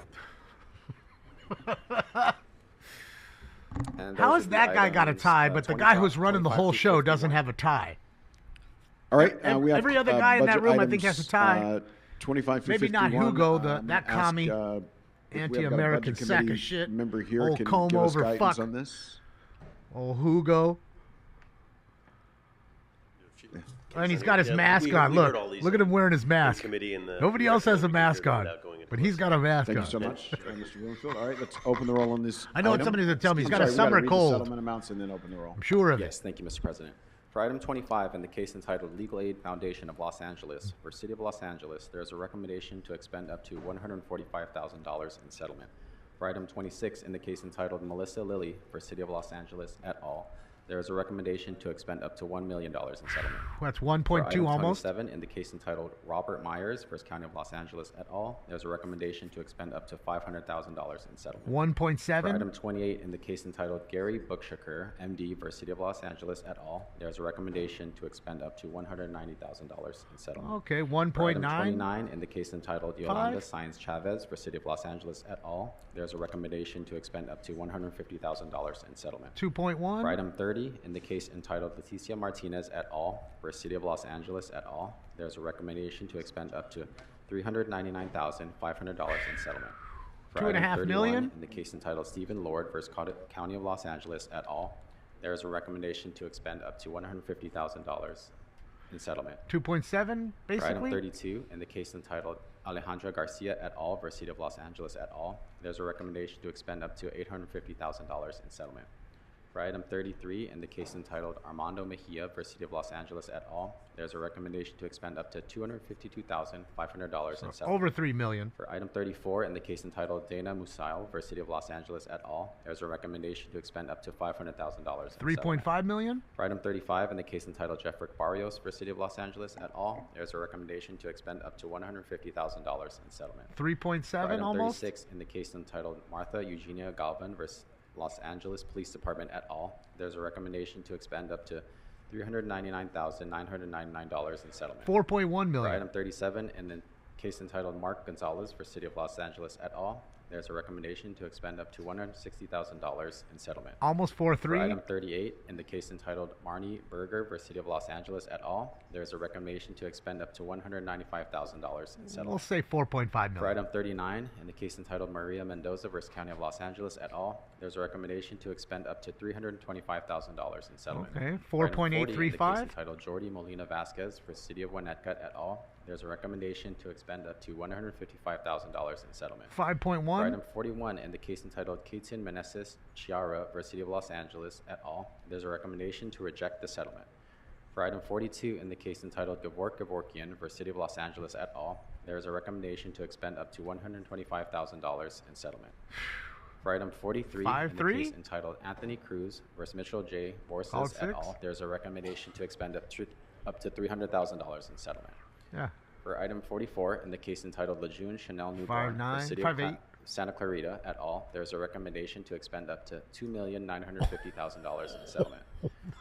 S16: And
S5: How
S16: those
S5: has
S16: are the
S5: that guy got a
S16: items,
S5: tie, but the guy who's running the
S16: 25
S5: whole
S16: through
S5: show
S16: 51?
S5: doesn't have a tie?
S12: All right. We have
S5: Every other guy in that
S12: budget
S5: room, I think, has a
S12: items,
S5: tie.
S12: 25 through
S5: Maybe not
S12: 51.
S5: Hugo,
S12: I'm
S5: that
S12: gonna ask,
S5: commie,
S12: if we have got a
S5: anti-American
S12: budget
S5: sack
S12: committee
S5: of shit.
S12: Member here
S5: Old
S12: can
S5: comb
S12: give us
S5: over
S12: guidance
S5: fuck.
S12: on this.
S5: Old Hugo. And he's got his
S22: Yeah,
S5: mask
S22: we
S5: on.
S22: heard all these
S5: Look at him wearing his mask.
S22: committee and the
S5: Nobody else has a
S22: recommended
S5: mask
S22: procedure
S5: on,
S22: without going into
S5: but he's got a mask
S12: Thank
S5: on.
S12: you so much, Mr. Bloomfield. All right, let's open the roll on this.
S5: I know what
S12: item.
S5: somebody's gonna tell me. He's
S12: I'm
S5: got a
S12: sorry, we gotta
S5: summer
S12: read the
S5: cold.
S12: settlement amounts and then open the roll.
S5: I'm sure of
S16: Yes,
S5: it.
S16: thank you, Mr. President. For item 25, in the case entitled Legal Aid Foundation of Los Angeles, for City of Los Angeles, there is a recommendation to expend up to $145,000 in settlement. For item 26, in the case entitled Melissa Lilly for City of Los Angeles et al., there is a recommendation to expend up to $1 million in settlement.
S5: That's
S16: For
S5: 1.2
S16: item
S5: almost.
S16: 27, in the case entitled Robert Myers versus County of Los Angeles et al., there's a recommendation to expend up to $500,000 in settlement.
S5: 1.7.
S16: For item 28, in the case entitled Gary Bookshaker, MD versus City of Los Angeles et al., there's a recommendation to expend up to $190,000 in settlement.
S5: Okay,
S16: For item
S5: 1.9.
S16: 29, in the case entitled Yolanda
S5: 5.
S16: Saenz Chavez for City of Los Angeles et al., there's a recommendation to expend up to $150,000 in settlement.
S5: 2.1.
S16: For item 30, in the case entitled Leticia Martinez et al. For City of Los Angeles et al., there's a recommendation to expend up to $399,500 in settlement. For item
S5: 2.5
S16: 31,
S5: million.
S16: in the case entitled Stephen Lord versus County of Los Angeles et al., there is a recommendation to expend up to $150,000 in settlement.
S5: 2.7,
S16: For item
S5: basically.
S16: 32, in the case entitled Alejandra Garcia et al. Versus City of Los Angeles et al., there's a recommendation to expend up to $850,000 in settlement. For item 33, in the case entitled Armando Mejia versus City of Los Angeles et al., there's a recommendation to expend up to $252,500 in settlement.
S5: Over 3 million.
S16: For item 34, in the case entitled Dana Musail versus City of Los Angeles et al., there's a recommendation to expend up to $500,000 in
S5: 3.5 million.
S16: For item 35, in the case entitled Jeffrick Barrios versus City of Los Angeles et al., there's a recommendation to expend up to $150,000 in settlement.
S5: 3.7
S16: For item
S5: almost.
S16: 36, in the case entitled Martha Eugenia Galvan versus Los Angeles Police Department et al., there's a recommendation to expend up to $399,999 in settlement.
S5: 4.1
S16: For
S5: million.
S16: item 37, in the case entitled Mark Gonzalez for City of Los Angeles et al., there's a recommendation to expend up to $160,000 in settlement.
S5: Almost 4.3.
S16: For item 38, in the case entitled Marnie Berger versus City of Los Angeles et al., there's a recommendation to expend up to $195,000 in settlement.
S5: We'll say 4.5
S16: For
S5: million.
S16: item 39, in the case entitled Maria Mendoza versus County of Los Angeles et al., there's a recommendation to expend up to $325,000 in settlement.
S5: Okay,
S16: For item 40, in the case
S5: 4.835.
S16: entitled Jordi Molina Vasquez for City of Winnetka et al., there's a recommendation to expend up to $155,000 in settlement.
S5: 5.1.
S16: For item 41, in the case entitled Keaton Meneses Chiara versus City of Los Angeles et al., there's a recommendation to reject the settlement. For item 42, in the case entitled Gevorkian versus City of Los Angeles et al., there is a recommendation to expend up to $125,000 in settlement. For item 43, in the case entitled Anthony Cruz versus Mitchell J. Borses et al., there's a recommendation to expend up to $300,000 in settlement.
S5: Yeah.
S16: For item 44, in the case entitled Lejeune Chanel Newborn
S5: 5.9,
S16: versus City
S5: 5.8.
S16: of Santa Clarita et al., there's a recommendation to expend up to $2,950,000 in settlement.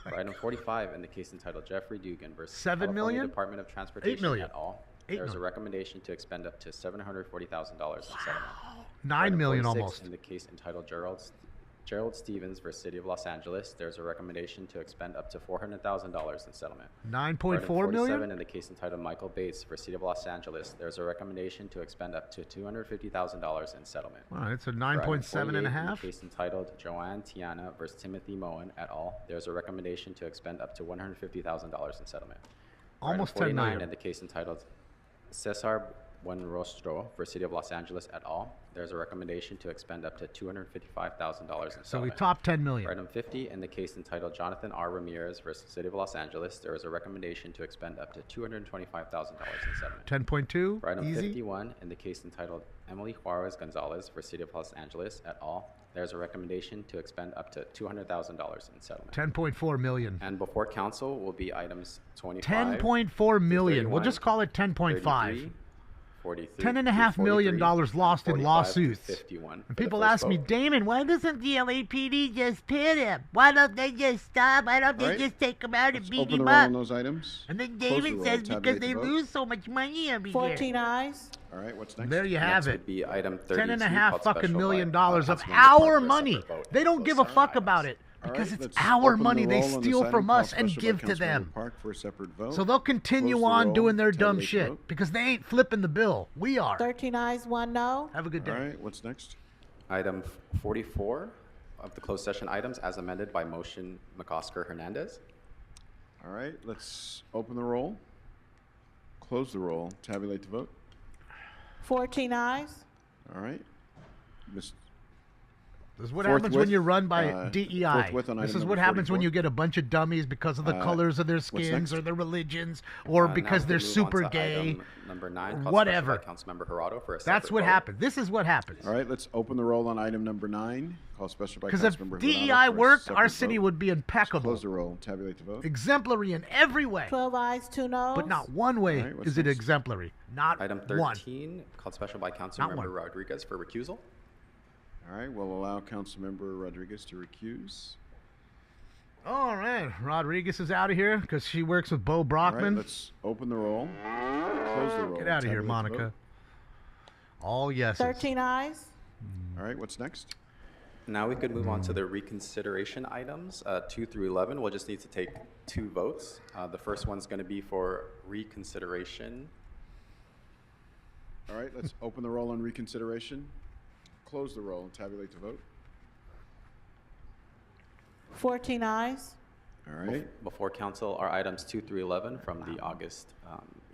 S16: For item 45, in the case entitled Jeffrey Dugan versus
S5: 7
S16: California
S5: million?
S16: Department of Transportation
S5: 8 million.
S16: et al.,
S5: 8
S16: there's a
S5: million.
S16: recommendation to expend up to $740,000 in settlement.
S5: 9 million
S16: 46,
S5: almost.
S16: in the case entitled Gerald Stevens versus City of Los Angeles, there's a recommendation to expend up to $400,000 in settlement.
S5: 9.4
S16: For item 47,
S5: million.
S16: in the case entitled Michael Bates for City of Los Angeles, there's a recommendation to expend up to $250,000 in settlement.
S5: All right, so
S16: For item
S5: 9.7 and
S16: 48,
S5: a
S16: in
S5: half.
S16: the case entitled Joanne Tiana versus Timothy Moen et al., there's a recommendation to expend up to $150,000 in settlement. For
S5: Almost
S16: item
S5: 10
S16: 49,
S5: million.
S16: in the case entitled Cesar Buenrostro for City of Los Angeles et al., there's a recommendation to expend up to $255,000 in settlement.
S5: So we top 10
S16: For
S5: million.
S16: item 50, in the case entitled Jonathan R. Ramirez versus City of Los Angeles, there is a recommendation to expend up to $225,000 in settlement.
S5: 10.2.
S16: For item
S5: Easy.
S16: 51, in the case entitled Emily Juarez Gonzalez for City of Los Angeles et al., there's a recommendation to expend up to $200,000 in settlement.
S5: 10.4 million.
S16: And before council will be items 25.
S5: 10.4 million. We'll
S16: 31,
S5: just call it 10.5.
S16: 33, 43,
S5: $10.5 million lost in
S16: 45 to
S5: lawsuits.
S16: 51
S5: And
S16: for the
S5: people
S16: first
S5: ask me,
S16: vote.
S5: Damon, why doesn't the LAPD just pit him? Why don't they just stop? Why don't they
S12: All right.
S5: just take him out and
S12: Let's
S5: beat
S12: open
S5: him
S12: the roll on
S5: up?
S12: those items.
S5: And then
S12: Close the
S5: David
S12: roll.
S5: says because
S12: Tabulate
S5: they
S12: the vote.
S5: lose so much money every
S24: 14 ayes.
S12: All right, what's next?
S5: There you
S16: Next
S5: have
S16: would
S5: it.
S16: be item 32,
S5: $10.5
S16: called
S5: fucking
S16: special
S5: million
S16: by,
S5: dollars of
S16: Councilmember Park
S5: our
S16: for a
S5: money.
S16: separate vote.
S5: They don't
S16: Those
S5: give a
S16: 7
S5: fuck
S16: items.
S5: about it
S12: All
S5: because
S12: right,
S5: it's
S12: let's
S5: our
S12: open the
S5: money. They
S12: roll on this
S5: steal
S12: item,
S5: from
S12: called
S5: us and
S12: special by
S5: give to
S12: Councilmember
S5: them.
S12: Park for a separate vote.
S5: So they'll continue
S12: Close the
S5: on
S12: roll,
S5: doing their dumb
S12: tabulate the
S5: shit
S12: vote.
S5: because they ain't flipping the bill. We are.
S24: 13 ayes, 1 no.
S5: Have a good day.
S12: All right, what's next?
S16: Item 44 of the closed session items as amended by motion McOsker Hernandez.
S12: All right, let's open the roll, close the roll, tabulate the vote.
S24: 14 ayes.
S12: All right.
S5: This is what happens when you run by DEI.
S12: Forthwith on
S5: This
S12: item
S5: is what
S12: number
S5: happens when
S12: 44.
S5: you get a bunch of dummies because of the colors of their skins
S12: next?
S5: or their religions or because they're super gay.
S16: Number 9, called
S5: whatever.
S16: special by Councilmember Gerardo for a
S5: That's
S16: separate
S5: what
S16: vote.
S5: happens. This is what happens.
S12: All right, let's open the roll on item number 9. Call special by
S5: Because if
S12: Councilmember
S5: DEI
S12: Gerardo for a
S5: worked, our
S12: separate
S5: city
S12: vote.
S5: would be impeccable.
S12: Close the roll. Tabulate the vote.
S5: Exemplary in every way.
S24: 12 ayes, 2 noes.
S5: But not one way
S12: All right, what's
S5: is it
S12: next?
S5: exemplary. Not
S16: Item
S5: one.
S16: 13, called special by
S5: Not
S16: Councilmember
S5: one.
S16: Rodriguez for recusal.
S12: All right, we'll allow Councilmember Rodriguez to recuse.
S5: All right. Rodriguez is out of here because she works with Bo
S12: All right,
S5: Brockman.
S12: let's open the roll. Close the roll.
S5: Get out of here,
S12: Tabulate the
S5: Monica.
S12: vote.
S5: All yeses.
S24: 13 ayes.
S12: All right, what's next?
S16: Now we could move on to the reconsideration items, 2 through 11. We'll just need to take 2 votes. The first one's going to be for reconsideration.
S12: All right, let's open the roll on reconsideration. Close the roll and tabulate the vote.
S24: 14 ayes.
S12: All right.
S16: Before council are items 2 through 11 from the August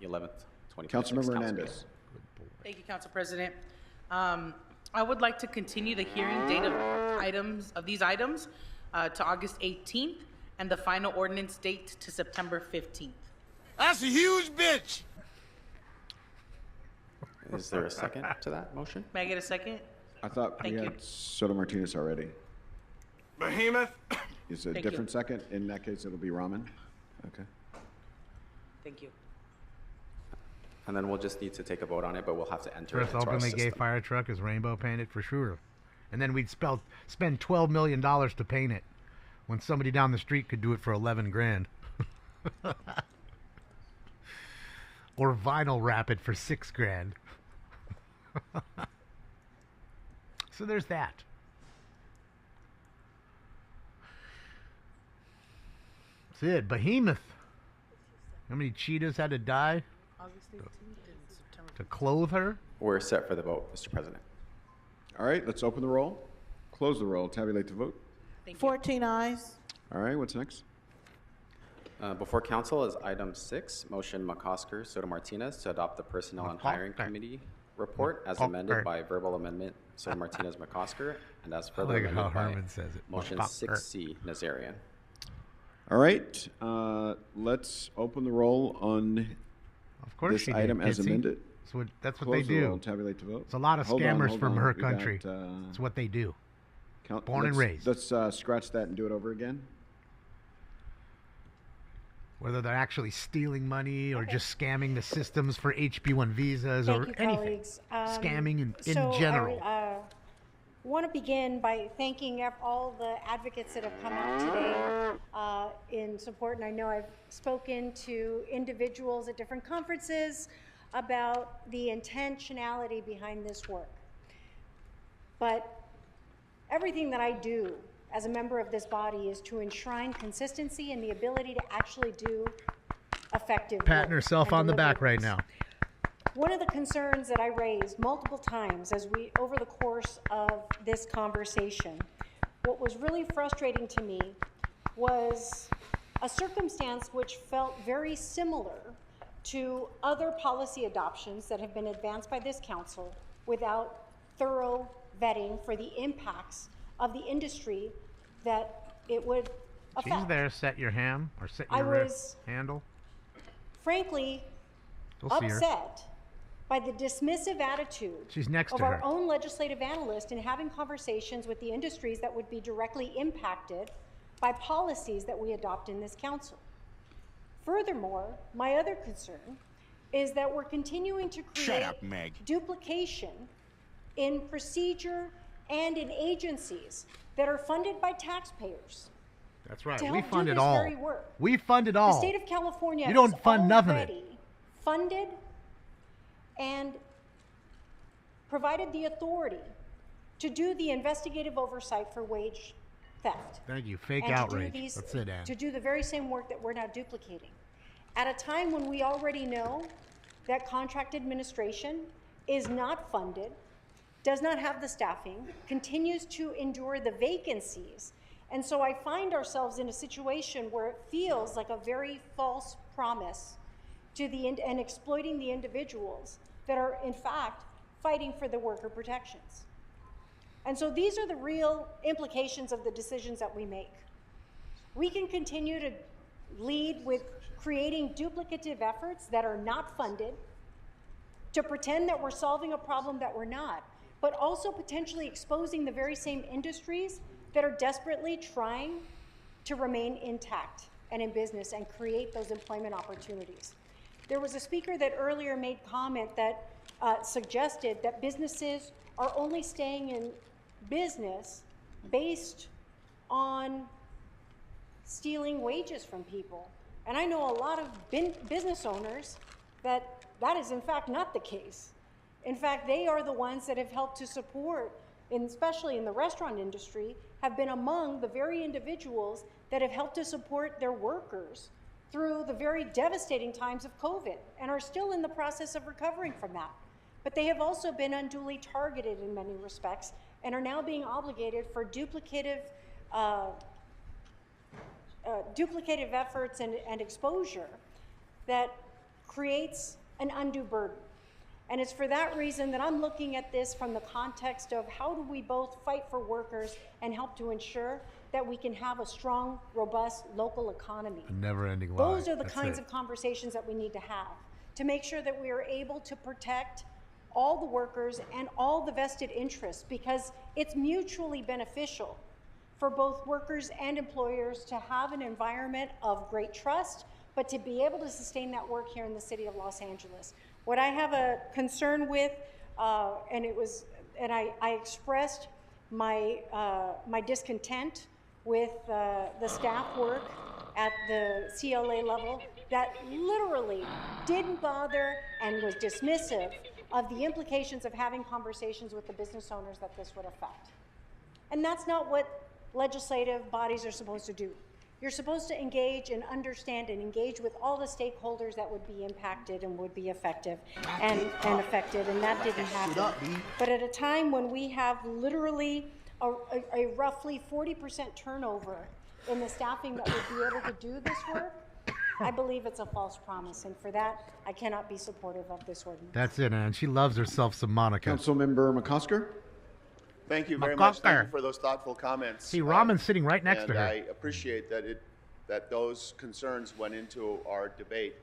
S16: 11th, 2026
S12: Councilmember
S16: council
S12: Hernandez.
S16: meeting.
S20: Thank you, Council President. I would like to continue the hearing date of these items to August 18th and the final ordinance date to September 15th.
S21: That's a huge bitch.
S16: Is there a second to that motion?
S20: May I get a second?
S12: I thought we
S20: Thank
S12: had
S20: you.
S12: Soto Martinez already.
S21: Behemoth.
S12: Is it a
S20: Thank you.
S12: different second? In that case, it'll be Raman. Okay.
S20: Thank you.
S16: And then we'll just need to take a vote on it, but we'll have to enter
S5: First
S16: it into our
S5: openly gay
S16: system.
S5: fire truck is rainbow painted for sure. And then we'd spend $12 million to paint it when somebody down the street could do it for 11 grand. Or vinyl wrap it for 6 grand. So there's that. That's it. Behemoth. How many cheetahs had to die
S20: August 18th and September
S5: to clothe her?
S16: We're set for the vote, Mr. President.
S12: All right, let's open the roll. Close the roll. Tabulate the vote.
S24: 14 ayes.
S12: All right, what's next?
S16: Before council is item 6, motion McCosker, Soto Martinez to adopt the Personnel and Hiring Committee report as amended by verbal amendment Soto Martinez McCosker and as further
S5: like how
S16: amended by
S5: Herman says it.
S16: motion 6C Nazarian.
S12: All right, let's open the roll on
S5: Of course
S12: this
S5: she did,
S12: item as
S5: Kitsy.
S12: amended.
S5: That's what
S12: Close
S5: they
S12: the
S5: do.
S12: roll, tabulate the vote.
S5: It's a lot of
S12: Hold on,
S5: scammers
S12: hold
S5: from
S12: on.
S5: her
S12: We got,
S5: country. It's what they do. Born and raised.
S12: Let's scratch that and do it over again.
S5: Whether they're actually stealing money or just scamming the systems for HB1 visas
S1: Thank
S5: or
S1: you,
S5: anything.
S1: colleagues.
S5: Scamming in
S1: So
S5: general.
S1: I want to begin by thanking all the advocates that have come out today in support. And I know I've spoken to individuals at different conferences about the intentionality behind this work. But everything that I do as a member of this body is to enshrine consistency and the ability to actually do effective
S5: Patting
S1: work
S5: herself
S1: and
S5: on the back
S1: deliverables.
S5: right now.
S1: One of the concerns that I raised multiple times over the course of this conversation, what was really frustrating to me was a circumstance which felt very similar to other policy adoptions that have been advanced by this council without thorough vetting for the impacts of the industry that it would affect.
S5: She's there, set your ham or set
S1: I
S5: your
S1: was-
S5: handle.
S1: Frankly,
S5: You'll see her.
S1: upset by the dismissive attitude
S5: She's next
S1: of
S5: to
S1: our
S5: her.
S1: own legislative analyst in having conversations with the industries that would be directly impacted by policies that we adopt in this council. Furthermore, my other concern is that we're continuing to create
S21: Shut up, Meg.
S1: duplication in procedure and in agencies that are funded by taxpayers.
S5: That's right.
S1: to
S5: We
S1: help
S5: fund
S1: do
S5: it
S1: this
S5: all.
S1: very work.
S5: We fund it all.
S1: The state of California
S5: You don't
S1: is
S5: fund nothing of it.
S1: already funded and provided the authority to do the investigative oversight for wage theft.
S5: Thank you. Fake
S1: and
S5: outrage.
S1: To do these,
S5: That's it, Ann.
S1: to do the very same work that we're now duplicating. At a time when we already know that contract administration is not funded, does not have the staffing, continues to endure the vacancies. And so I find ourselves in a situation where it feels like a very false promise to and exploiting the individuals that are in fact fighting for the worker protections. And so these are the real implications of the decisions that we make. We can continue to lead with creating duplicative efforts that are not funded, to pretend that we're solving a problem that we're not, but also potentially exposing the very same industries that are desperately trying to remain intact and in business and create those employment opportunities. There was a speaker that earlier made comment that suggested that businesses are only staying in business based on stealing wages from people. And I know a lot of business owners that is in fact not the case. In fact, they are the ones that have helped to support, especially in the restaurant industry, have been among the very individuals that have helped to support their workers through the very devastating times of COVID and are still in the process of recovering from that. But they have also been unduly targeted in many respects and are now being obligated for duplicative efforts and exposure that creates an undue burden. And it's for that reason that I'm looking at this from the context of how do we both fight for workers and help to ensure that we can have a strong, robust local economy.
S5: A never-ending line.
S1: Those are the kinds of conversations that we need to have to make sure that we are able to protect all the workers and all the vested interests, because it's mutually beneficial for both workers and employers to have an environment of great trust, but to be able to sustain that work here in the city of Los Angeles. What I have a concern with, and I expressed my discontent with the staff work at the CLA level that literally didn't bother and was dismissive of the implications of having conversations with the business owners that this would affect. And that's not what legislative bodies are supposed to do. You're supposed to engage and understand and engage with all the stakeholders that would be impacted and would be effective and affected, and that didn't happen. But at a time when we have literally a roughly 40% turnover in the staffing that would be able to do this work, I believe it's a false promise, and for that, I cannot be supportive of this ordinance.
S5: That's it, Ann. She loves herself some Monica.
S12: Councilmember McCosker?
S4: Thank you very much. Thank you for those thoughtful comments.
S5: See, Raman's sitting right next to her.
S4: I appreciate that those concerns went into our debate,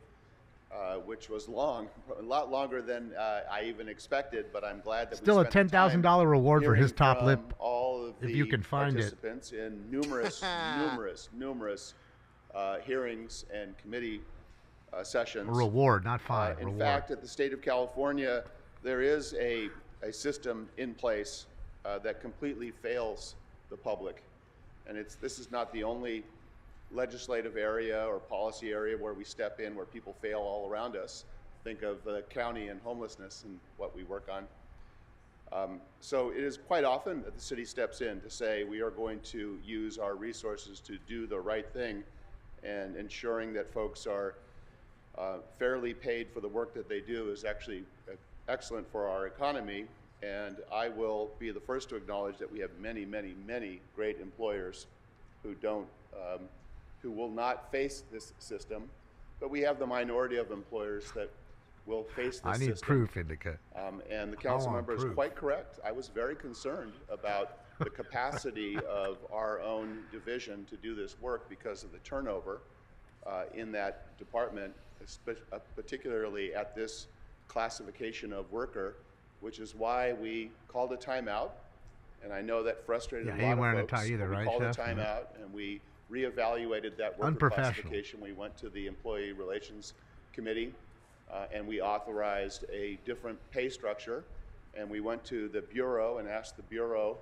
S4: which was long, a lot longer than I even expected. But I'm glad that
S5: still
S4: we spent
S5: a $10,000 reward for his top lip,
S4: all of
S5: if
S4: the
S5: you can find it.
S4: Participants in numerous hearings and committee sessions.
S5: A reward, not fine.
S4: In fact, at the state of California, there is a system in place that completely fails the public. And this is not the only legislative area or policy area where we step in, where people fail all around us. Think of the county and homelessness and what we work on. So it is quite often that the city steps in to say we are going to use our resources to do the right thing, and ensuring that folks are fairly paid for the work that they do is actually excellent for our economy. And I will be the first to acknowledge that we have many, many, many great employers who will not face this system, but we have the minority of employers that will face this system.
S5: I need proof, Indica.
S4: And the council member is quite correct. I was very concerned about the capacity of our own division to do this work because of the turnover in that department, particularly at this classification of worker, which is why we called a timeout. And I know that frustrated a lot of folks.
S5: He ain't wearing a tie either, right,
S4: We called a
S5: Chef?
S4: timeout, and we reevaluated that worker classification. We went to the Employee Relations Committee, and we authorized a different pay structure. And we went to the Bureau and asked the Bureau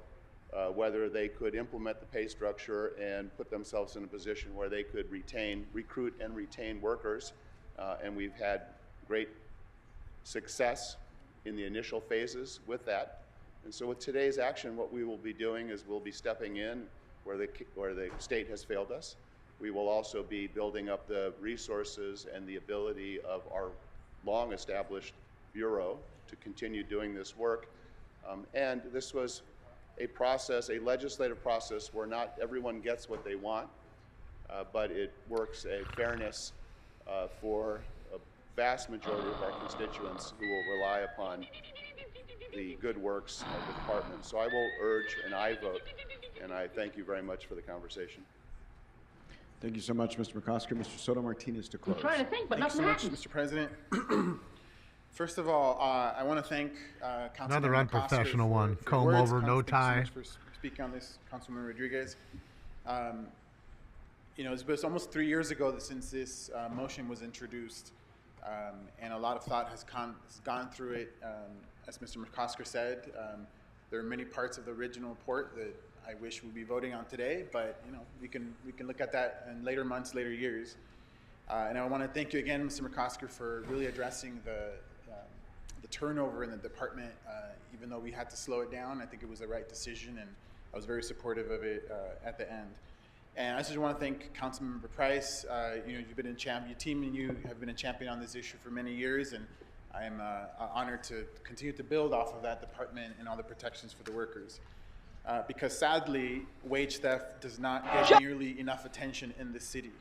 S4: whether they could implement the pay structure and put themselves in a position where they could recruit and retain workers. And we've had great success in the initial phases with that. And so with today's action, what we will be doing is we'll be stepping in where the state has failed us. We will also be building up the resources and the ability of our long-established Bureau to continue doing this work. And this was a process, a legislative process, where not everyone gets what they want, but it works a fairness for a vast majority of our constituents who will rely upon the good works of the department. So I will urge an aye vote, and I thank you very much for the conversation.
S12: Thank you so much, Mr. McCosker. Mr. Soto Martinez to close.
S8: I'm trying to think, but
S13: Thank you
S8: nothing
S13: so much,
S8: happens.
S13: Mr. President. First of all, I want to thank Councilman
S5: Another unprofessional one. Comb over, no tie.
S13: Thank you so much for speaking on this, Councilman Rodriguez. You know, it's almost 3 years ago since this motion was introduced, and a lot of thought has gone through it. As Mr. McCosker said, there are many parts of the original report that I wish we'd be voting on today, but you know, we can look at that in later months, later years. And I want to thank you again, Mr. McCosker, for really addressing the turnover in the department. Even though we had to slow it down, I think it was the right decision, and I was very supportive of it at the end. And I just want to thank Councilmember Price. You know, you've been your team and you have been a champion on this issue for many years, and I am honored to continue to build off of that department and all the protections for the workers. Because sadly, wage theft does not get nearly enough attention in the city.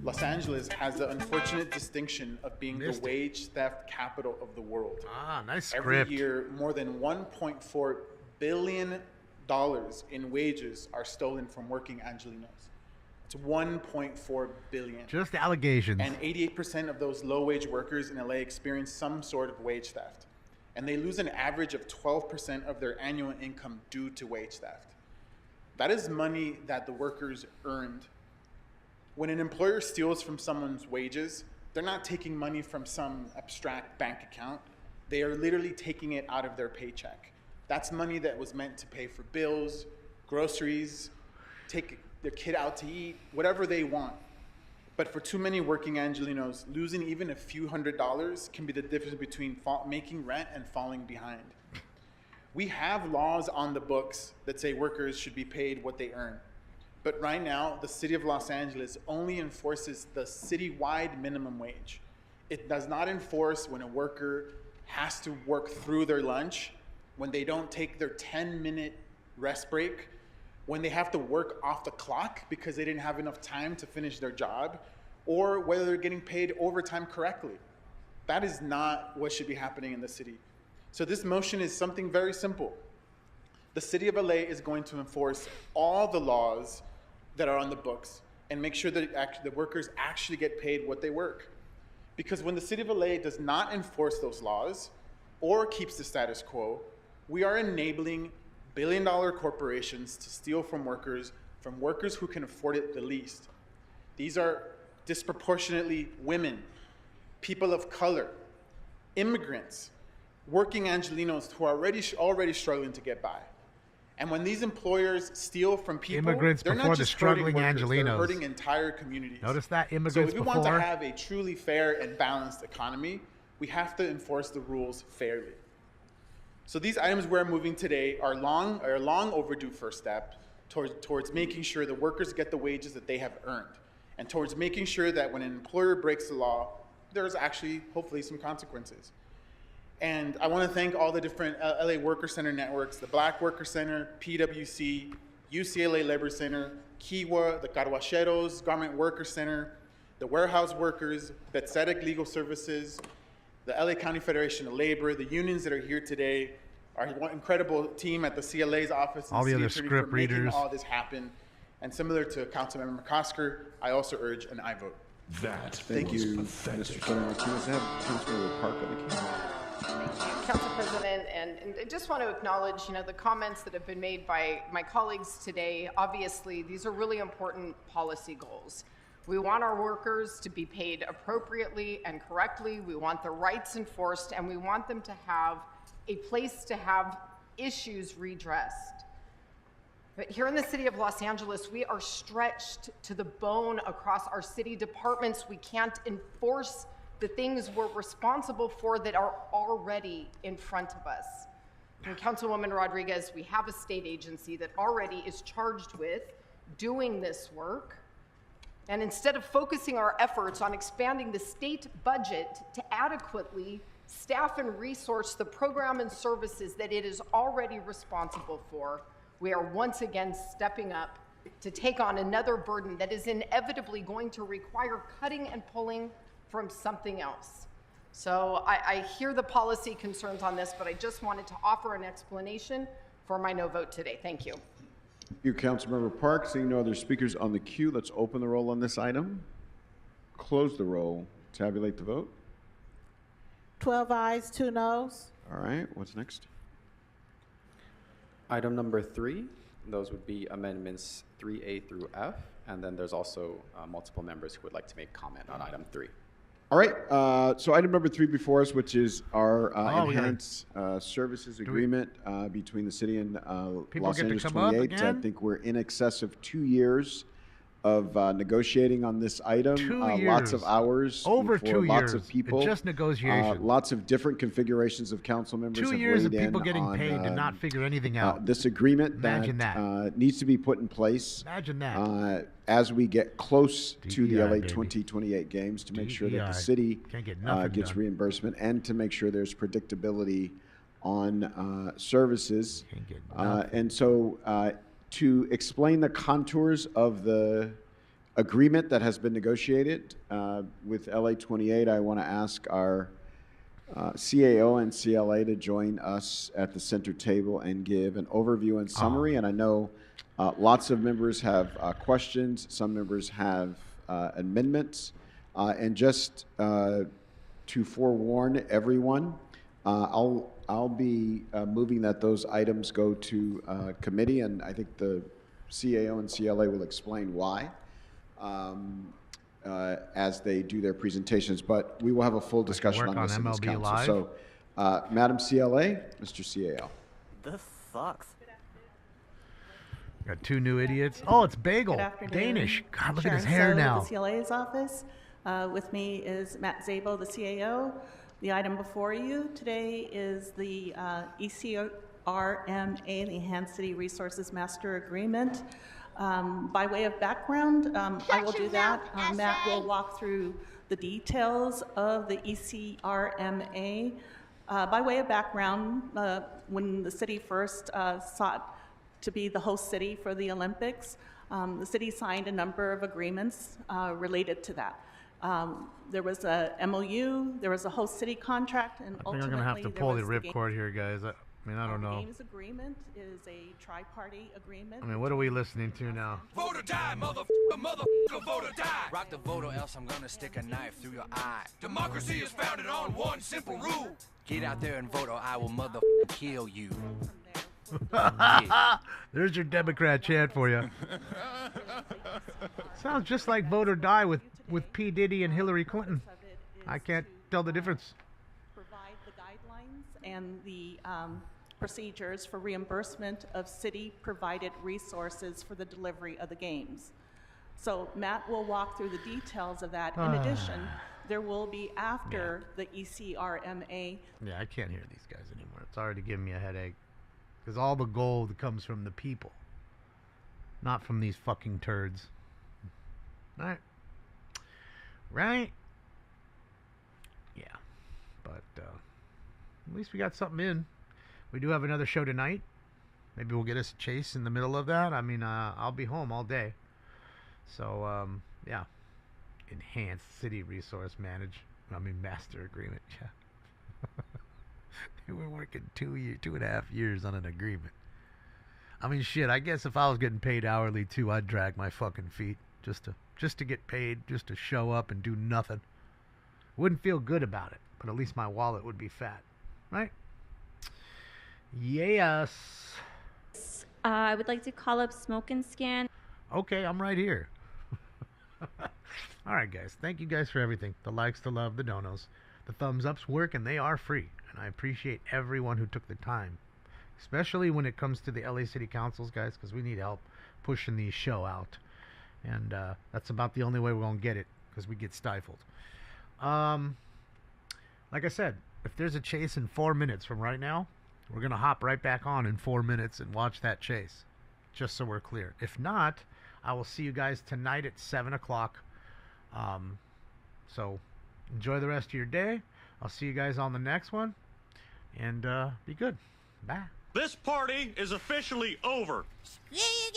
S13: Los Angeles has the unfortunate distinction of being the wage theft capital of the world.
S5: Ah, nice script.
S13: Every year, more than $1.4 billion in wages are stolen from working Angelenos. It's 1.4 billion.
S5: Just allegations.
S13: And 88% of those low-wage workers in LA experience some sort of wage theft. And they lose an average of 12% of their annual income due to wage theft. That is money that the workers earned. When an employer steals from someone's wages, they're not taking money from some abstract bank account. They are literally taking it out of their paycheck. That's money that was meant to pay for bills, groceries, take their kid out to eat, whatever they want. But for too many working Angelenos, losing even a few $100s can be the difference between making rent and falling behind. We have laws on the books that say workers should be paid what they earn. But right now, the city of Los Angeles only enforces the citywide minimum wage. It does not enforce when a worker has to work through their lunch, when they don't take their 10-minute rest break, when they have to work off the clock because they didn't have enough time to finish their job, or whether they're getting paid overtime correctly. That is not what should be happening in the city. So this motion is something very simple. The city of LA is going to enforce all the laws that are on the books and make sure that the workers actually get paid what they work. Because when the city of LA does not enforce those laws or keeps the status quo, we are enabling billion-dollar corporations to steal from workers who can afford it the least. These are disproportionately women, people of color, immigrants, working Angelenos who are already struggling to get by. And when these employers steal from people,
S5: immigrants
S13: they're
S5: before
S13: not
S5: the
S13: just hurting
S5: struggling
S13: workers,
S5: Angelenos.
S13: they're hurting entire communities.
S5: Notice that,
S13: So
S5: immigrants
S13: if we
S5: before.
S13: want to have a truly fair and balanced economy, we have to enforce the rules fairly. So these items we're moving today are long overdue first step towards making sure the workers get the wages that they have earned, and towards making sure that when an employer breaks the law, there's actually hopefully some consequences. And I want to thank all the different LA Worker Center networks, the Black Worker Center, PwC, UCLA Labor Center, Kiwa, the Carwacheros, Garment Worker Center, the Warehouse Workers, Betsedic Legal Services, the LA County Federation of Labor, the unions that are here today, our incredible team at the CLA's office, and
S5: all the
S13: city
S5: other
S13: attorney
S5: script
S13: for making
S5: readers.
S13: all this happen. And similar to Councilmember McCosker, I also urge an aye vote.
S12: Thank you, Mr. Soto Martinez. I have Councilmember Park on the camera.
S18: Council President, and I just want to acknowledge, the comments that have been made by my colleagues today. Obviously, these are really important policy goals. We want our workers to be paid appropriately and correctly. We want their rights enforced, and we want them to have a place to have issues redressed. But here in the city of Los Angeles, we are stretched to the bone across our city departments. We can't enforce the things we're responsible for that are already in front of us. And Councilwoman Rodriguez, we have a state agency that already is charged with doing this work. And instead of focusing our efforts on expanding the state budget to adequately staff and resource the program and services that it is already responsible for, we are once again stepping up to take on another burden that is inevitably going to require cutting and pulling from something else. So I hear the policy concerns on this, but I just wanted to offer an explanation for my no vote today. Thank you.
S12: Thank you, Councilmember Park. Seeing no other speakers on the queue, let's open the roll on this item. Close the roll. Tabulate the vote.
S2: 12 ayes, 2 noes.
S12: All right, what's next?
S16: Item number 3, those would be amendments 3A through F, and then there's also multiple members who would like to make comment on item 3.
S12: All right, so item number 3 before us, which is our enhanced services agreement between the city and Los Angeles 28. I think we're in excess of 2 years of negotiating on this item.
S5: 2 years.
S12: Lots of hours.
S5: Over
S12: for
S5: 2
S12: lots
S5: years.
S12: of people.
S5: It's just negotiation.
S12: Lots of different configurations of council members
S5: 2
S12: have
S5: years of
S12: weighed
S5: people
S12: in
S5: getting
S12: on,
S5: paid to not figure anything out.
S12: This agreement
S5: Imagine
S12: that needs to be put in place.
S5: Imagine that.
S12: As we get close to the
S5: DEI,
S12: LA
S5: baby.
S12: 2028 games, to make sure that
S5: DEI.
S12: the city
S5: Can't get nothing
S12: gets
S5: done.
S12: reimbursement, and to make sure there's predictability on services. And so to explain the contours of the agreement that has been negotiated with LA 28, I want to ask our CAO and CLA to join us at the center table and give an overview and summary. And I know lots of members have questions, some members have amendments. And just to forewarn everyone, I'll be moving that those items go to committee, and I think the CAO and CLA will explain why as they do their presentations. But we will have a full discussion on this in this council.
S5: Live.
S12: So, Madam CLA, Mr. CAO.
S8: This sucks.
S5: Got 2 new idiots. Oh, it's Bagel.
S19: Good afternoon.
S5: Danish. God, look at
S19: Sharon
S5: his hair
S19: So
S5: now.
S19: with the CLA's office. With me is Matt Zabo, the CAO. The item before you today is the ECRMA, the Enhanced City Resources Master Agreement. By way of background, I will do that. Matt will walk through the details of the ECRMA. By way of background, when the city first sought to be the host city for the Olympics, the city signed a number of agreements related to that. There was a MOU, there was a host city contract, and
S5: I think I'm going to have to pull the ripcord here, guys. I mean, I don't know.
S19: The games agreement is a tri-party agreement.
S5: I mean, what are we listening to now?
S23: Vote or die, motherfucker, vote or die. Rock the vote or else I'm gonna stick a knife through your eye. Democracy is founded on one simple rule. Get out there and vote or I will kill you.
S5: There's your Democrat chant for you. Sounds just like Vote or Die with P. Diddy and Hillary Clinton. I can't tell the difference.
S19: Provide the guidelines and the procedures for reimbursement of city-provided resources for the delivery of the games. So Matt will walk through the details of that. In addition, there will be after the ECRMA.
S5: Yeah, I can't hear these guys anymore. It's already giving me a headache. Because all the gold comes from the people, not from these fucking turds. Right? Right? Yeah. But at least we got something in. We do have another show tonight. Maybe we'll get us a chase in the middle of that. I mean, I'll be home all day. So, yeah. Enhanced City Resource Master Agreement. Yeah. We're working 2.5 years on an agreement. I mean, shit, I guess if I was getting paid hourly too, I'd drag my fucking feet just to get paid, just to show up and do nothing. Wouldn't feel good about it, but at least my wallet would be fat, right? Yes.
S25: I would like to call up Smoke and Scan.
S5: Okay, I'm right here. All right, guys. Thank you guys for everything. The likes, the love, the donos. The thumbs ups work, and they are free. And I appreciate everyone who took the time, especially when it comes to the LA City Councils, guys, because we need help pushing the show out. And that's about the only way we're going to get it, because we get stifled. Like I said, if there's a chase in 4 minutes from right now, we're going to hop right back on in 4 minutes and watch that chase, just so we're clear. If not, I will see you guys tonight at 7 o'clock. So enjoy the rest of your day. I'll see you guys on the next one. And be good. Bye.
S26: This party is officially over.
S24: Screw you